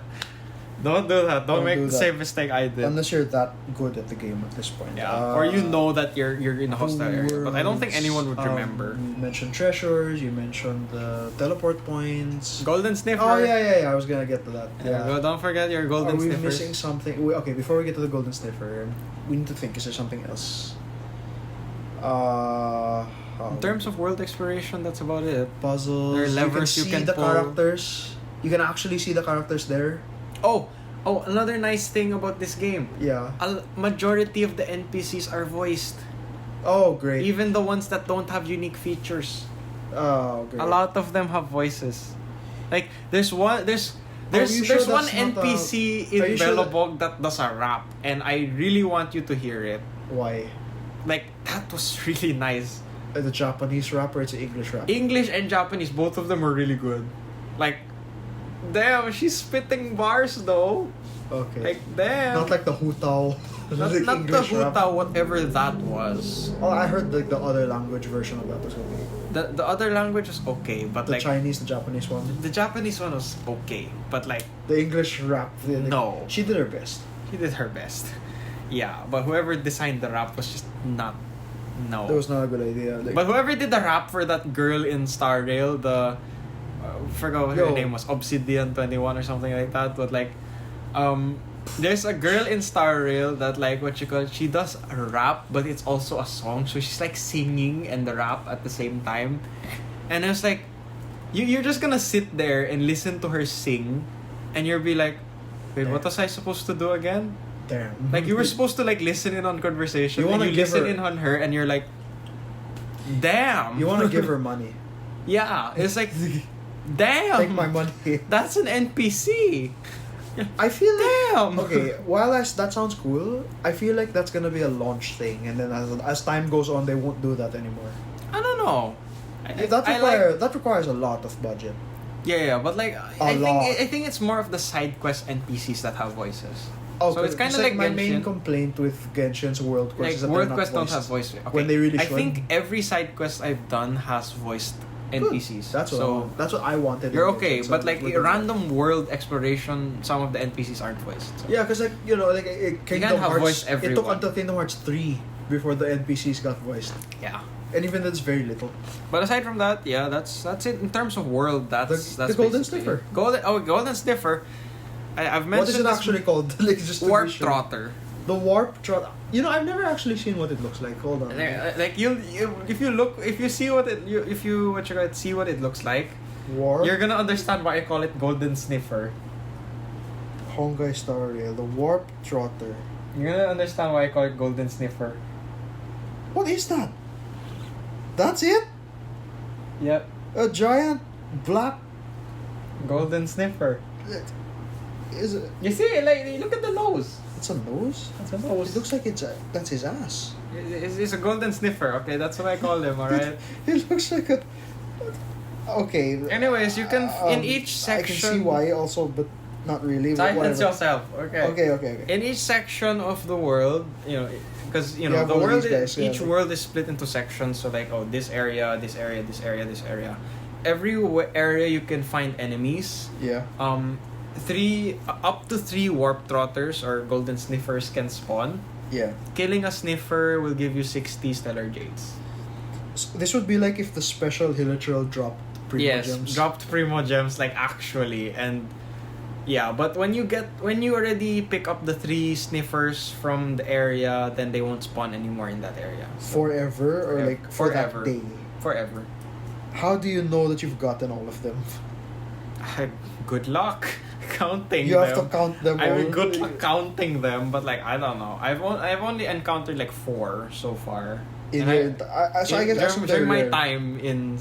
Speaker 2: Don't do that. Don't
Speaker 1: Don't
Speaker 2: make
Speaker 1: do
Speaker 2: the
Speaker 1: that.
Speaker 2: same mistake I did.
Speaker 1: Unless you're that good at the game at this point.
Speaker 2: Yeah. Or you know that you're in a hostile area. But I don't think anyone would
Speaker 1: worlds,
Speaker 2: remember.
Speaker 1: You mentioned treasures, you mentioned the teleport points.
Speaker 2: Golden Sniffer.
Speaker 1: Oh yeah, I was gonna get to that.
Speaker 2: Yeah.
Speaker 1: Yeah.
Speaker 2: Don't forget your
Speaker 1: Are
Speaker 2: golden
Speaker 1: we
Speaker 2: sniffers.
Speaker 1: missing something? Okay, before we get to the golden sniffer, we need to think. Is there something else?
Speaker 2: In terms of world exploration, that's about it.
Speaker 1: puzzles,
Speaker 2: there are levers
Speaker 1: you
Speaker 2: you
Speaker 1: can
Speaker 2: can
Speaker 1: see the
Speaker 2: pull.
Speaker 1: characters. You can actually see the characters there.
Speaker 2: Oh, another nice thing about this game.
Speaker 1: Yeah.
Speaker 2: A majority of the NPCs are voiced.
Speaker 1: Oh, great.
Speaker 2: Even the ones that don't have unique features.
Speaker 1: Oh, great.
Speaker 2: A lot of them have voices. Like there's
Speaker 1: you sure
Speaker 2: one
Speaker 1: that's not
Speaker 2: NPC
Speaker 1: Are
Speaker 2: in
Speaker 1: you sure
Speaker 2: Belobog that does a rap, and I really want you to hear it.
Speaker 1: Why?
Speaker 2: Like that was really nice.
Speaker 1: The Japanese rap or it's an English rap?
Speaker 2: English and Japanese, both of them are really good. Like, damn, she's spitting bars though.
Speaker 1: Okay.
Speaker 2: Like, damn.
Speaker 1: Not like the Hutao.
Speaker 2: Not
Speaker 1: like
Speaker 2: the
Speaker 1: English rap.
Speaker 2: Huta, whatever that was.
Speaker 1: Oh, I heard like the other language version of that was okay.
Speaker 2: The other language was okay, but
Speaker 1: The
Speaker 2: like
Speaker 1: Chinese, the Japanese one.
Speaker 2: the Japanese one was okay, but like
Speaker 1: The English rap. Like,
Speaker 2: No.
Speaker 1: She did her best.
Speaker 2: she did her best. Yeah, but whoever designed the rap was just not. No.
Speaker 1: That was not a good idea. Like,
Speaker 2: But whoever did the rap for that girl in Star Rail, forgot what her name was, Obsidian 21 or something like that. But like, there's a girl in Star Rail that like she does a rap, but it's also a song. So she's like singing and the rap at the same time, and it's like, you're just gonna sit there and listen to her sing, and you'll be like, wait, what was I supposed to do again?
Speaker 1: Damn.
Speaker 2: Like you were supposed to like listen in on conversation. You listen in on her, and you're like, damn.
Speaker 1: You want to give her money.
Speaker 2: Yeah, it's like, damn.
Speaker 1: Take my money.
Speaker 2: That's an NPC.
Speaker 1: I feel like,
Speaker 2: damn.
Speaker 1: Okay, while that sounds cool, I feel like that's gonna be a launch thing, and then as time goes on, they won't do that anymore.
Speaker 2: I don't know.
Speaker 1: That requires a lot of budget.
Speaker 2: Yeah, but like I think it's more of the side quest NPCs that have voices.
Speaker 1: Oh,
Speaker 2: so it's kind of like
Speaker 1: my
Speaker 2: Genshin.
Speaker 1: main complaint with Genshin's world quests is that
Speaker 2: world
Speaker 1: they're not
Speaker 2: quests don't
Speaker 1: voiced
Speaker 2: have voice. Okay.
Speaker 1: When they really
Speaker 2: I
Speaker 1: should.
Speaker 2: think every side quest I've done has voiced NPCs.
Speaker 1: That's what I wanted.
Speaker 2: You're okay, but like random world exploration, some of the NPCs aren't voiced. So.
Speaker 1: Yeah, because like Kingdom Hearts,
Speaker 2: voice
Speaker 1: it took until Kingdom Hearts 3 before the NPCs got voiced.
Speaker 2: Yeah.
Speaker 1: And even that's very little.
Speaker 2: But aside from that, yeah, that's it in terms of world. That's
Speaker 1: the Golden Sniffer.
Speaker 2: Golden Sniffer. I've mentioned.
Speaker 1: What is it actually called? Like just
Speaker 2: Warp Trotter.
Speaker 1: The Warp Trotter. I've never actually seen what it looks like. Hold on.
Speaker 2: Like if you see what it looks like, you're gonna understand why I call it Golden Sniffer.
Speaker 1: Honkai Star Rail, the Warp Trotter.
Speaker 2: You're gonna understand why I call it Golden Sniffer.
Speaker 1: What is that? That's it?
Speaker 2: Yep.
Speaker 1: A giant black
Speaker 2: Golden Sniffer.
Speaker 1: Is it?
Speaker 2: You see, like look at the nose.
Speaker 1: It's a nose?
Speaker 2: It's a nose.
Speaker 1: It looks like that's his ass.
Speaker 2: It's a golden sniffer, okay? That's what I call him, alright?
Speaker 1: It looks like a... Okay.
Speaker 2: Anyways, you can... in each section...
Speaker 1: I can see why also, but not really.
Speaker 2: Silence yourself, okay?
Speaker 1: Okay.
Speaker 2: In each section of the world, because, the world... each world is split into sections, so like, this area, this area, this area, this area. Every area you can find enemies.
Speaker 1: Yeah.
Speaker 2: Up to 3 warp trotters or golden sniffers can spawn.
Speaker 1: Yeah.
Speaker 2: Killing a sniffer will give you 60 stellar jades.
Speaker 1: So this would be like if the special Hilichurl dropped Primo Gems.
Speaker 2: Yes, dropped Primo Gems, like actually. And yeah, but when you already pick up the 3 sniffers from the area, then they won't spawn anymore in that area. So,
Speaker 1: forever or like for
Speaker 2: forever.
Speaker 1: that day?
Speaker 2: Forever.
Speaker 1: How do you know that you've gotten all of them?
Speaker 2: Good luck counting
Speaker 1: you
Speaker 2: them.
Speaker 1: You have to count them all.
Speaker 2: I mean, good luck counting them, but like I don't know. I've only encountered like 4 so far.
Speaker 1: I guess
Speaker 2: during my time in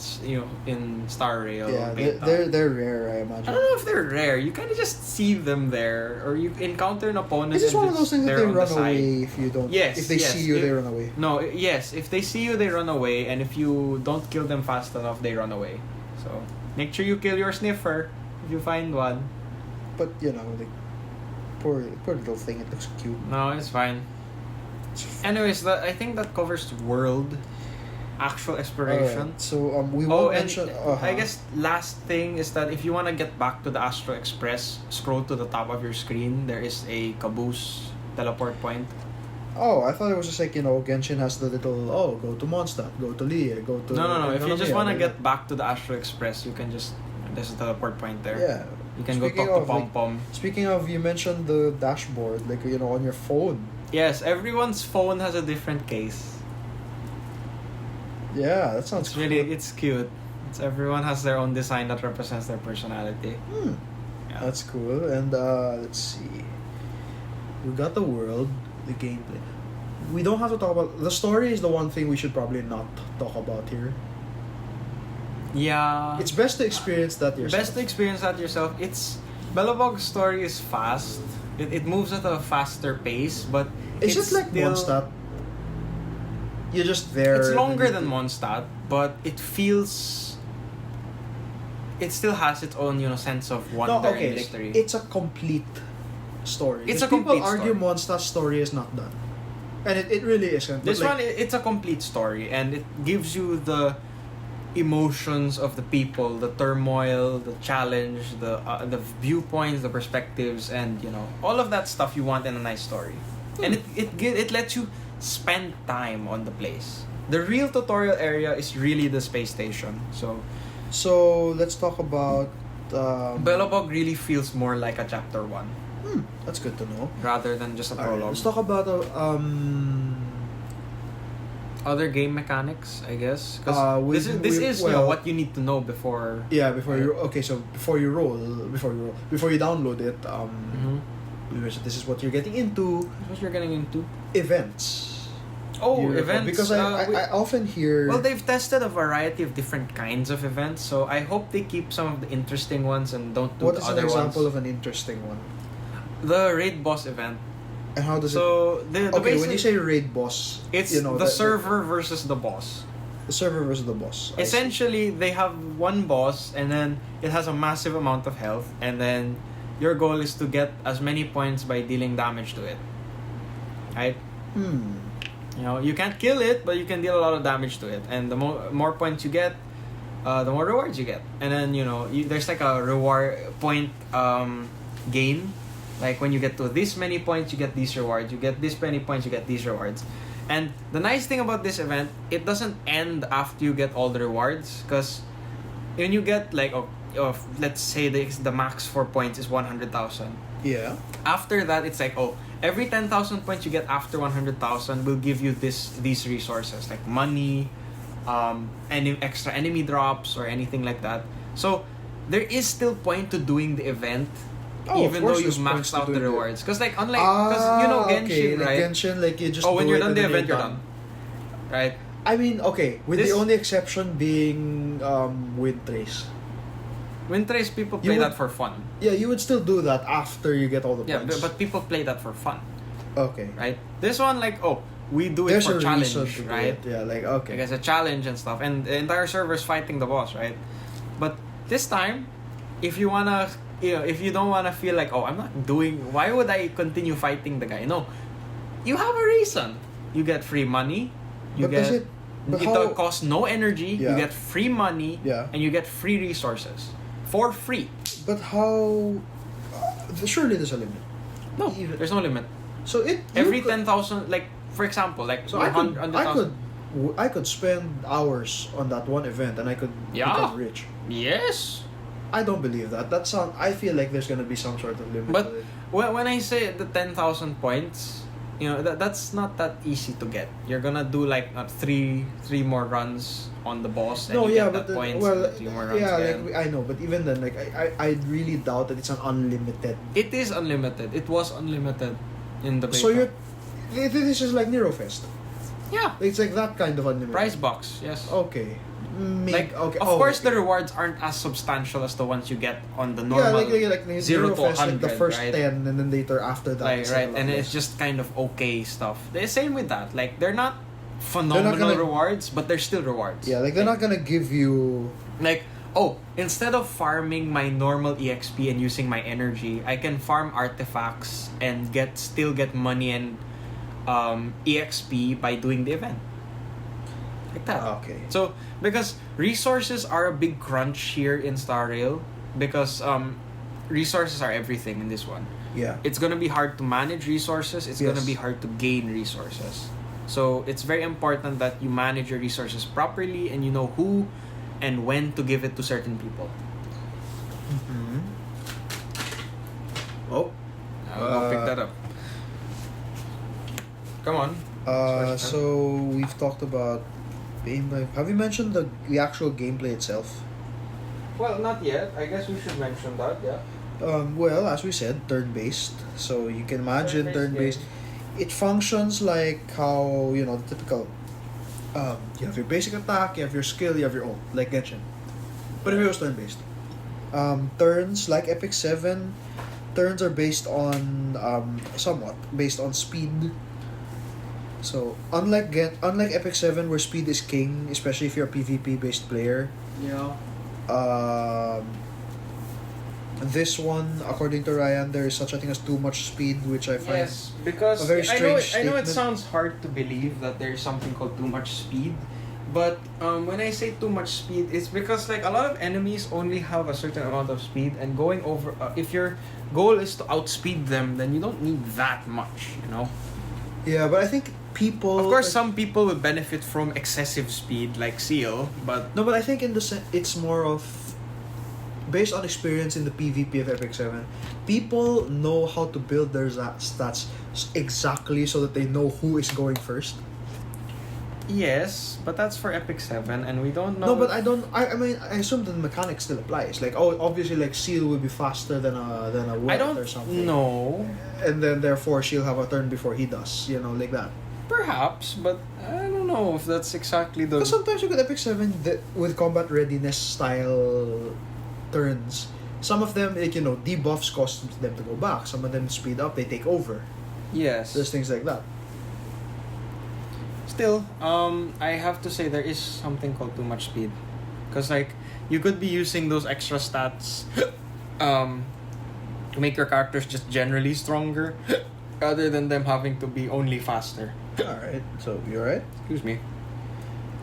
Speaker 2: Star Rail.
Speaker 1: Yeah, they're rare, I imagine.
Speaker 2: I don't know if they're rare. You kind of just see them there, or you encounter an opponent.
Speaker 1: Is this one of those things that they run away if you don't?
Speaker 2: Yes.
Speaker 1: If they see you, they run away.
Speaker 2: No. Yes. If they see you, they run away, and if you don't kill them fast enough, they run away. So make sure you kill your sniffer if you find one.
Speaker 1: But like poor little thing. It looks cute.
Speaker 2: No, it's fine. Anyways, I think that covers world, actual exploration.
Speaker 1: Right. So we will mention.
Speaker 2: I guess last thing is that if you want to get back to the Astro Express, scroll to the top of your screen. There is a caboose teleport point.
Speaker 1: Oh, I thought it was just like Genshin has the little go to Mondstadt, go to Lia, go to.
Speaker 2: No. If you just want to get back to the Astro Express, you can there's a teleport point there.
Speaker 1: Yeah.
Speaker 2: You can go talk to Pom Pom.
Speaker 1: Speaking of, you mentioned the dashboard, like on your phone.
Speaker 2: Yes, everyone's phone has a different case.
Speaker 1: Yeah, that sounds cool.
Speaker 2: It's cute. Everyone has their own design that represents their personality.
Speaker 1: Yeah. That's cool. And let's see. We got the world, the gameplay. We don't have to talk about... The story is the one thing we should probably not talk about here.
Speaker 2: Yeah.
Speaker 1: It's best to experience that yourself.
Speaker 2: Belobog's story is fast. It moves at a faster pace, but
Speaker 1: it's just like Mondstadt. You're just there.
Speaker 2: It's longer than Mondstadt, but it feels... It still has its own, sense of wonder and mystery.
Speaker 1: It's a complete story.
Speaker 2: People
Speaker 1: argue Mondstadt's story is not done. And it really isn't.
Speaker 2: This one, it's a complete story, and it gives you the emotions of the people, the turmoil, the challenge, the viewpoints, the perspectives, and all of that stuff you want in a nice story. And it lets you spend time on the place. The real tutorial area is really the space station. So
Speaker 1: So let's talk about.
Speaker 2: Belobog really feels more like a chapter 1
Speaker 1: That's good to know.
Speaker 2: rather than just a
Speaker 1: Alright,
Speaker 2: prologue.
Speaker 1: let's talk about
Speaker 2: Other game mechanics, I guess. Because this is what you need to know before.
Speaker 1: Yeah, before you before you download it, this is what you're getting into.
Speaker 2: What you're getting into?
Speaker 1: Events.
Speaker 2: Events.
Speaker 1: Because I often hear.
Speaker 2: Well, they've tested a variety of different kinds of events, so I hope they keep some of the interesting ones and don't do
Speaker 1: what
Speaker 2: the
Speaker 1: is an
Speaker 2: other
Speaker 1: example
Speaker 2: ones.
Speaker 1: of an interesting one?
Speaker 2: The raid boss event.
Speaker 1: And how does
Speaker 2: the basic,
Speaker 1: when you say raid boss,
Speaker 2: it's the server versus the boss.
Speaker 1: The server versus the boss.
Speaker 2: Essentially, they have one boss, and then it has a massive amount of health, and then your goal is to get as many points by dealing damage to it. Right? You know, you can't kill it, but you can deal a lot of damage to it, and the more points you get, the more rewards you get. And then there's like a reward point gain. Like when you get to this many points, you get these rewards. You get this many points, you get these rewards. And the nice thing about this event, it doesn't end after you get all the rewards, because when you get let's say the max for points is 100,000.
Speaker 1: Yeah.
Speaker 2: After that, it's like every 10,000 points you get after 100,000 will give you these resources like money, any extra enemy drops or anything like that. So there is still point to doing the event. Even though you've maxed out the rewards, because unlike Genshin, right?
Speaker 1: Genshin, you just
Speaker 2: when you're done the event, you're done, right?
Speaker 1: I mean, with the only exception being Wind Trace.
Speaker 2: Wind Trace, people play that for fun.
Speaker 1: Yeah, you would still do that after you get all the points.
Speaker 2: Yeah, but people play that for fun.
Speaker 1: Okay.
Speaker 2: Right. This one, we do it for challenge, right?
Speaker 1: Yeah, okay.
Speaker 2: It's a challenge and stuff, and the entire server's fighting the boss, right? But this time, if you wanna. If you don't want to feel like, I'm not doing, why would I continue fighting the guy? No, you have a reason. You get free money. It costs no energy.
Speaker 1: Yeah.
Speaker 2: You get free money.
Speaker 1: Yeah.
Speaker 2: And you get free resources for free.
Speaker 1: But how? Surely there's a limit.
Speaker 2: No, there's no limit.
Speaker 1: So
Speaker 2: every 10,000, for example,
Speaker 1: so I could spend hours on that one event and I could become rich.
Speaker 2: Yes.
Speaker 1: I don't believe that. I feel like there's gonna be some sort of limit.
Speaker 2: But when I say the 10,000 points, that's not that easy to get. You're gonna do three more runs on the boss, and you get that points.
Speaker 1: Well,
Speaker 2: 3 more runs.
Speaker 1: Yeah, I know, but even then, I really doubt that it's an unlimited.
Speaker 2: It is unlimited. It was unlimited in the beta.
Speaker 1: So this is like Nerofest.
Speaker 2: Yeah.
Speaker 1: It's like that kind of unlimited.
Speaker 2: Prize box, yes.
Speaker 1: Okay.
Speaker 2: Of course, the rewards aren't as substantial as the ones you get on the normal.
Speaker 1: Yeah, like
Speaker 2: 0 to 100,
Speaker 1: the first
Speaker 2: right?
Speaker 1: 10, and then later after that.
Speaker 2: Right, and it's just kind of okay stuff. The same with that. They're not phenomenal rewards, but they're still rewards.
Speaker 1: Yeah, they're not gonna give you
Speaker 2: instead of farming my normal EXP and using my energy, I can farm artifacts and still get money and EXP by doing the event. Like that.
Speaker 1: Okay.
Speaker 2: So, because resources are a big crunch here in Star Rail, because resources are everything in this one.
Speaker 1: Yeah.
Speaker 2: It's gonna be hard to manage resources. It's gonna be hard to gain resources. So it's very important that you manage your resources properly and you know who and when to give it to certain people.
Speaker 1: Mm-hmm. Oh.
Speaker 2: I'll pick that up. Come on.
Speaker 1: So we've talked about gameplay. Have you mentioned the actual gameplay itself?
Speaker 2: Well, not yet. I guess we should mention that, yeah.
Speaker 1: Well, as we said, turn-based. So you can imagine turn-based. It functions like how, the typical... you have your basic attack, you have your skill, you have your ult, like Genshin. But if it was turn-based. Turns, like Epic 7, turns are based on, somewhat, based on speed. So, unlike Epic 7 where speed is king, especially if you're a PvP-based player.
Speaker 2: Yeah.
Speaker 1: This one, according to Ryan, there is such a thing as too much speed, which I find
Speaker 2: because
Speaker 1: a very strange
Speaker 2: I know it
Speaker 1: statement.
Speaker 2: sounds hard to believe that there's something called too much speed, but when I say too much speed, it's because a lot of enemies only have a certain amount of speed, and going over if your goal is to outspeed them, then you don't need that much,
Speaker 1: Yeah, but I think people.
Speaker 2: Of course, some people would benefit from excessive speed, like Seal, but
Speaker 1: No, but I think it's more of based on experience in the PvP of Epic 7. People know how to build their stats exactly so that they know who is going first.
Speaker 2: yes, but that's for Epic 7, and we don't know.
Speaker 1: No, but I mean, I assume the mechanic still applies. Like, obviously, like Seal will be faster than a wet
Speaker 2: I don't
Speaker 1: or something.
Speaker 2: know.
Speaker 1: And then therefore she'll have a turn before he does. You know, like that.
Speaker 2: Perhaps, but I don't know if that's exactly the.
Speaker 1: Because sometimes you get Epic 7 with combat readiness style turns. Some of them, like, debuffs cause them to go back. Some of them speed up, they take over.
Speaker 2: Yes.
Speaker 1: There's things like that.
Speaker 2: Still, I have to say there is something called too much speed, because like you could be using those extra stats, to make your characters just generally stronger, rather than them having to be only faster.
Speaker 1: Alright, so you alright?
Speaker 2: Excuse me.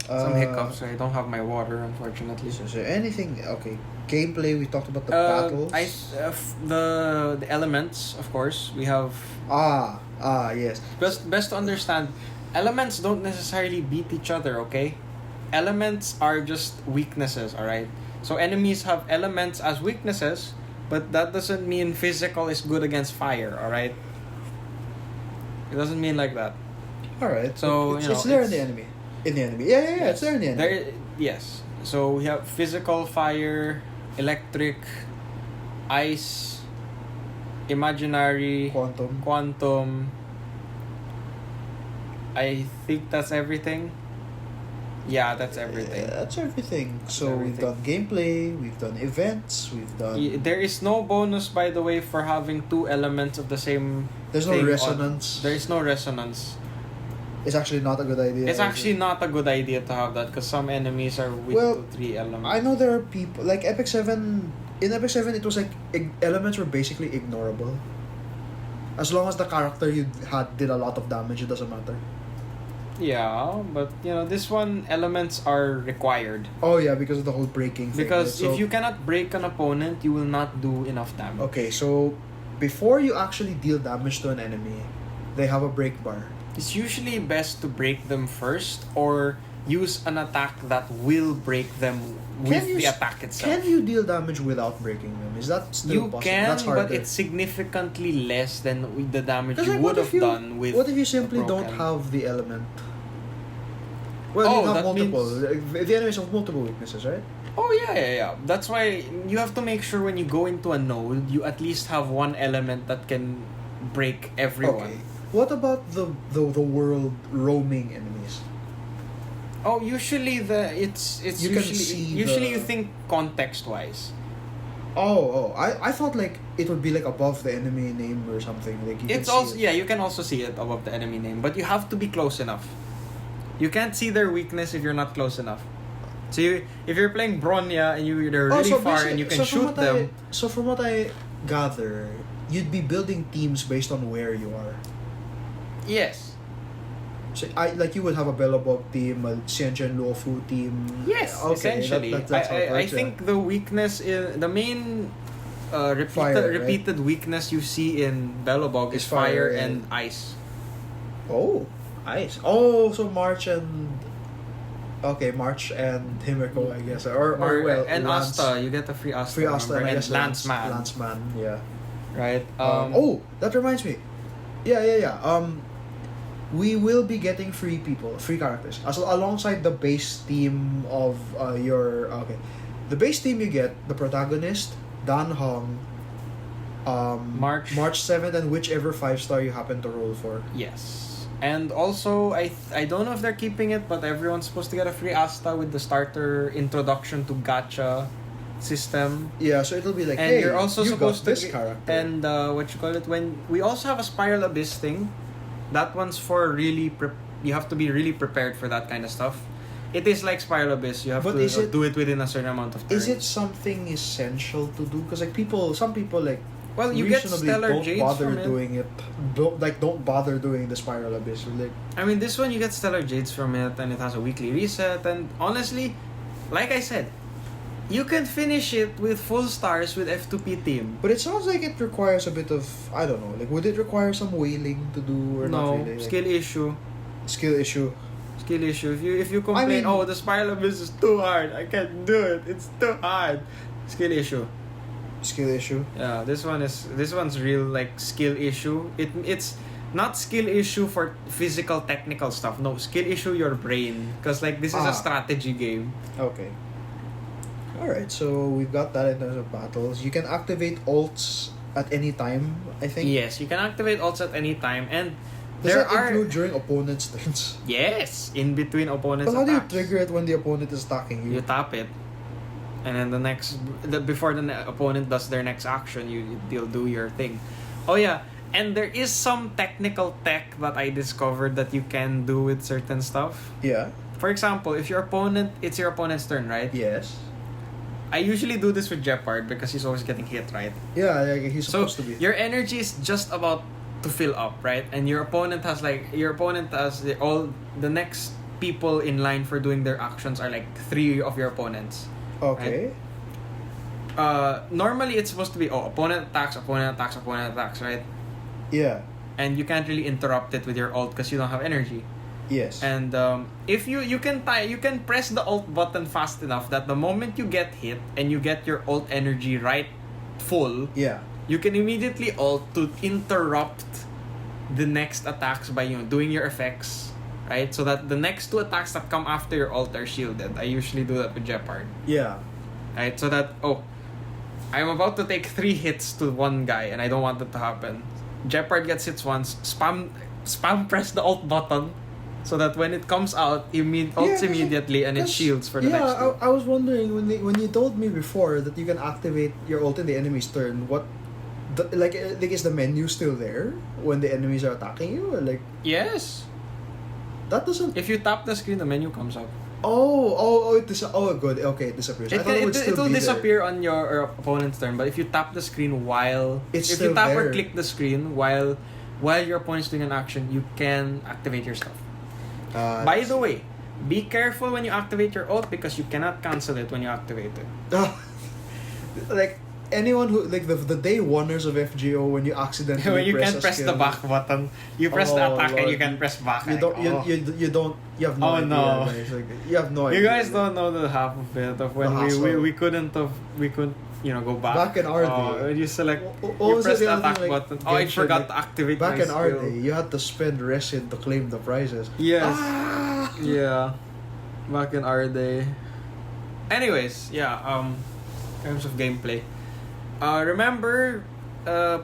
Speaker 2: Some hiccups. I don't have my water, unfortunately.
Speaker 1: Is there anything? Okay, gameplay. We talked about the battles.
Speaker 2: The elements, of course. We have
Speaker 1: Yes.
Speaker 2: best to understand. Elements don't necessarily beat each other. Okay, elements are just weaknesses. All right. So enemies have elements as weaknesses, but that doesn't mean physical is good against fire. All right. It doesn't mean like that.
Speaker 1: Alright.
Speaker 2: So
Speaker 1: it's there in the enemy. Yeah. It's there in the enemy.
Speaker 2: Yes. So we have physical, fire, electric, ice, imaginary, quantum. I think that's everything. Yeah, that's everything.
Speaker 1: That's everything. So we've done gameplay, we've done events, we've done.
Speaker 2: There is no bonus, by the way, for having two elements of the same.
Speaker 1: There's no resonance.
Speaker 2: There is no resonance.
Speaker 1: It's actually not a good idea.
Speaker 2: It's actually not a good idea to have that, because some enemies are with 2-3 elements.
Speaker 1: I know there are people like Epic 7. In Epic 7, it was like elements were basically ignorable. As long as the character you had did a lot of damage, it doesn't matter.
Speaker 2: Yeah, but this one, elements are required.
Speaker 1: Oh yeah, because of the whole breaking thing.
Speaker 2: Because if you cannot break an opponent, you will not do enough damage.
Speaker 1: Okay, so before you actually deal damage to an enemy, they have a break bar.
Speaker 2: It's usually best to break them first, or use an attack that will break them with the attack itself.
Speaker 1: Can you deal damage without breaking them? Is that still possible?
Speaker 2: You can,
Speaker 1: That's harder.
Speaker 2: but it's significantly less than the damage you would have done with.
Speaker 1: What if you simply don't have the element? Well, you have multiple. The enemies have multiple weaknesses, right?
Speaker 2: Oh yeah. That's why you have to make sure when you go into a node, you at least have one element that can break everyone.
Speaker 1: Okay. What about the world roaming enemies?
Speaker 2: Oh, usually you think context wise.
Speaker 1: I thought like it would be like above the enemy name or something. Like
Speaker 2: you can also see it above the enemy name, but you have to be close enough. You can't see their weakness if you're not close enough. So if you're playing Bronya and they're really far and you can shoot them.
Speaker 1: So from what I gather, you'd be building teams based on where you are.
Speaker 2: Yes.
Speaker 1: So you would have a Bellabog team, a Xianzhen Luofu team.
Speaker 2: Yes,
Speaker 1: okay,
Speaker 2: essentially. I think the weakness is the main repeated weakness you see in Bellabog is fire and ice.
Speaker 1: Oh, ice. Oh, so March and Himiko, I guess,
Speaker 2: and
Speaker 1: Lance,
Speaker 2: Asta. You get a free Asta.
Speaker 1: Free Asta and
Speaker 2: Lanceman.
Speaker 1: Lanceman, yeah.
Speaker 2: Right.
Speaker 1: That reminds me. Yeah. We will be getting free characters. Alongside the base team of the base team you get the protagonist, Dan Hong, March 7th, and whichever 5-star you happen to roll for.
Speaker 2: Yes. And also, I don't know if they're keeping it, but everyone's supposed to get a free Asta with the starter introduction to Gacha system.
Speaker 1: Yeah, so it'll be like,
Speaker 2: and you're also supposed to
Speaker 1: this character.
Speaker 2: And when we also have a Spiral Abyss thing. That one's for really you have to be really prepared for that kind of stuff. It is like Spiral Abyss. You have to do it within a certain amount of time.
Speaker 1: Is it something essential to do? Because some people
Speaker 2: you get Stellar Jades from it.
Speaker 1: Doing it. Don't bother doing the Spiral Abyss.
Speaker 2: I mean, this one you get Stellar Jades from it, and it has a weekly reset. And honestly, like I said, you can finish it with full stars with F2P team.
Speaker 1: But it sounds like it requires a bit of, I don't know, would it require some whaling to do or not really?
Speaker 2: Skill issue.
Speaker 1: Skill issue.
Speaker 2: Skill issue. If you complain, oh, the spiral abyss is too hard, I can't do it, it's too hard. Skill issue.
Speaker 1: Skill issue.
Speaker 2: Yeah, this one's real like skill issue. It's not skill issue for physical technical stuff. No, skill issue your brain, because like this is a strategy game.
Speaker 1: Okay. Alright, so we've got that in terms of battles. You can activate ults at any time, I think.
Speaker 2: Yes, you can activate ults at any time, and
Speaker 1: Does
Speaker 2: there
Speaker 1: that
Speaker 2: are
Speaker 1: include during opponents' turns?
Speaker 2: yes, in between opponents.
Speaker 1: But how do you
Speaker 2: attacks.
Speaker 1: trigger it when the opponent is attacking you?
Speaker 2: You tap it, and then before the opponent does their next action, you'll do your thing. Oh yeah, and there is some technical tech that I discovered that you can do with certain stuff.
Speaker 1: Yeah.
Speaker 2: For example, if it's your opponent's turn, right?
Speaker 1: Yes.
Speaker 2: I usually do this with Jeopard because he's always getting hit, right?
Speaker 1: Yeah, like he's supposed to be.
Speaker 2: Your energy is just about to fill up, right? And your opponent has the next people in line for doing their actions are like 3 of your opponents.
Speaker 1: Okay.
Speaker 2: Right? Normally it's supposed to be opponent attacks, right?
Speaker 1: Yeah.
Speaker 2: And you can't really interrupt it with your ult because you don't have energy.
Speaker 1: Yes.
Speaker 2: And if you can press the ult button fast enough that the moment you get hit and you get your ult energy right full,
Speaker 1: yeah,
Speaker 2: you can immediately ult to interrupt the next attacks by doing your effects, right? So that the next 2 attacks that come after your ult are shielded. I usually do that with Jeopard.
Speaker 1: Yeah.
Speaker 2: Right? So that I'm about to take 3 hits to one guy and I don't want that to happen. Jeopard gets hits once, spam press the ult button so that when it comes out, ults immediately and it shields for the next 2.
Speaker 1: Yeah, I was wondering when you told me before that you can activate your ult in the enemy's turn, is the menu still there when the enemies are attacking you? Or like
Speaker 2: yes.
Speaker 1: That doesn't...
Speaker 2: If you tap the screen, the menu comes up.
Speaker 1: Good. Okay, it disappears.
Speaker 2: It will disappear on your opponent's turn, but if you tap the screen if you tap or click the screen while your opponent's doing an action, you can activate your stuff. By the way, be careful when you activate your ult because you cannot cancel it when you activate it.
Speaker 1: Like anyone who the day oneers of FGO, when you accidentally
Speaker 2: when you can't press the back button, you press the attack and you can press back.
Speaker 1: You have no idea.
Speaker 2: No.
Speaker 1: Guys. Like, you have no idea.
Speaker 2: You guys don't know the half of it of when we couldn't go back.
Speaker 1: Back in our day,
Speaker 2: when you select, you press the attack button. I forgot to activate
Speaker 1: back
Speaker 2: my
Speaker 1: in our
Speaker 2: skill.
Speaker 1: day, you had to spend resin to claim the prizes.
Speaker 2: Yes. Yeah. Back in our day. Anyways, yeah. In terms of gameplay, remember,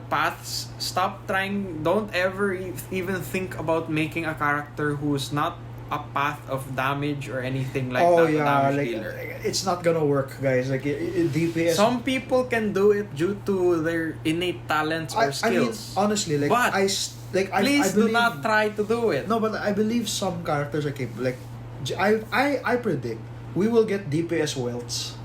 Speaker 2: paths. Don't ever even think about making a character who's not a path of damage or anything like that. Damage dealer.
Speaker 1: It's not gonna work, guys. Like DPS.
Speaker 2: Some people can do it due to their innate talents or skills.
Speaker 1: I mean, honestly,
Speaker 2: but please do not try to do it.
Speaker 1: No, but I believe some characters are capable. Like, I predict we will get DPS welts.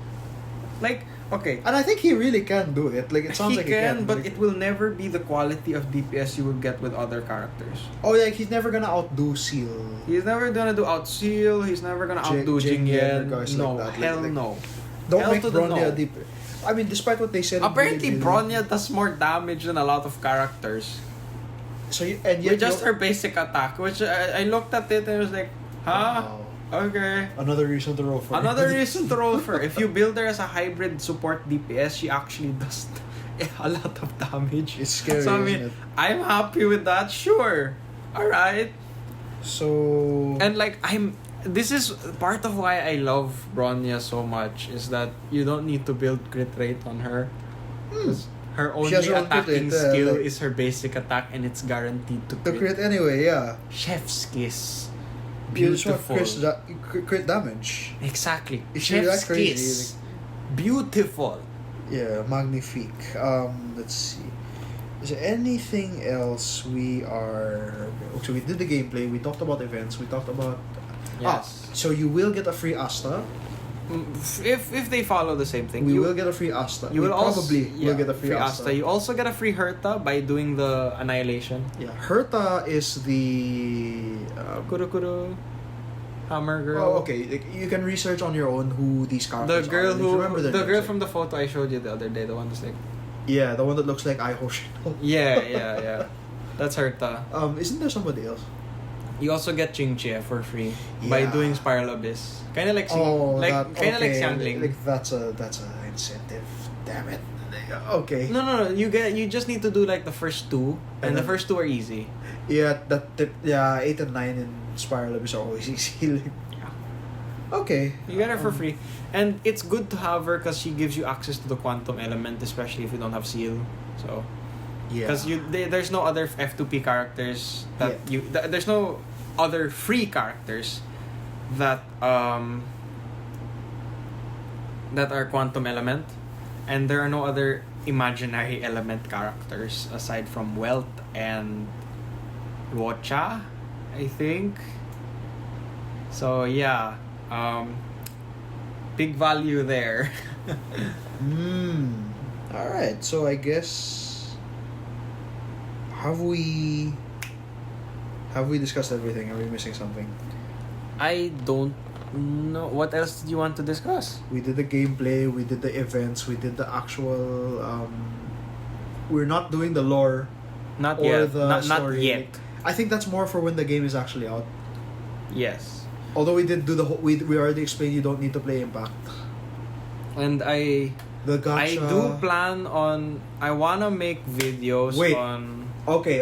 Speaker 2: Like, okay.
Speaker 1: And I think he really can do it. Like, it sounds like he can.
Speaker 2: But it will never be the quality of DPS you will get with other characters.
Speaker 1: Oh, yeah, he's never gonna outdo Seal.
Speaker 2: He's never gonna do Seal. He's never gonna outdo Jingyan. No,
Speaker 1: like
Speaker 2: hell no.
Speaker 1: Don't
Speaker 2: hell
Speaker 1: make
Speaker 2: to the
Speaker 1: Bronya
Speaker 2: no.
Speaker 1: deep. I mean, despite what they said.
Speaker 2: Apparently, Bronya does more damage than a lot of characters. With just her basic attack, which I looked at it and was like, huh?
Speaker 1: Wow.
Speaker 2: Okay.
Speaker 1: Another reason to roll for
Speaker 2: her. If you build her as a hybrid support DPS, she actually does a lot of damage.
Speaker 1: It's scary,
Speaker 2: so,
Speaker 1: isn't it?
Speaker 2: I'm happy with that, sure. Alright.
Speaker 1: So...
Speaker 2: And this is part of why I love Bronya so much, is that you don't need to build crit rate on her. Her only attacking skill is her basic attack and it's guaranteed to crit.
Speaker 1: To crit anyway, yeah.
Speaker 2: Chef's kiss.
Speaker 1: Beautiful. Crit damage.
Speaker 2: Exactly.
Speaker 1: Chef's kiss.
Speaker 2: Beautiful.
Speaker 1: Yeah, magnifique. Let's see. Is there anything else So we did the gameplay, we talked about events, we talked about...
Speaker 2: Yes.
Speaker 1: So you will get a free Asta.
Speaker 2: If they follow the same thing.
Speaker 1: We will get a free Asta.
Speaker 2: You will
Speaker 1: probably will get a free
Speaker 2: Asta. You also get a free Herta by doing the Annihilation.
Speaker 1: Yeah, Herta is the...
Speaker 2: Kuro Hammer Girl.
Speaker 1: Oh, okay. You can research on your own who these characters are.
Speaker 2: The girl from the photo I showed you the other day, the one that's like...
Speaker 1: Yeah, the one that looks like Ai Hoshino.
Speaker 2: Yeah. That's Herta.
Speaker 1: Isn't there somebody else?
Speaker 2: You also get Chingchie for free by
Speaker 1: Yeah.
Speaker 2: doing Spiral Abyss. Kind of like
Speaker 1: that,
Speaker 2: kind of like
Speaker 1: okay,
Speaker 2: Xiangling.
Speaker 1: like that's a incentive. Damn it. Okay.
Speaker 2: No. You just need to do like the first two, and the first two are easy.
Speaker 1: Yeah, 8 and 9 in Spiral Abyss are always easy. Okay.
Speaker 2: You get her for free, and it's good to have her because she gives you access to the quantum element, especially if you don't have seal. So.
Speaker 1: Yeah.
Speaker 2: Because there's no other F2P characters that there's no other free characters that that are quantum element, and there are no other imaginary element characters aside from Wealth and Wocha, I think. So yeah, big value there.
Speaker 1: All right. So I guess. Have we discussed everything? Are we missing something?
Speaker 2: I don't know. What else did you want to discuss?
Speaker 1: We did the gameplay, we did the events, we did the actual we're not doing the lore
Speaker 2: Not
Speaker 1: or
Speaker 2: yet.
Speaker 1: the
Speaker 2: Not
Speaker 1: story.
Speaker 2: yet.
Speaker 1: I think that's more for when the game is actually out.
Speaker 2: Yes.
Speaker 1: Although we did do the whole, we already explained you don't need to play Impact.
Speaker 2: And
Speaker 1: The gacha.
Speaker 2: I do plan on. I wanna make videos
Speaker 1: Wait.
Speaker 2: on.
Speaker 1: Okay.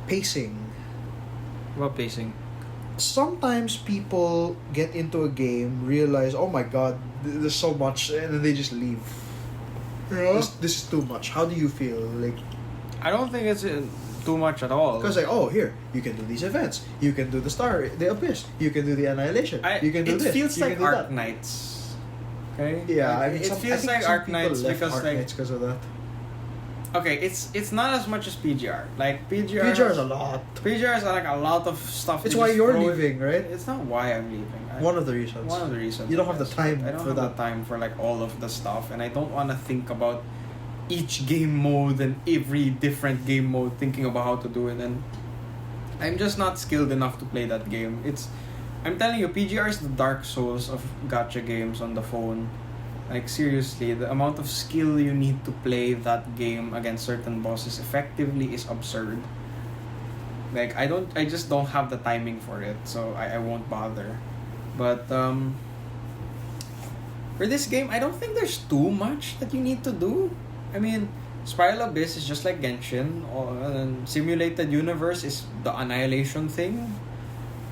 Speaker 1: Pacing.
Speaker 2: What pacing?
Speaker 1: Sometimes people get into a game, realize, oh my god, there's so much, and then they just leave.
Speaker 2: Yeah.
Speaker 1: This is too much. How do you feel? Like,
Speaker 2: I don't think it's too much at all.
Speaker 1: because like, oh, here you can do these events, you can do the Abyss, you can do the Annihilation, you can do
Speaker 2: it
Speaker 1: this.
Speaker 2: feels
Speaker 1: you
Speaker 2: like
Speaker 1: can do that.
Speaker 2: Arknights. Okay.
Speaker 1: Yeah, I
Speaker 2: Like,
Speaker 1: mean,
Speaker 2: it feels like Arknights because like.
Speaker 1: because of that.
Speaker 2: Okay, it's not as much as PGR. Like PGR.
Speaker 1: PGR is a lot.
Speaker 2: PGR is like a lot of stuff.
Speaker 1: It's
Speaker 2: you
Speaker 1: why
Speaker 2: just
Speaker 1: you're
Speaker 2: throw
Speaker 1: leaving, right?
Speaker 2: It's not why I'm leaving.
Speaker 1: One of the reasons.
Speaker 2: One of the reasons.
Speaker 1: You don't have the
Speaker 2: yes.
Speaker 1: time
Speaker 2: I don't
Speaker 1: for
Speaker 2: have
Speaker 1: that.
Speaker 2: the time for like all of the stuff, and I don't want to think about each game mode and every different game mode, thinking about how to do it. And I'm just not skilled enough to play that game. I'm telling you, PGR is the Dark Souls of gacha games on the phone. Like seriously, the amount of skill you need to play that game against certain bosses effectively is absurd. Like I just don't have the timing for it, so I won't bother. But for this game, I don't think there's too much that you need to do. I mean, Spiral Abyss is just like Genshin, and Simulated Universe is the Annihilation thing.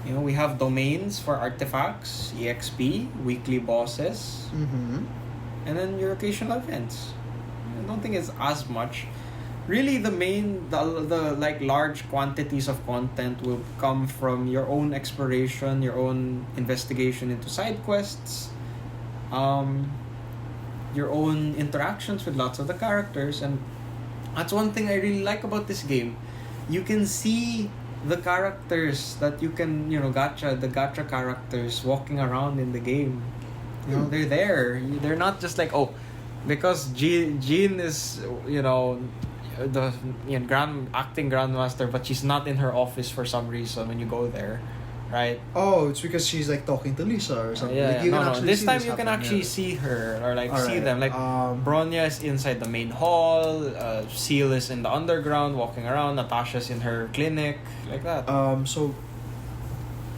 Speaker 2: You know, we have domains for artifacts, EXP, weekly bosses, and then your occasional events. I don't think it's as much. Really, the like large quantities of content will come from your own exploration, your own investigation into side quests, your own interactions with lots of the characters, and that's one thing I really like about this game. You can see the characters that you can, the gacha characters walking around in the game. You know, they're there. They're not just like, oh, because Jean is, the acting grandmaster, but she's not in her office for some reason when you go there, right?
Speaker 1: Oh, it's because she's like talking to Lisa or something.
Speaker 2: Yeah,
Speaker 1: like, you can actually
Speaker 2: this
Speaker 1: see
Speaker 2: time
Speaker 1: this
Speaker 2: you can
Speaker 1: happen,
Speaker 2: actually
Speaker 1: yeah.
Speaker 2: see her or like
Speaker 1: All
Speaker 2: see
Speaker 1: right.
Speaker 2: them. Like Bronya is inside the main hall. Seal is in the underground walking around. Natasha's in her clinic, like that.
Speaker 1: So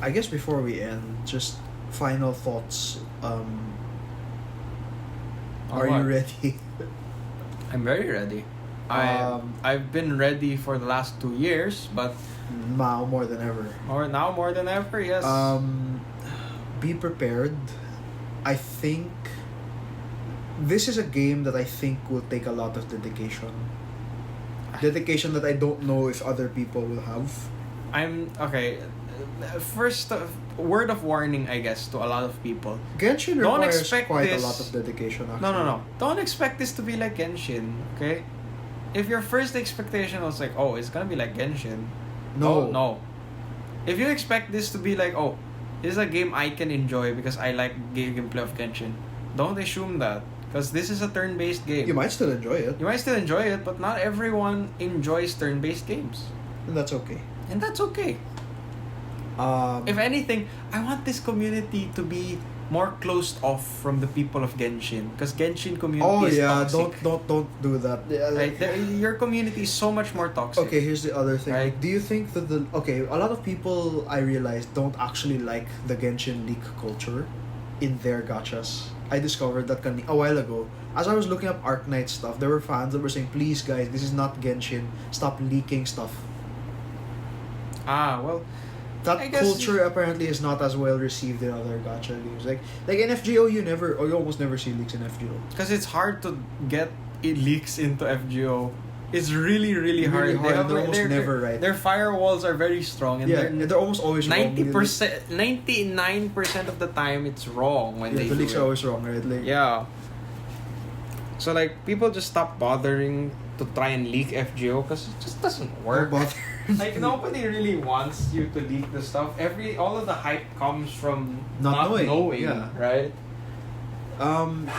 Speaker 1: I guess before we end, just final thoughts. Are you ready?
Speaker 2: I'm very ready. I've been ready for the last 2 years, but
Speaker 1: Now more than ever.
Speaker 2: more than ever, yes.
Speaker 1: Be prepared. I think this is a game that I think will take a lot of dedication. Dedication that I don't know if other people will have.
Speaker 2: I'm okay. First, word of warning, I guess, to a lot of people.
Speaker 1: Genshin
Speaker 2: Don't
Speaker 1: requires
Speaker 2: expect
Speaker 1: quite
Speaker 2: this-
Speaker 1: a lot of dedication. Actually.
Speaker 2: No. Don't expect this to be like Genshin, okay? If your first expectation was like, oh, it's gonna be like Genshin. No. If you expect this to be like, oh, this is a game I can enjoy because I like gameplay of Genshin, don't assume that. Because this is a turn-based game.
Speaker 1: You might still enjoy it.
Speaker 2: You might still enjoy it, but not everyone enjoys turn-based games.
Speaker 1: And that's okay.
Speaker 2: And that's okay. If anything, I want this community to be more closed off from the people of Genshin, because Genshin community is toxic.
Speaker 1: don't do that. Yeah,
Speaker 2: Right, your community is so much more toxic.
Speaker 1: Okay, here's the other thing.
Speaker 2: Right.
Speaker 1: Do you think that a lot of people I realize don't actually like the Genshin leak culture in their gachas? I discovered that a while ago. As I was looking up Arknight stuff, there were fans that were saying, "Please, guys, this is not Genshin. Stop leaking stuff."
Speaker 2: Well,
Speaker 1: That
Speaker 2: I guess-
Speaker 1: culture apparently is not as well received in other gacha games. Like in FGO, you almost never see leaks in FGO.
Speaker 2: because it's hard to get leaks into FGO. It's really, really hard.
Speaker 1: They're almost never right.
Speaker 2: Their firewalls are very strong, and
Speaker 1: They're almost always wrong.
Speaker 2: 99% of the time it's wrong when they
Speaker 1: the
Speaker 2: do
Speaker 1: leaks are
Speaker 2: it.
Speaker 1: always wrong, right? Like,
Speaker 2: Yeah. So like people just stop bothering to try and leak FGO because it just doesn't work. Like nobody really wants you to leak the stuff. All of the hype comes from
Speaker 1: Not knowing, yeah.
Speaker 2: right?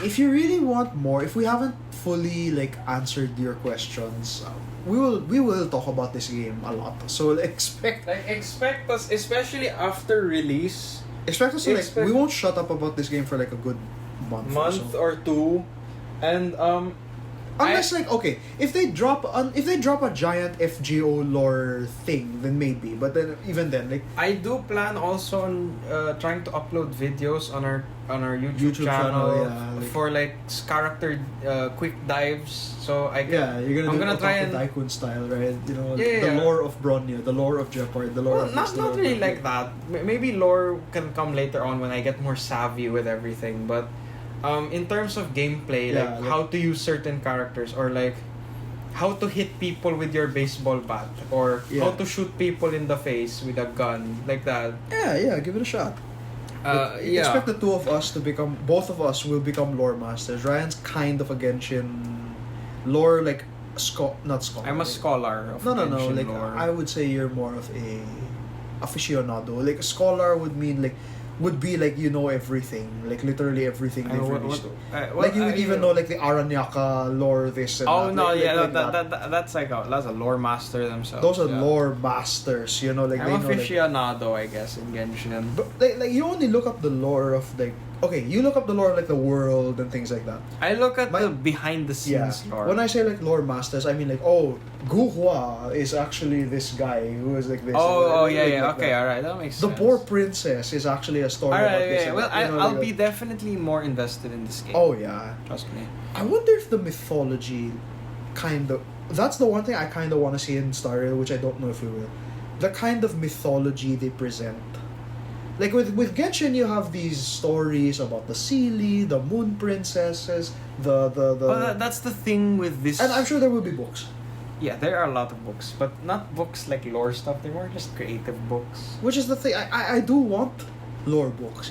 Speaker 1: If you really want more, if we haven't fully answered your questions, we will talk about this game a lot. So expect
Speaker 2: us, especially after release.
Speaker 1: Expect us to we won't shut up about this game for a good month or so.
Speaker 2: or two, and
Speaker 1: Unless if they drop a giant FGO lore thing, then maybe. But then even then,
Speaker 2: I do plan also on trying to upload videos on our YouTube channel for character quick dives. So I'm gonna try and
Speaker 1: Daikun style, right?
Speaker 2: Yeah,
Speaker 1: the lore of Bronya, the lore of Jeopard, the lore of
Speaker 2: not really like that. Maybe lore can come later on when I get more savvy with everything, but. In terms of gameplay, how to use certain characters, or how to hit people with your baseball bat, or how to shoot people in the face with a gun, like that.
Speaker 1: Yeah, give it a shot. Expect the both of us will become lore masters. Ryan's kind of a Genshin lore, not scholar.
Speaker 2: I'm a scholar of
Speaker 1: No.
Speaker 2: Genshin lore.
Speaker 1: I would say you're more of a aficionado. A scholar would mean would be everything, literally everything they've released. You would even know the Aranyaka lore, this and that.
Speaker 2: Oh no, that's that's a lore master themselves.
Speaker 1: Those are lore masters,
Speaker 2: I'm aficionado, I guess, in Genshin.
Speaker 1: But you only look up the lore of you look up the lore of the world and things like that.
Speaker 2: I look at the behind the scenes lore.
Speaker 1: When I say lore masters, I mean Guhua is actually this guy who is this.
Speaker 2: Okay, alright, that makes sense.
Speaker 1: The Poor Princess is actually a story about this.
Speaker 2: Well, I'll be definitely more invested in this game.
Speaker 1: Oh yeah,
Speaker 2: trust me.
Speaker 1: I wonder if the mythology that's the one thing I kind of want to see in Star Rail, which I don't know if we will. The kind of mythology they present. With Genshin, you have these stories about the Seelie, the Moon Princesses, the.
Speaker 2: Well, that's the thing with this.
Speaker 1: And I'm sure there will be books.
Speaker 2: Yeah, there are a lot of books, but not books like lore stuff. They're more just creative books.
Speaker 1: Which is the thing. I do want lore books.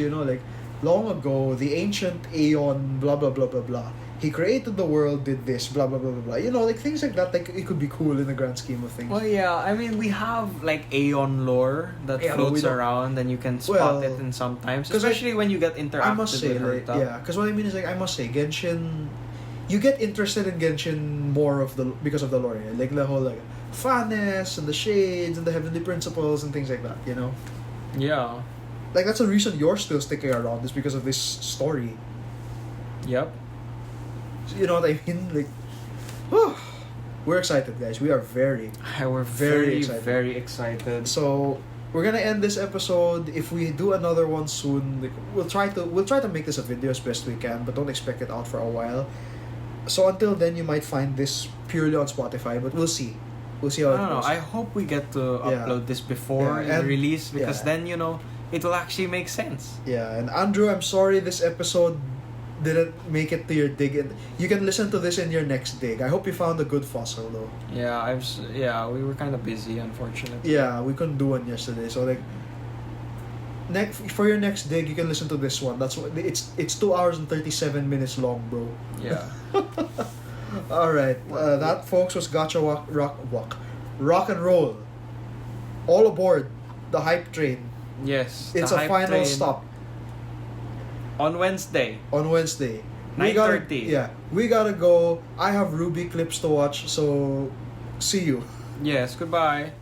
Speaker 1: Long ago, the ancient Aeon, blah blah blah blah blah. He created the world, did this, blah blah blah blah blah. Things like that. It could be cool in the grand scheme of things.
Speaker 2: Well, yeah. I mean, we have Aeon lore that floats around, and you can spot it in sometimes, especially when you get interactive.
Speaker 1: I must say, because what I mean is I must say, Genshin. You get interested in Genshin more because of the lore, the whole Fanes and the Shades and the Heavenly Principles and things like that.
Speaker 2: Yeah.
Speaker 1: That's the reason you're still sticking around, is because of this story.
Speaker 2: Yep.
Speaker 1: You know what I mean? We're excited, guys. We are
Speaker 2: we're very excited. Very excited.
Speaker 1: So we're gonna end this episode. If we do another one soon, we'll try to make this a video as best we can, but don't expect it out for a while. So until then, you might find this purely on Spotify, but we'll see. We'll see how it goes.
Speaker 2: I hope we get to upload this before the release, because then it will actually make sense.
Speaker 1: Yeah, and Andrew, I'm sorry this episode didn't make it to your dig, and you can listen to this in your next dig. I hope you found a good fossil though.
Speaker 2: Yeah, we were kind of busy, unfortunately.
Speaker 1: Yeah, we couldn't do one yesterday, so for your next dig, you can listen to this one. That's what it's 2 hours and 37 minutes long, bro.
Speaker 2: Yeah.
Speaker 1: All right, that folks was Gacha Rock and Roll. All aboard the hype train.
Speaker 2: Yes,
Speaker 1: it's a final stop.
Speaker 2: On Wednesday.
Speaker 1: 9:30. Yeah, we gotta go. I have Ruby clips to watch, so see you.
Speaker 2: Yes, goodbye.